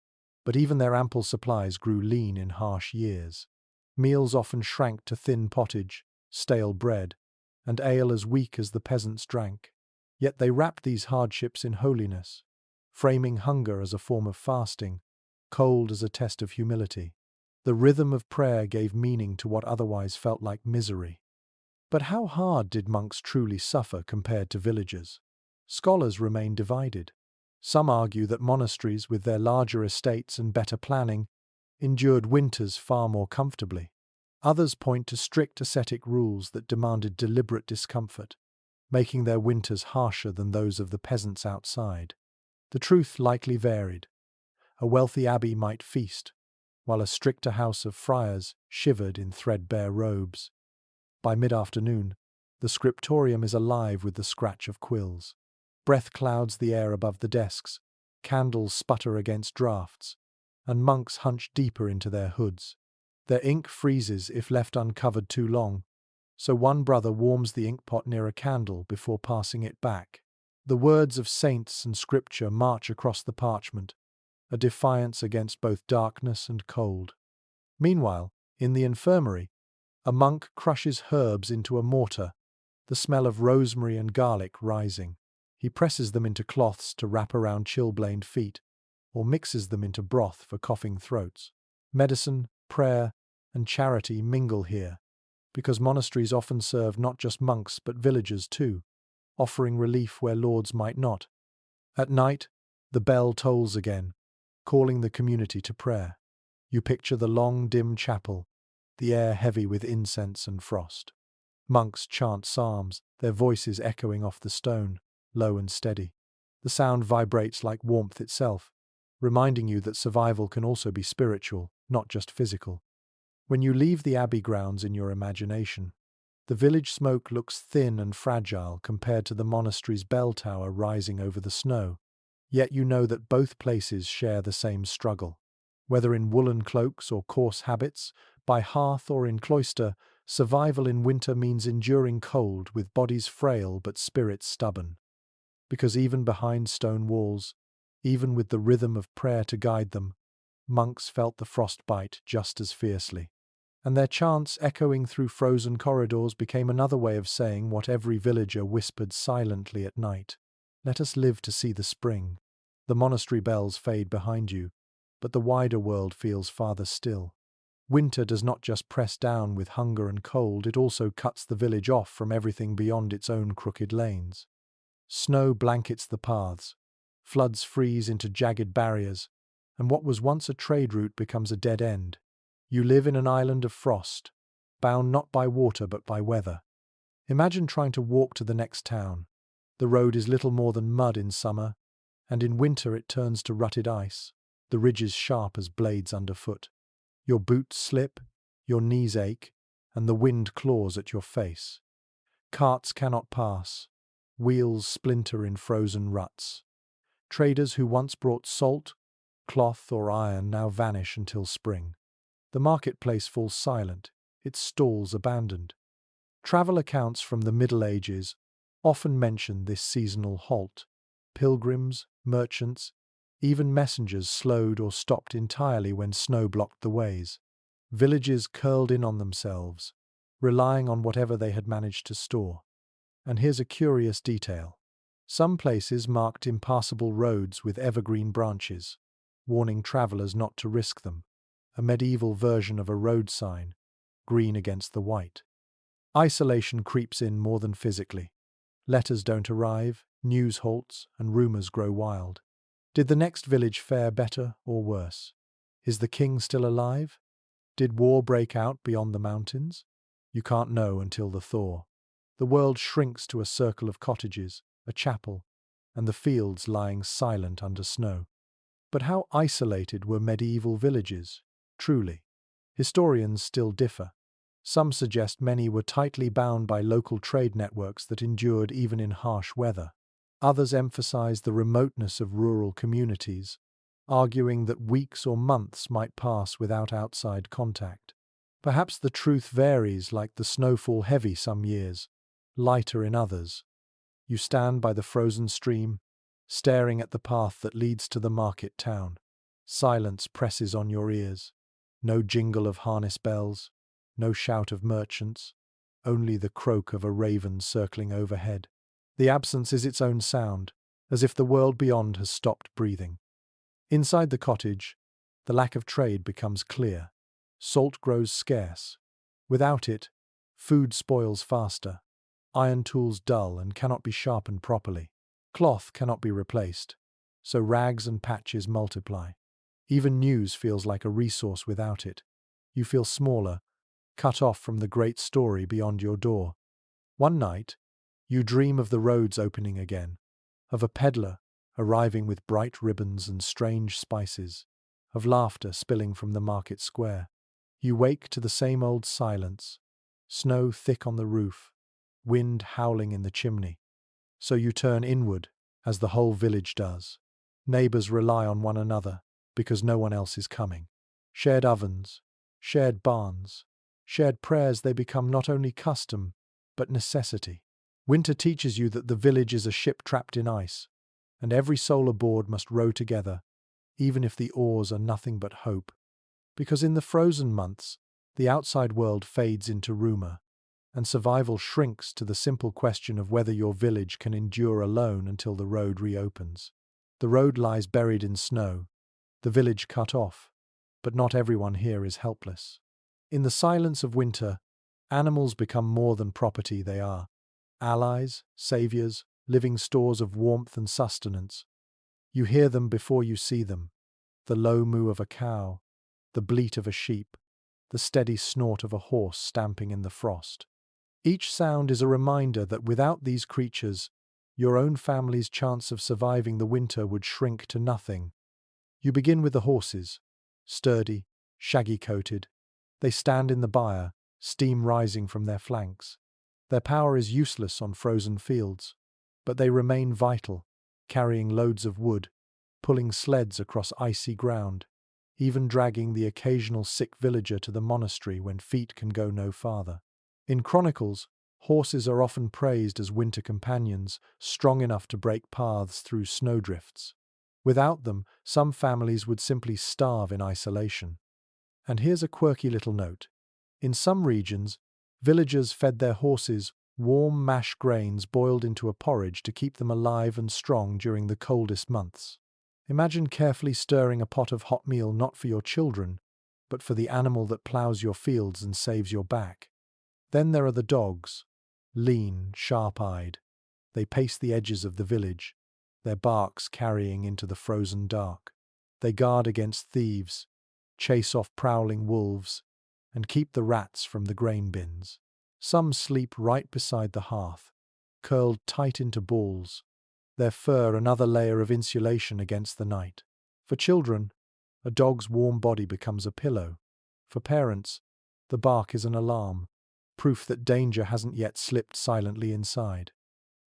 but even their ample supplies grew lean in harsh years. Meals often shrank to thin pottage, stale bread, and ale as weak as the peasants drank. Yet they wrapped these hardships in holiness, framing hunger as a form of fasting, cold as a test of humility. The rhythm of prayer gave meaning to what otherwise felt like misery. But how hard did monks truly suffer compared to villagers? Scholars remain divided. Some argue that monasteries, with their larger estates and better planning, endured winters far more comfortably. Others point to strict ascetic rules that demanded deliberate discomfort, making their winters harsher than those of the peasants outside. The truth likely varied. A wealthy abbey might feast, while a stricter house of friars shivered in threadbare robes. By mid-afternoon, the scriptorium is alive with the scratch of quills. Breath clouds the air above the desks, candles sputter against draughts, and monks hunch deeper into their hoods. Their ink freezes if left uncovered too long, so one brother warms the inkpot near a candle before passing it back. The words of saints and scripture march across the parchment, a defiance against both darkness and cold. Meanwhile, in the infirmary, a monk crushes herbs into a mortar, the smell of rosemary and garlic rising. He presses them into cloths to wrap around chilblained feet, or mixes them into broth for coughing throats. Medicine, prayer, and charity mingle here, because monasteries often serve not just monks but villagers too, offering relief where lords might not. At night, the bell tolls again, calling the community to prayer. You picture the long, dim chapel, the air heavy with incense and frost. Monks chant psalms, their voices echoing off the stone, low and steady. The sound vibrates like warmth itself, reminding you that survival can also be spiritual, not just physical. When you leave the abbey grounds in your imagination, the village smoke looks thin and fragile compared to the monastery's bell tower rising over the snow. Yet you know that both places share the same struggle. Whether in woolen cloaks or coarse habits, by hearth or in cloister, survival in winter means enduring cold with bodies frail but spirits stubborn. Because even behind stone walls, Even with the rhythm of prayer to guide them, monks felt the frostbite just as fiercely. And their chants echoing through frozen corridors became another way of saying what every villager whispered silently at night. Let us live to see the spring. The monastery bells fade behind you, but the wider world feels farther still. Winter does not just press down with hunger and cold, it also cuts the village off from everything beyond its own crooked lanes. Snow blankets the paths, floods freeze into jagged barriers, and what was once a trade route becomes a dead end. You live in an island of frost, bound not by water but by weather. Imagine trying to walk to the next town. The road is little more than mud in summer, and in winter it turns to rutted ice, the ridges sharp as blades underfoot. Your boots slip, your knees ache, and the wind claws at your face. Carts cannot pass, wheels splinter in frozen ruts. Traders who once brought salt, cloth, or iron now vanish until spring. The marketplace falls silent, its stalls abandoned. Travel accounts from the Middle Ages often mention this seasonal halt. Pilgrims, merchants, even messengers slowed or stopped entirely when snow blocked the ways. Villages curled in on themselves, relying on whatever they had managed to store. And here's a curious detail. Some places marked impassable roads with evergreen branches, warning travelers not to risk them. A medieval version of a road sign, green against the white. Isolation creeps in more than physically. Letters don't arrive, news halts, and rumors grow wild. Did the next village fare better or worse? Is the king still alive? Did war break out beyond the mountains? You can't know until the thaw. The world shrinks to a circle of cottages, a chapel, and the fields lying silent under snow. But how isolated were medieval villages, truly? Historians still differ. Some suggest many were tightly bound by local trade networks that endured even in harsh weather. Others emphasize the remoteness of rural communities, arguing that weeks or months might pass without outside contact. Perhaps the truth varies, like the snowfall heavy some years, lighter in others. You stand by the frozen stream, staring at the path that leads to the market town. Silence presses on your ears. No jingle of harness bells, no shout of merchants, only the croak of a raven circling overhead. The absence is its own sound, as if the world beyond has stopped breathing. Inside the cottage, the lack of trade becomes clear. Salt grows scarce. Without it, food spoils faster. Iron tools dull and cannot be sharpened properly. Cloth cannot be replaced, so rags and patches multiply. Even news feels like a resource without it. You feel smaller, cut off from the great story beyond your door. One night, you dream of the roads opening again, of a peddler arriving with bright ribbons and strange spices, of laughter spilling from the market square. You wake to the same old silence, snow thick on the roof, wind howling in the chimney. So you turn inward, as the whole village does. Neighbors rely on one another, because no one else is coming. Shared ovens, shared barns, shared prayers, they become not only custom, but necessity. Winter teaches you that the village is a ship trapped in ice, and every soul aboard must row together, even if the oars are nothing but hope. Because in the frozen months, the outside world fades into rumor, and survival shrinks to the simple question of whether your village can endure alone until the road reopens. The road lies buried in snow, the village cut off, but not everyone here is helpless. In the silence of winter, animals become more than property, they are allies, saviors, living stores of warmth and sustenance. You hear them before you see them, the low moo of a cow, the bleat of a sheep, the steady snort of a horse stamping in the frost. Each sound is a reminder that without these creatures, your own family's chance of surviving the winter would shrink to nothing. You begin with the horses, sturdy, shaggy-coated. They stand in the byre, steam rising from their flanks. Their power is useless on frozen fields, but they remain vital, carrying loads of wood, pulling sleds across icy ground, even dragging the occasional sick villager to the monastery when feet can go no farther. In chronicles, horses are often praised as winter companions, strong enough to break paths through snowdrifts. Without them, some families would simply starve in isolation. And here's a quirky little note. In some regions, villagers fed their horses warm mashed grains boiled into a porridge to keep them alive and strong during the coldest months. Imagine carefully stirring a pot of hot meal not for your children, but for the animal that plows your fields and saves your back. Then there are the dogs, lean, sharp-eyed. They pace the edges of the village, their barks carrying into the frozen dark. They guard against thieves, chase off prowling wolves, and keep the rats from the grain bins. Some sleep right beside the hearth, curled tight into balls, their fur another layer of insulation against the night. For children, a dog's warm body becomes a pillow. For parents, the bark is an alarm, proof that danger hasn't yet slipped silently inside.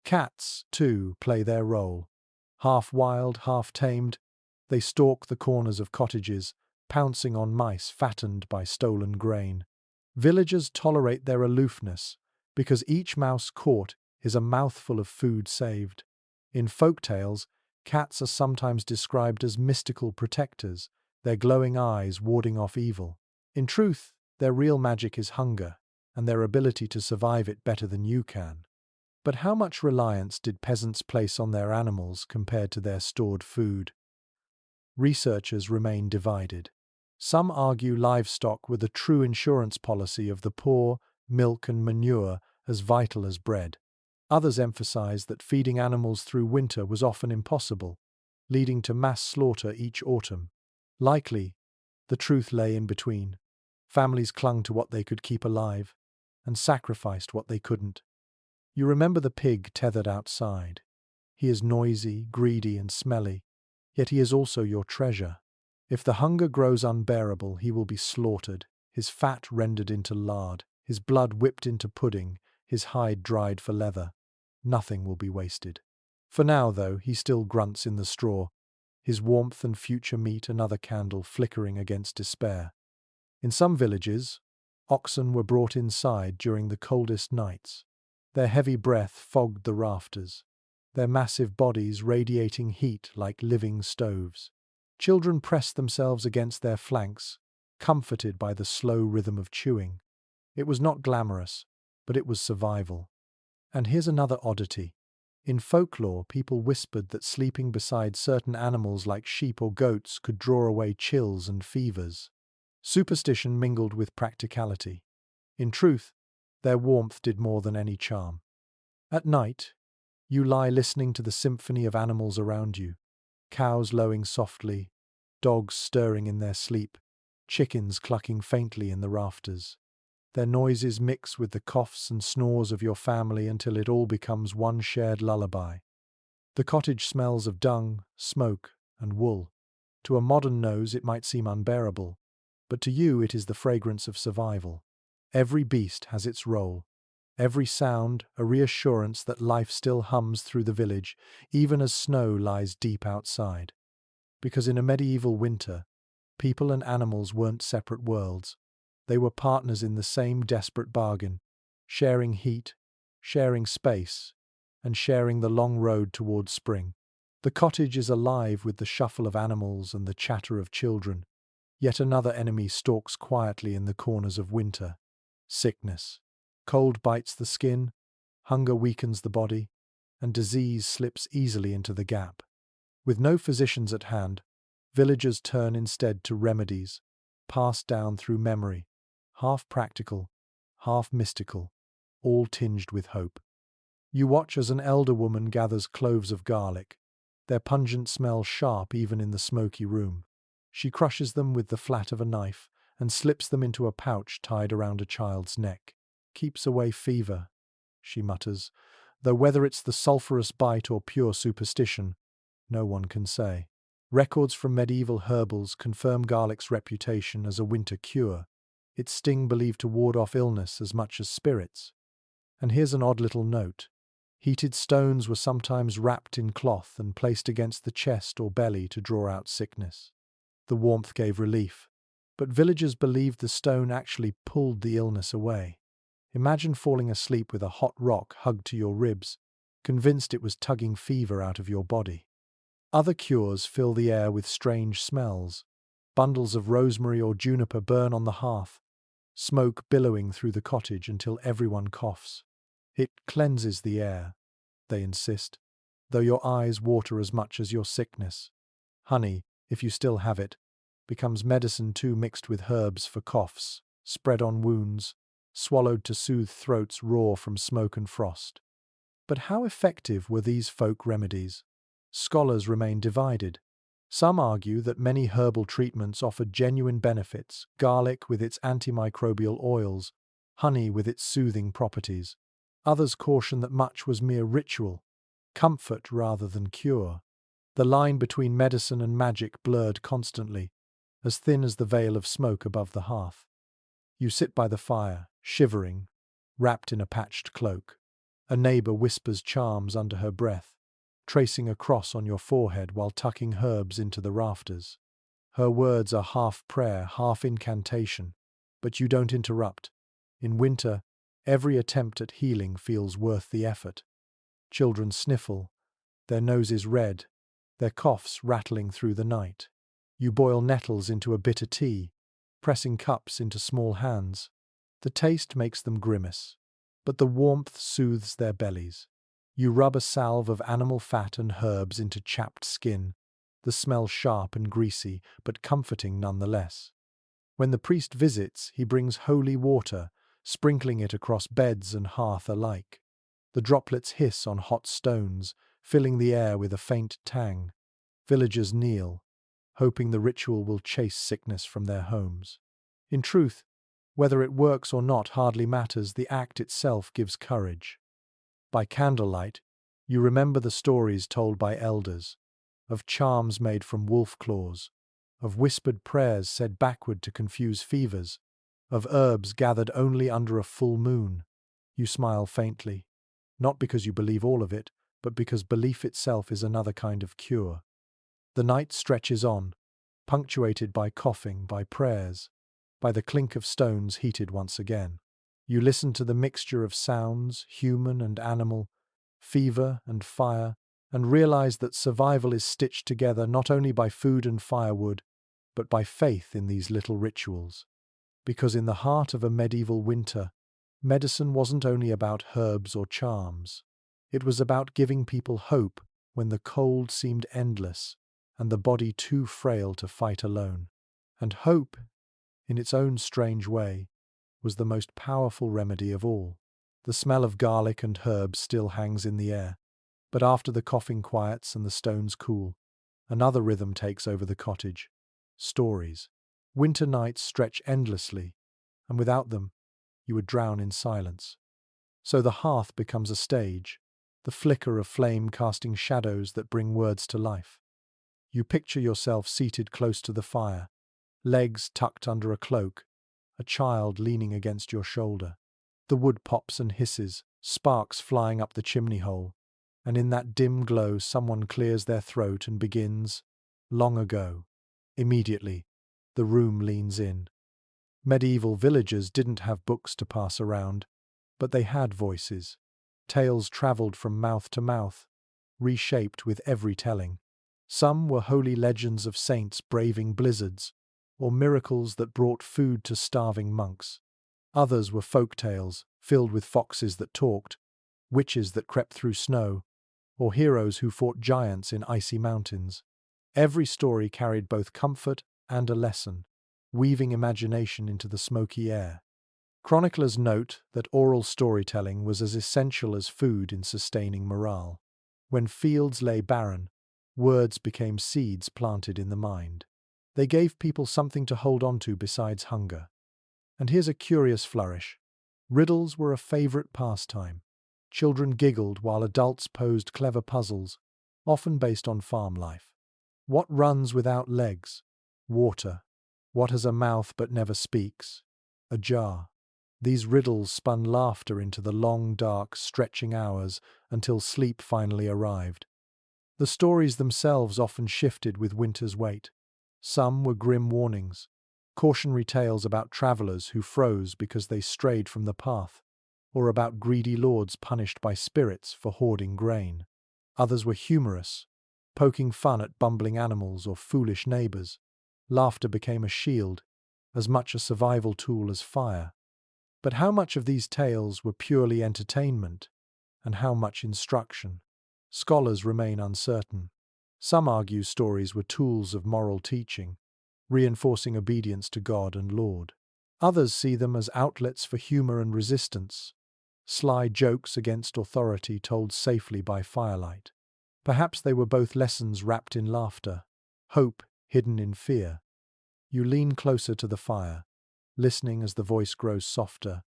Cats, too, play their role. Half wild, half tamed, they stalk the corners of cottages, pouncing on mice fattened by stolen grain. Villagers tolerate their aloofness because each mouse caught is a mouthful of food saved. In folk tales, cats are sometimes described as mystical protectors, their glowing eyes warding off evil. In truth, their real magic is hunger, and their ability to survive it better than you can. But how much reliance did peasants place on their animals compared to their stored food? Researchers remain divided. Some argue livestock were the true insurance policy of the poor, milk and manure as vital as bread. Others emphasize that feeding animals through winter was often impossible, leading to mass slaughter each autumn. Likely, the truth lay in between. Families clung to what they could keep alive and sacrificed what they couldn't. You remember the pig tethered outside. He is noisy, greedy, and smelly, yet he is also your treasure. If the hunger grows unbearable, he will be slaughtered, his fat rendered into lard, his blood whipped into pudding, his hide dried for leather. Nothing will be wasted. For now, though, he still grunts in the straw, his warmth and future meat another candle flickering against despair. In some villages, oxen were brought inside during the coldest nights. Their heavy breath fogged the rafters, their massive bodies radiating heat like living stoves. Children pressed themselves against their flanks, comforted by the slow rhythm of chewing. It was not glamorous, but it was survival. And here's another oddity. In folklore, people whispered that sleeping beside certain animals like sheep or goats could draw away chills and fevers. Superstition mingled with practicality. In truth, their warmth did more than any charm. At night, you lie listening to the symphony of animals around you. Cows lowing softly, dogs stirring in their sleep, chickens clucking faintly in the rafters. Their noises mix with the coughs and snores of your family until it all becomes one shared lullaby. The cottage smells of dung, smoke, and wool. To a modern nose it might seem unbearable, but to you it is the fragrance of survival. Every beast has its role. Every sound, a reassurance that life still hums through the village, even as snow lies deep outside. Because in a medieval winter, people and animals weren't separate worlds. They were partners in the same desperate bargain, sharing heat, sharing space, and sharing the long road towards spring. The cottage is alive with the shuffle of animals and the chatter of children. Yet another enemy stalks quietly in the corners of winter. Sickness. Cold bites the skin, hunger weakens the body, and disease slips easily into the gap. With no physicians at hand, villagers turn instead to remedies, passed down through memory, half practical, half mystical, all tinged with hope. You watch as an elder woman gathers cloves of garlic, their pungent smell sharp even in the smoky room. She crushes them with the flat of a knife and slips them into a pouch tied around a child's neck. Keeps away fever, she mutters, though whether it's the sulphurous bite or pure superstition, no one can say. Records from medieval herbals confirm garlic's reputation as a winter cure, its sting believed to ward off illness as much as spirits. And here's an odd little note. Heated stones were sometimes wrapped in cloth and placed against the chest or belly to draw out sickness. The warmth gave relief, but villagers believed the stone actually pulled the illness away. Imagine falling asleep with a hot rock hugged to your ribs, convinced it was tugging fever out of your body. Other cures fill the air with strange smells. Bundles of rosemary or juniper burn on the hearth, smoke billowing through the cottage until everyone coughs. It cleanses the air, they insist, though your eyes water as much as your sickness. Honey, if you still have it, becomes medicine too, mixed with herbs for coughs, spread on wounds, swallowed to soothe throats raw from smoke and frost. But how effective were these folk remedies? Scholars remain divided. Some argue that many herbal treatments offered genuine benefits, garlic with its antimicrobial oils, honey with its soothing properties. Others caution that much was mere ritual, comfort rather than cure. The line between medicine and magic blurred constantly, as thin as the veil of smoke above the hearth. You sit by the fire, shivering, wrapped in a patched cloak. A neighbor whispers charms under her breath, tracing a cross on your forehead while tucking herbs into the rafters. Her words are half prayer, half incantation, but you don't interrupt. In winter, every attempt at healing feels worth the effort. Children sniffle, their noses red, their coughs rattling through the night. You boil nettles into a bitter tea, pressing cups into small hands. The taste makes them grimace, but the warmth soothes their bellies. You rub a salve of animal fat and herbs into chapped skin, the smell sharp and greasy, but comforting nonetheless. When the priest visits, he brings holy water, sprinkling it across beds and hearth alike. The droplets hiss on hot stones, filling the air with a faint tang. Villagers kneel, hoping the ritual will chase sickness from their homes. In truth, whether it works or not hardly matters, the act itself gives courage. By candlelight, you remember the stories told by elders, of charms made from wolf claws, of whispered prayers said backward to confuse fevers, of herbs gathered only under a full moon. You smile faintly, not because you believe all of it, but because belief itself is another kind of cure. The night stretches on, punctuated by coughing, by prayers, by the clink of stones heated once again. You listen to the mixture of sounds, human and animal, fever and fire, and realize that survival is stitched together not only by food and firewood, but by faith in these little rituals. Because in the heart of a medieval winter, medicine wasn't only about herbs or charms. It was about giving people hope when the cold seemed endless and the body too frail to fight alone. And hope, in its own strange way, was the most powerful remedy of all. The smell of garlic and herbs still hangs in the air, but after the coughing quiets and the stones cool, another rhythm takes over the cottage. Stories. Winter nights stretch endlessly, and without them, you would drown in silence. So the hearth becomes a stage, the flicker of flame casting shadows that bring words to life. You picture yourself seated close to the fire, legs tucked under a cloak, a child leaning against your shoulder. The wood pops and hisses, sparks flying up the chimney hole, and in that dim glow someone clears their throat and begins, "Long ago." Immediately, the room leans in. Medieval villagers didn't have books to pass around, but they had voices. Tales traveled from mouth to mouth, reshaped with every telling. Some were holy legends of saints braving blizzards, or miracles that brought food to starving monks. Others were folk tales, filled with foxes that talked, witches that crept through snow, or heroes who fought giants in icy mountains. Every story carried both comfort and a lesson, weaving imagination into the smoky air. Chroniclers note that oral storytelling was as essential as food in sustaining morale. When fields lay barren, words became seeds planted in the mind. They gave people something to hold on to besides hunger. And here's a curious flourish. Riddles were a favorite pastime. Children giggled while adults posed clever puzzles, often based on farm life. What runs without legs? Water. What has a mouth but never speaks? A jar. These riddles spun laughter into the long, dark, stretching hours until sleep finally arrived. The stories themselves often shifted with winter's weight. Some were grim warnings, cautionary tales about travelers who froze because they strayed from the path, or about greedy lords punished by spirits for hoarding grain. Others were humorous, poking fun at bumbling animals or foolish neighbors. Laughter became a shield, as much a survival tool as fire. But how much of these tales were purely entertainment, and how much instruction? Scholars remain uncertain. Some argue stories were tools of moral teaching, reinforcing obedience to God and Lord. Others see them as outlets for humor and resistance, sly jokes against authority told safely by firelight. Perhaps they were both lessons wrapped in laughter, hope hidden in fear. You lean closer to the fire, listening as the voice grows softer,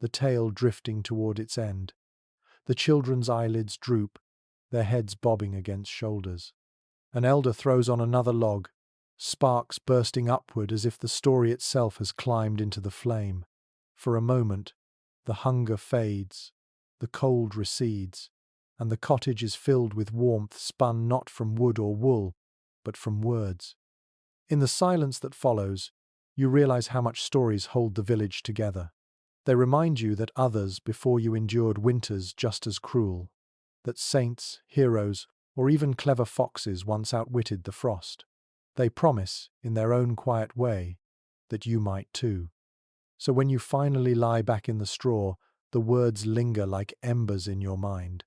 the tale drifting toward its end. The children's eyelids droop, their heads bobbing against shoulders. An elder throws on another log, sparks bursting upward as if the story itself has climbed into the flame. For a moment, the hunger fades, the cold recedes, and the cottage is filled with warmth spun not from wood or wool, but from words. In the silence that follows, you realize how much stories hold the village together. They remind you that others before you endured winters just as cruel, that saints, heroes, or even clever foxes once outwitted the frost. They promise, in their own quiet way, that you might too. So when you finally lie back in the straw, the words linger like embers in your mind.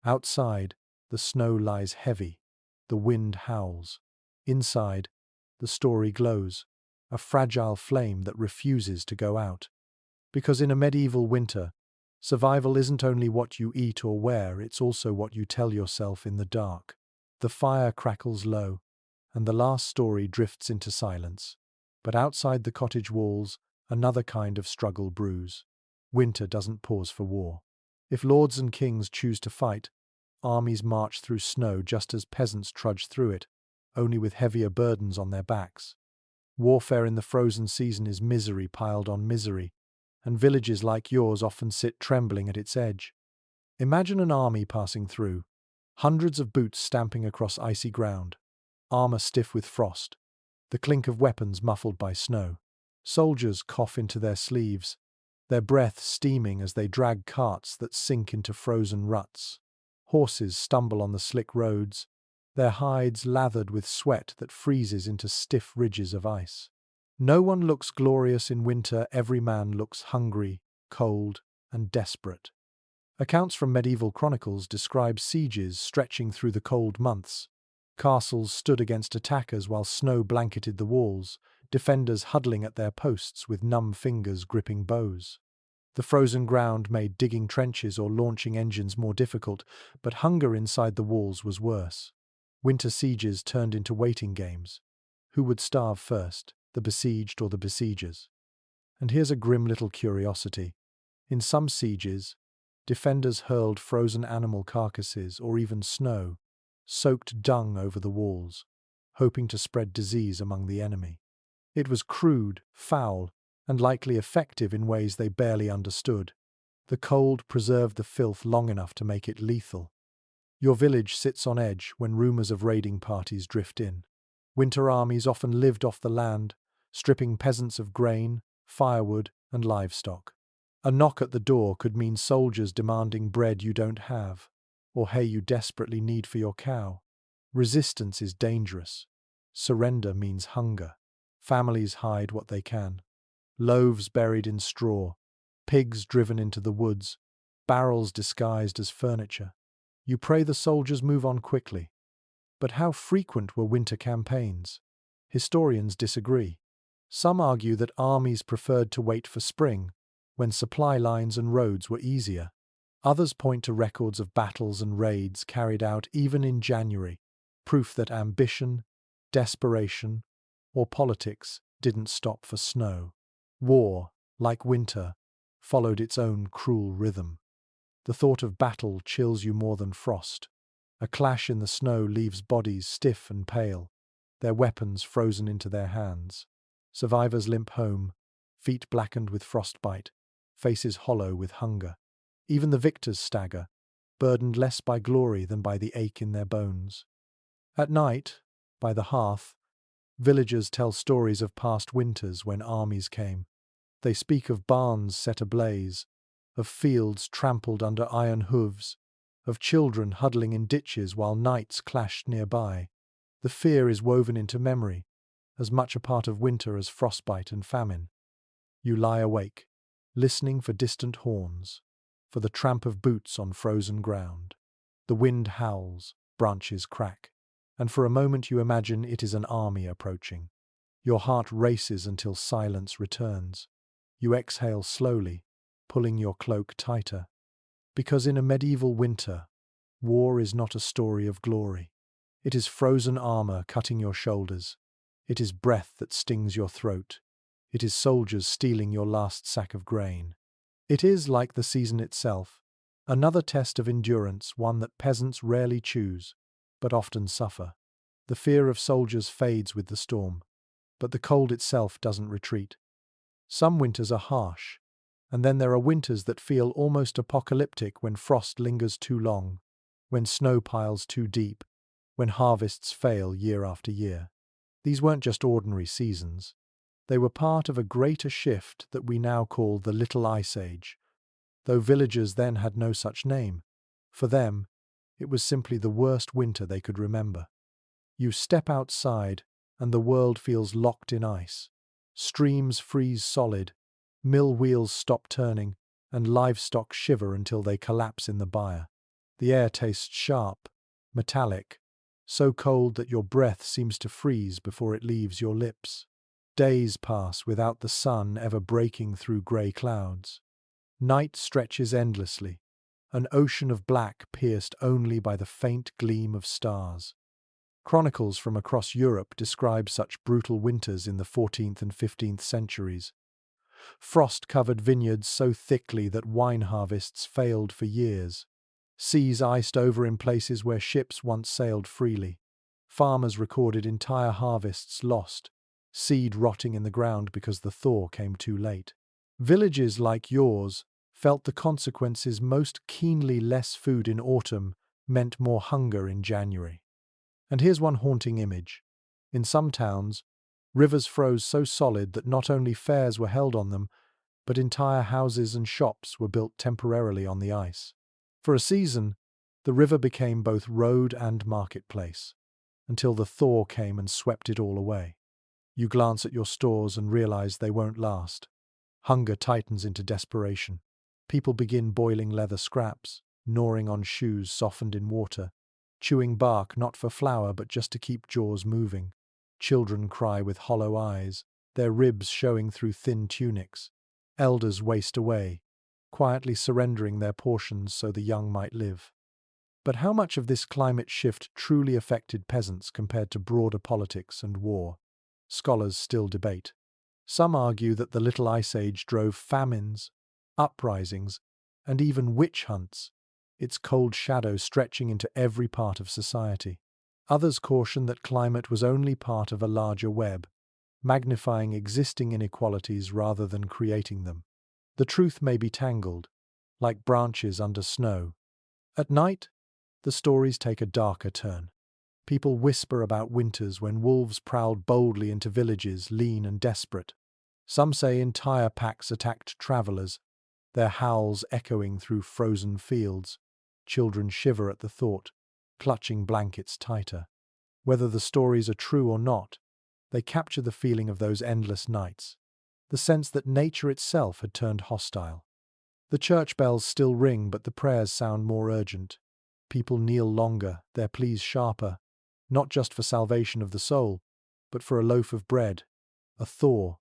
Outside, the snow lies heavy, the wind howls. Inside, the story glows, a fragile flame that refuses to go out. Because in a medieval winter, survival isn't only what you eat or wear, it's also what you tell yourself in the dark. The fire crackles low, and the last story drifts into silence. But outside the cottage walls, another kind of struggle brews. Winter doesn't pause for war. If lords and kings choose to fight, armies march through snow just as peasants trudge through it, only with heavier burdens on their backs. Warfare in the frozen season is misery piled on misery, and villages like yours often sit trembling at its edge. Imagine an army passing through, hundreds of boots stamping across icy ground, armor stiff with frost, the clink of weapons muffled by snow. Soldiers cough into their sleeves, their breath steaming as they drag carts that sink into frozen ruts. Horses stumble on the slick roads, their hides lathered with sweat that freezes into stiff ridges of ice. No one looks glorious in winter, every man looks hungry, cold, and desperate. Accounts from medieval chronicles describe sieges stretching through the cold months. Castles stood against attackers while snow blanketed the walls, defenders huddling at their posts with numb fingers gripping bows. The frozen ground made digging trenches or launching engines more difficult, but hunger inside the walls was worse. Winter sieges turned into waiting games. Who would starve first, the besieged or the besiegers? And here's a grim little curiosity. In some sieges, defenders hurled frozen animal carcasses or even snow, soaked dung over the walls, hoping to spread disease among the enemy. It was crude, foul, and likely effective in ways they barely understood. The cold preserved the filth long enough to make it lethal. Your village sits on edge when rumors of raiding parties drift in. Winter armies often lived off the land, stripping peasants of grain, firewood, and livestock. A knock at the door could mean soldiers demanding bread you don't have, or hay you desperately need for your cow. Resistance is dangerous. Surrender means hunger. Families hide what they can. Loaves buried in straw, pigs driven into the woods, barrels disguised as furniture. You pray the soldiers move on quickly. But how frequent were winter campaigns? Historians disagree. Some argue that armies preferred to wait for spring, when supply lines and roads were easier. Others point to records of battles and raids carried out even in January, proof that ambition, desperation, or politics didn't stop for snow. War, like winter, followed its own cruel rhythm. The thought of battle chills you more than frost. A clash in the snow leaves bodies stiff and pale, their weapons frozen into their hands. Survivors limp home, feet blackened with frostbite, faces hollow with hunger. Even the victors stagger, burdened less by glory than by the ache in their bones. At night, by the hearth, villagers tell stories of past winters when armies came. They speak of barns set ablaze, of fields trampled under iron hooves, of children huddling in ditches while knights clashed nearby. The fear is woven into memory, as much a part of winter as frostbite and famine. You lie awake, listening for distant horns, for the tramp of boots on frozen ground. The wind howls, branches crack, and for a moment you imagine it is an army approaching. Your heart races until silence returns. You exhale slowly, pulling your cloak tighter. Because in a medieval winter, war is not a story of glory. It is frozen armor cutting your shoulders. It is breath that stings your throat. It is soldiers stealing your last sack of grain. It is, like the season itself, another test of endurance, one that peasants rarely choose, but often suffer. The fear of soldiers fades with the storm, but the cold itself doesn't retreat. Some winters are harsh, and then there are winters that feel almost apocalyptic when frost lingers too long, when snow piles too deep, when harvests fail year after year. These weren't just ordinary seasons. They were part of a greater shift that we now call the Little Ice Age, though villagers then had no such name. For them, it was simply the worst winter they could remember. You step outside, and the world feels locked in ice. Streams freeze solid, mill wheels stop turning, and livestock shiver until they collapse in the byre. The air tastes sharp, metallic, so cold that your breath seems to freeze before it leaves your lips. Days pass without the sun ever breaking through grey clouds. Night stretches endlessly, an ocean of black pierced only by the faint gleam of stars. Chronicles from across Europe describe such brutal winters in the 14th and 15th centuries. Frost-covered vineyards so thickly that wine harvests failed for years. Seas iced over in places where ships once sailed freely. Farmers recorded entire harvests lost, seed rotting in the ground because the thaw came too late. Villages like yours felt the consequences most keenly. Less food in autumn meant more hunger in January. And here's one haunting image. In some towns, rivers froze so solid that not only fairs were held on them, but entire houses and shops were built temporarily on the ice. For a season, the river became both road and marketplace, until the thaw came and swept it all away. You glance at your stores and realize they won't last. Hunger tightens into desperation. People begin boiling leather scraps, gnawing on shoes softened in water, chewing bark not for flour but just to keep jaws moving. Children cry with hollow eyes, their ribs showing through thin tunics. Elders waste away, quietly surrendering their portions so the young might live. But how much of this climate shift truly affected peasants compared to broader politics and war? Scholars still debate. Some argue that the Little Ice Age drove famines, uprisings, and even witch hunts, its cold shadow stretching into every part of society. Others caution that climate was only part of a larger web, magnifying existing inequalities rather than creating them. The truth may be tangled, like branches under snow. At night, the stories take a darker turn. People whisper about winters when wolves prowled boldly into villages, lean and desperate. Some say entire packs attacked travelers, their howls echoing through frozen fields. Children shiver at the thought, clutching blankets tighter. Whether the stories are true or not, they capture the feeling of those endless nights, the sense that nature itself had turned hostile. The church bells still ring, but the prayers sound more urgent. People kneel longer, their pleas sharper, not just for salvation of the soul, but for a loaf of bread, a thaw,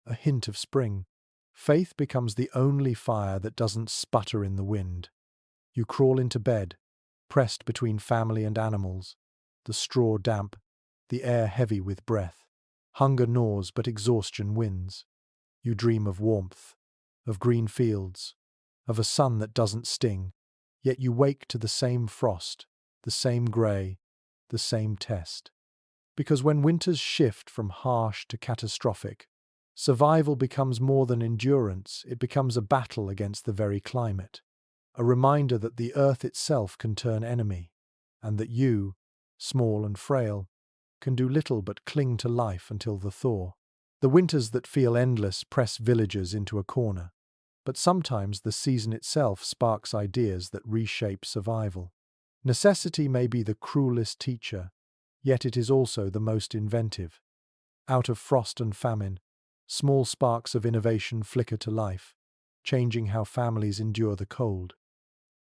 a hint of spring. Faith becomes the only fire that doesn't sputter in the wind. You crawl into bed, pressed between family and animals, the straw damp, the air heavy with breath. Hunger gnaws, but exhaustion wins. You dream of warmth, of green fields, of a sun that doesn't sting, yet you wake to the same frost, the same grey, the same test. Because when winters shift from harsh to catastrophic, survival becomes more than endurance, it becomes a battle against the very climate. A reminder that the earth itself can turn enemy, and that you, small and frail, can do little but cling to life until the thaw. The winters that feel endless press villagers into a corner. But sometimes the season itself sparks ideas that reshape survival. Necessity may be the cruelest teacher, yet it is also the most inventive. Out of frost and famine, small sparks of innovation flicker to life, changing how families endure the cold.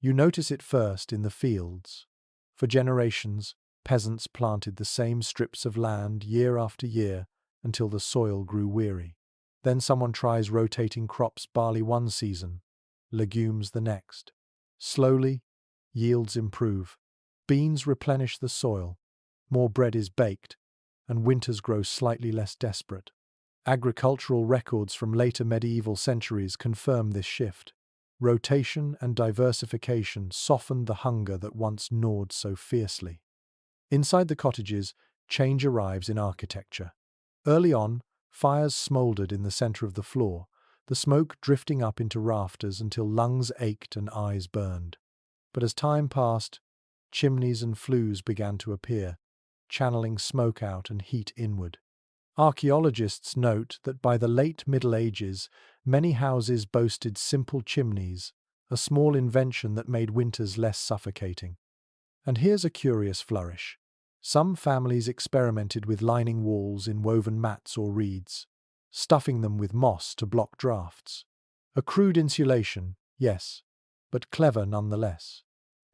You notice it first in the fields. For generations, peasants planted the same strips of land year after year until the soil grew weary. Then someone tries rotating crops: barley one season, legumes the next. Slowly, yields improve. Beans replenish the soil, more bread is baked, and winters grow slightly less desperate. Agricultural records from later medieval centuries confirm this shift. Rotation and diversification softened the hunger that once gnawed so fiercely. Inside the cottages, change arrives in architecture. Early on, fires smouldered in the center of the floor, the smoke drifting up into rafters until lungs ached and eyes burned. But as time passed, chimneys and flues began to appear, channeling smoke out and heat inward. Archaeologists note that by the late Middle Ages, many houses boasted simple chimneys, a small invention that made winters less suffocating. And here's a curious flourish. Some families experimented with lining walls in woven mats or reeds, stuffing them with moss to block drafts. A crude insulation, yes, but clever nonetheless.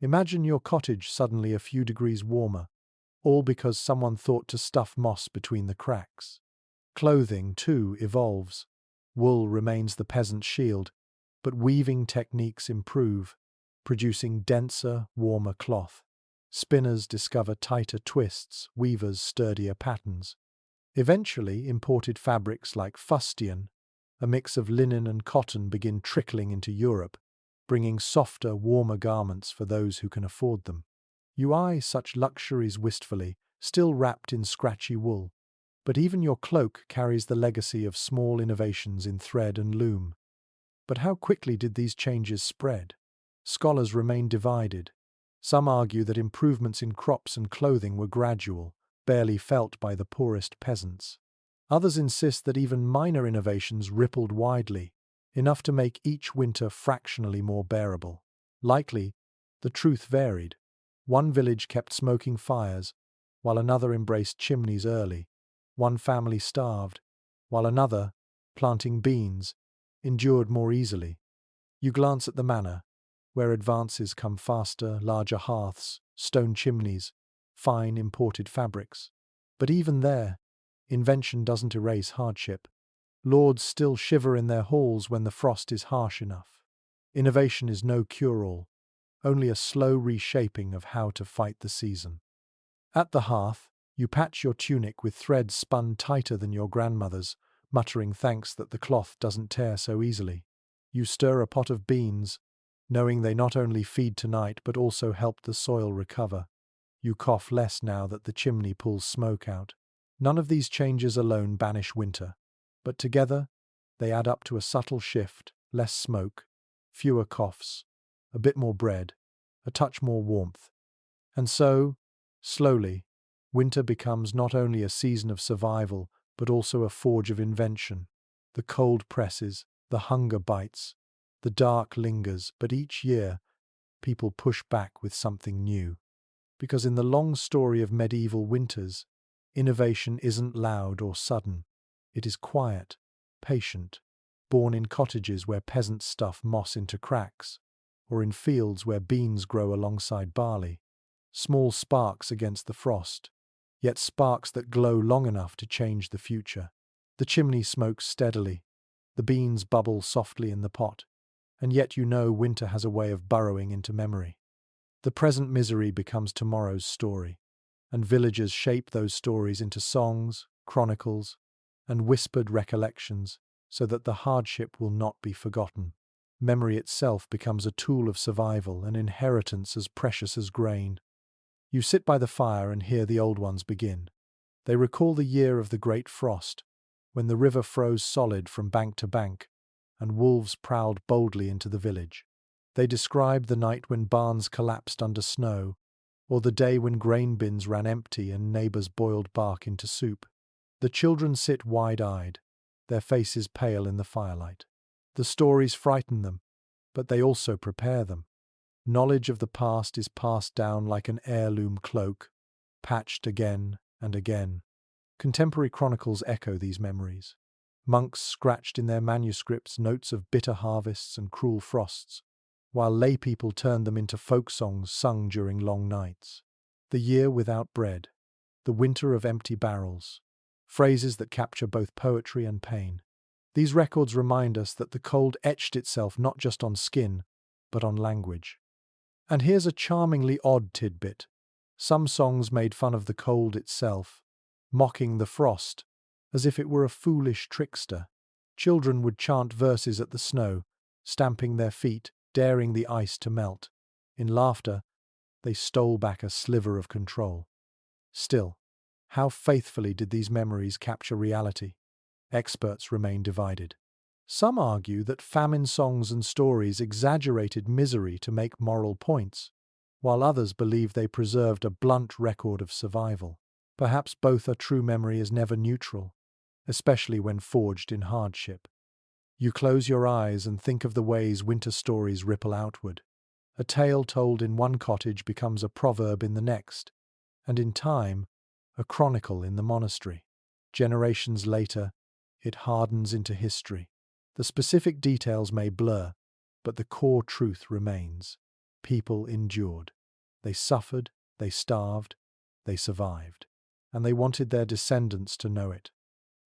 Imagine your cottage suddenly a few degrees warmer, all because someone thought to stuff moss between the cracks. Clothing, too, evolves. Wool remains the peasant's shield, but weaving techniques improve, producing denser, warmer cloth. Spinners discover tighter twists, weavers sturdier patterns. Eventually, imported fabrics like fustian, a mix of linen and cotton, begin trickling into Europe, bringing softer, warmer garments for those who can afford them. You eye such luxuries wistfully, still wrapped in scratchy wool. But even your cloak carries the legacy of small innovations in thread and loom. But how quickly did these changes spread? Scholars remain divided. Some argue that improvements in crops and clothing were gradual, barely felt by the poorest peasants. Others insist that even minor innovations rippled widely, enough to make each winter fractionally more bearable. Likely, the truth varied. One village kept smoking fires, while another embraced chimneys early. One family starved, while another, planting beans, endured more easily. You glance at the manor, where advances come faster: larger hearths, stone chimneys, fine imported fabrics. But even there, invention doesn't erase hardship. Lords still shiver in their halls when the frost is harsh enough. Innovation is no cure-all, only a slow reshaping of how to fight the season. At the hearth, you patch your tunic with thread spun tighter than your grandmother's, muttering thanks that the cloth doesn't tear so easily. You stir a pot of beans, knowing they not only feed tonight but also help the soil recover. You cough less now that the chimney pulls smoke out. None of these changes alone banish winter, but together they add up to a subtle shift: less smoke, fewer coughs, a bit more bread, a touch more warmth. And so, slowly, winter becomes not only a season of survival, but also a forge of invention. The cold presses, the hunger bites, the dark lingers, but each year, people push back with something new. Because in the long story of medieval winters, innovation isn't loud or sudden. It is quiet, patient, born in cottages where peasants stuff moss into cracks, or in fields where beans grow alongside barley. Small sparks against the frost, yet sparks that glow long enough to change the future. The chimney smokes steadily, the beans bubble softly in the pot, and yet you know winter has a way of burrowing into memory. The present misery becomes tomorrow's story, and villagers shape those stories into songs, chronicles, and whispered recollections so that the hardship will not be forgotten. Memory itself becomes a tool of survival, an inheritance as precious as grain. You sit by the fire and hear the old ones begin. They recall the year of the great frost, when the river froze solid from bank to bank, and wolves prowled boldly into the village. They describe the night when barns collapsed under snow, or the day when grain bins ran empty and neighbors boiled bark into soup. The children sit wide-eyed, their faces pale in the firelight. The stories frighten them, but they also prepare them. Knowledge of the past is passed down like an heirloom cloak, patched again and again. Contemporary chronicles echo these memories. Monks scratched in their manuscripts notes of bitter harvests and cruel frosts, while lay people turned them into folk songs sung during long nights. The year without bread, the winter of empty barrels, phrases that capture both poetry and pain. These records remind us that the cold etched itself not just on skin, but on language. And here's a charmingly odd tidbit. Some songs made fun of the cold itself, mocking the frost, as if it were a foolish trickster. Children would chant verses at the snow, stamping their feet, daring the ice to melt. In laughter, they stole back a sliver of control. Still, how faithfully did these memories capture reality? Experts remain divided. Some argue that famine songs and stories exaggerated misery to make moral points, while others believe they preserved a blunt record of survival. Perhaps both are true. Memory is never neutral, especially when forged in hardship. You close your eyes and think of the ways winter stories ripple outward. A tale told in one cottage becomes a proverb in the next, and in time, a chronicle in the monastery. Generations later, it hardens into history. The specific details may blur, but the core truth remains. People endured. They suffered, they starved, they survived, and they wanted their descendants to know it.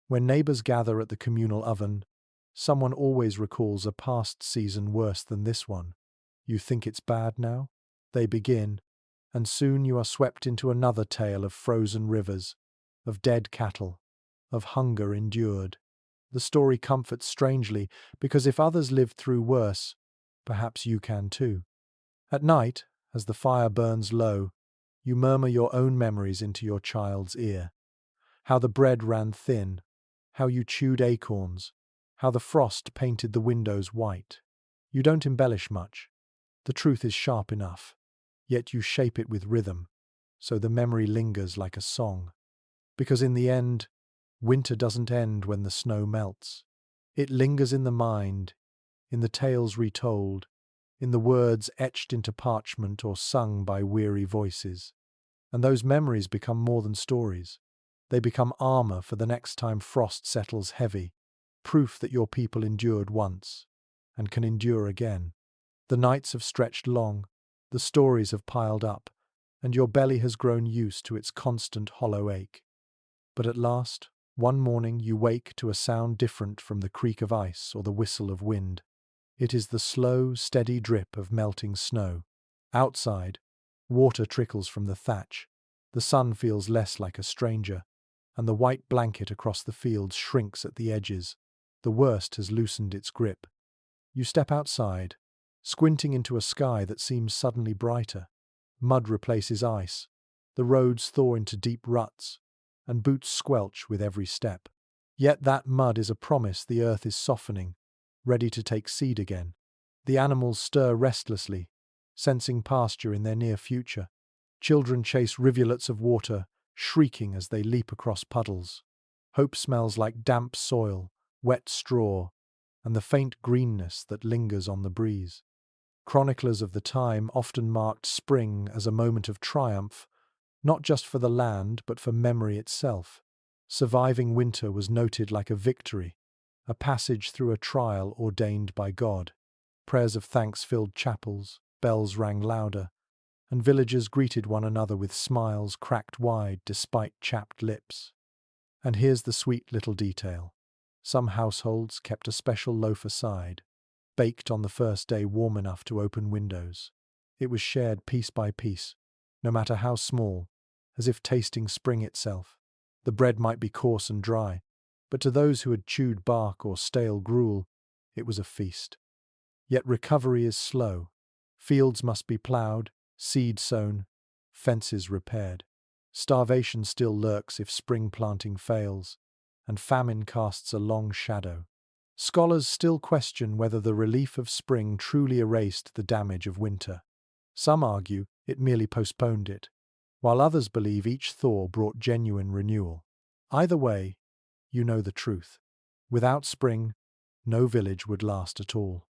When neighbors gather at the communal oven, someone always recalls a past season worse than this one. You think it's bad now? They begin, and soon you are swept into another tale of frozen rivers, of dead cattle, of hunger endured. The story comforts strangely, because if others lived through worse, perhaps you can too. At night, as the fire burns low, you murmur your own memories into your child's ear. How the bread ran thin, how you chewed acorns, how the frost painted the windows white. You don't embellish much. The truth is sharp enough, yet you shape it with rhythm, so the memory lingers like a song. Because in the end, winter doesn't end when the snow melts. It lingers in the mind, in the tales retold, in the words etched into parchment or sung by weary voices. And those memories become more than stories. They become armor for the next time frost settles heavy, proof that your people endured once and can endure again. The nights have stretched long, the stories have piled up, and your belly has grown used to its constant hollow ache. But at last, one morning you wake to a sound different from the creak of ice or the whistle of wind. It is the slow, steady drip of melting snow. Outside, water trickles from the thatch. The sun feels less like a stranger, and the white blanket across the fields shrinks at the edges. The worst has loosened its grip. You step outside, squinting into a sky that seems suddenly brighter. Mud replaces ice. The roads thaw into deep ruts, and boots squelch with every step. Yet that mud is a promise the earth is softening, ready to take seed again. The animals stir restlessly, sensing pasture in their near future. Children chase rivulets of water, shrieking as they leap across puddles. Hope smells like damp soil, wet straw, and the faint greenness that lingers on the breeze. Chroniclers of the time often marked spring as a moment of triumph, not just for the land but for memory itself. Surviving winter was noted like a victory, a passage through a trial ordained by God. Prayers of thanks filled chapels, bells rang louder, and villagers greeted one another with smiles cracked wide despite chapped lips. And here's the sweet little detail. Some households kept a special loaf aside, baked on the first day warm enough to open windows. It was shared piece by piece, no matter how small, as if tasting spring itself. The bread might be coarse and dry, but to those who had chewed bark or stale gruel, it was a feast. Yet recovery is slow. Fields must be ploughed, seed sown, fences repaired. Starvation still lurks if spring planting fails, and famine casts a long shadow. Scholars still question whether the relief of spring truly erased the damage of winter. Some argue it merely postponed it, while others believe each thaw brought genuine renewal. Either way, you know the truth. Without spring, no village would last at all.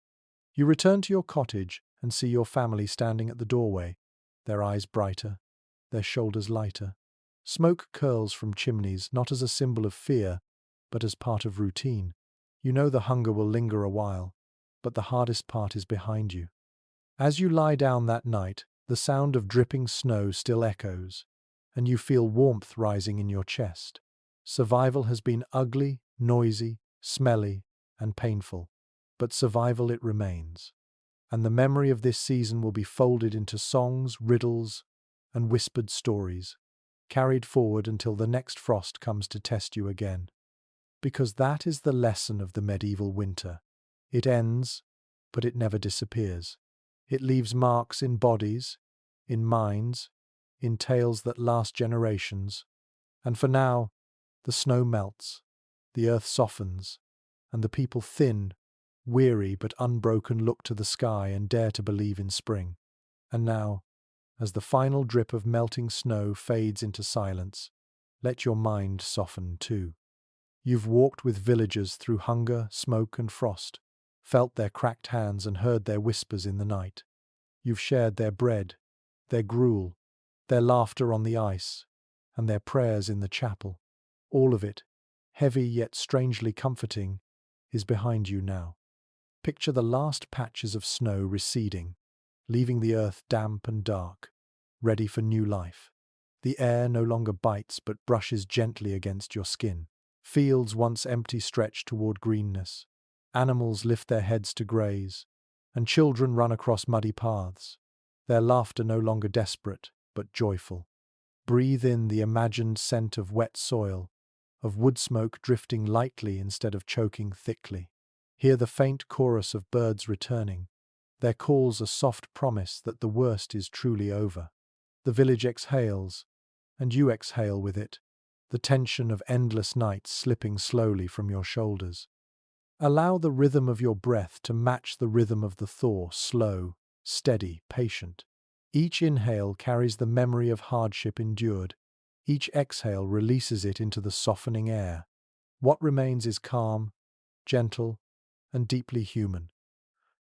You return to your cottage and see your family standing at the doorway, their eyes brighter, their shoulders lighter. Smoke curls from chimneys not as a symbol of fear, but as part of routine. You know the hunger will linger a while, but the hardest part is behind you. As you lie down that night, the sound of dripping snow still echoes, and you feel warmth rising in your chest. Survival has been ugly, noisy, smelly, and painful, but survival it remains. And the memory of this season will be folded into songs, riddles, and whispered stories, carried forward until the next frost comes to test you again. Because that is the lesson of the medieval winter. It ends, but it never disappears. It leaves marks in bodies, in minds, in tales that last generations. And for now, the snow melts, the earth softens, and the people thin, weary but unbroken look to the sky and dare to believe in spring. And now, as the final drip of melting snow fades into silence, let your mind soften too. You've walked with villagers through hunger, smoke, and frost, felt their cracked hands and heard their whispers in the night. You've shared their bread, their gruel, their laughter on the ice, and their prayers in the chapel. All of it, heavy yet strangely comforting, is behind you now. Picture the last patches of snow receding, leaving the earth damp and dark, ready for new life. The air no longer bites but brushes gently against your skin. Fields once empty stretch toward greenness. Animals lift their heads to graze, and children run across muddy paths, their laughter no longer desperate but joyful. Breathe in the imagined scent of wet soil, of wood smoke drifting lightly instead of choking thickly. Hear the faint chorus of birds returning, their calls a soft promise that the worst is truly over. The village exhales, and you exhale with it, the tension of endless nights slipping slowly from your shoulders. Allow the rhythm of your breath to match the rhythm of the thaw, slow, steady, patient. Each inhale carries the memory of hardship endured. Each exhale releases it into the softening air. What remains is calm, gentle, and deeply human.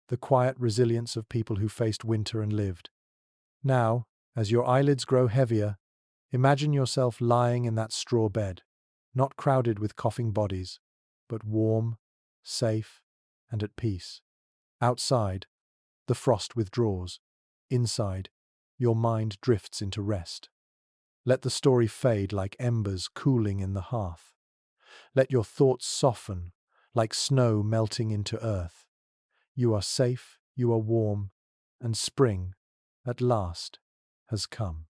The quiet resilience of people who faced winter and lived. Now, as your eyelids grow heavier, imagine yourself lying in that straw bed, not crowded with coughing bodies, but warm, safe, and at peace. Outside, the frost withdraws. Inside, your mind drifts into rest. Let the story fade like embers cooling in the hearth. Let your thoughts soften like snow melting into earth. You are safe, you are warm, and spring, at last, has come.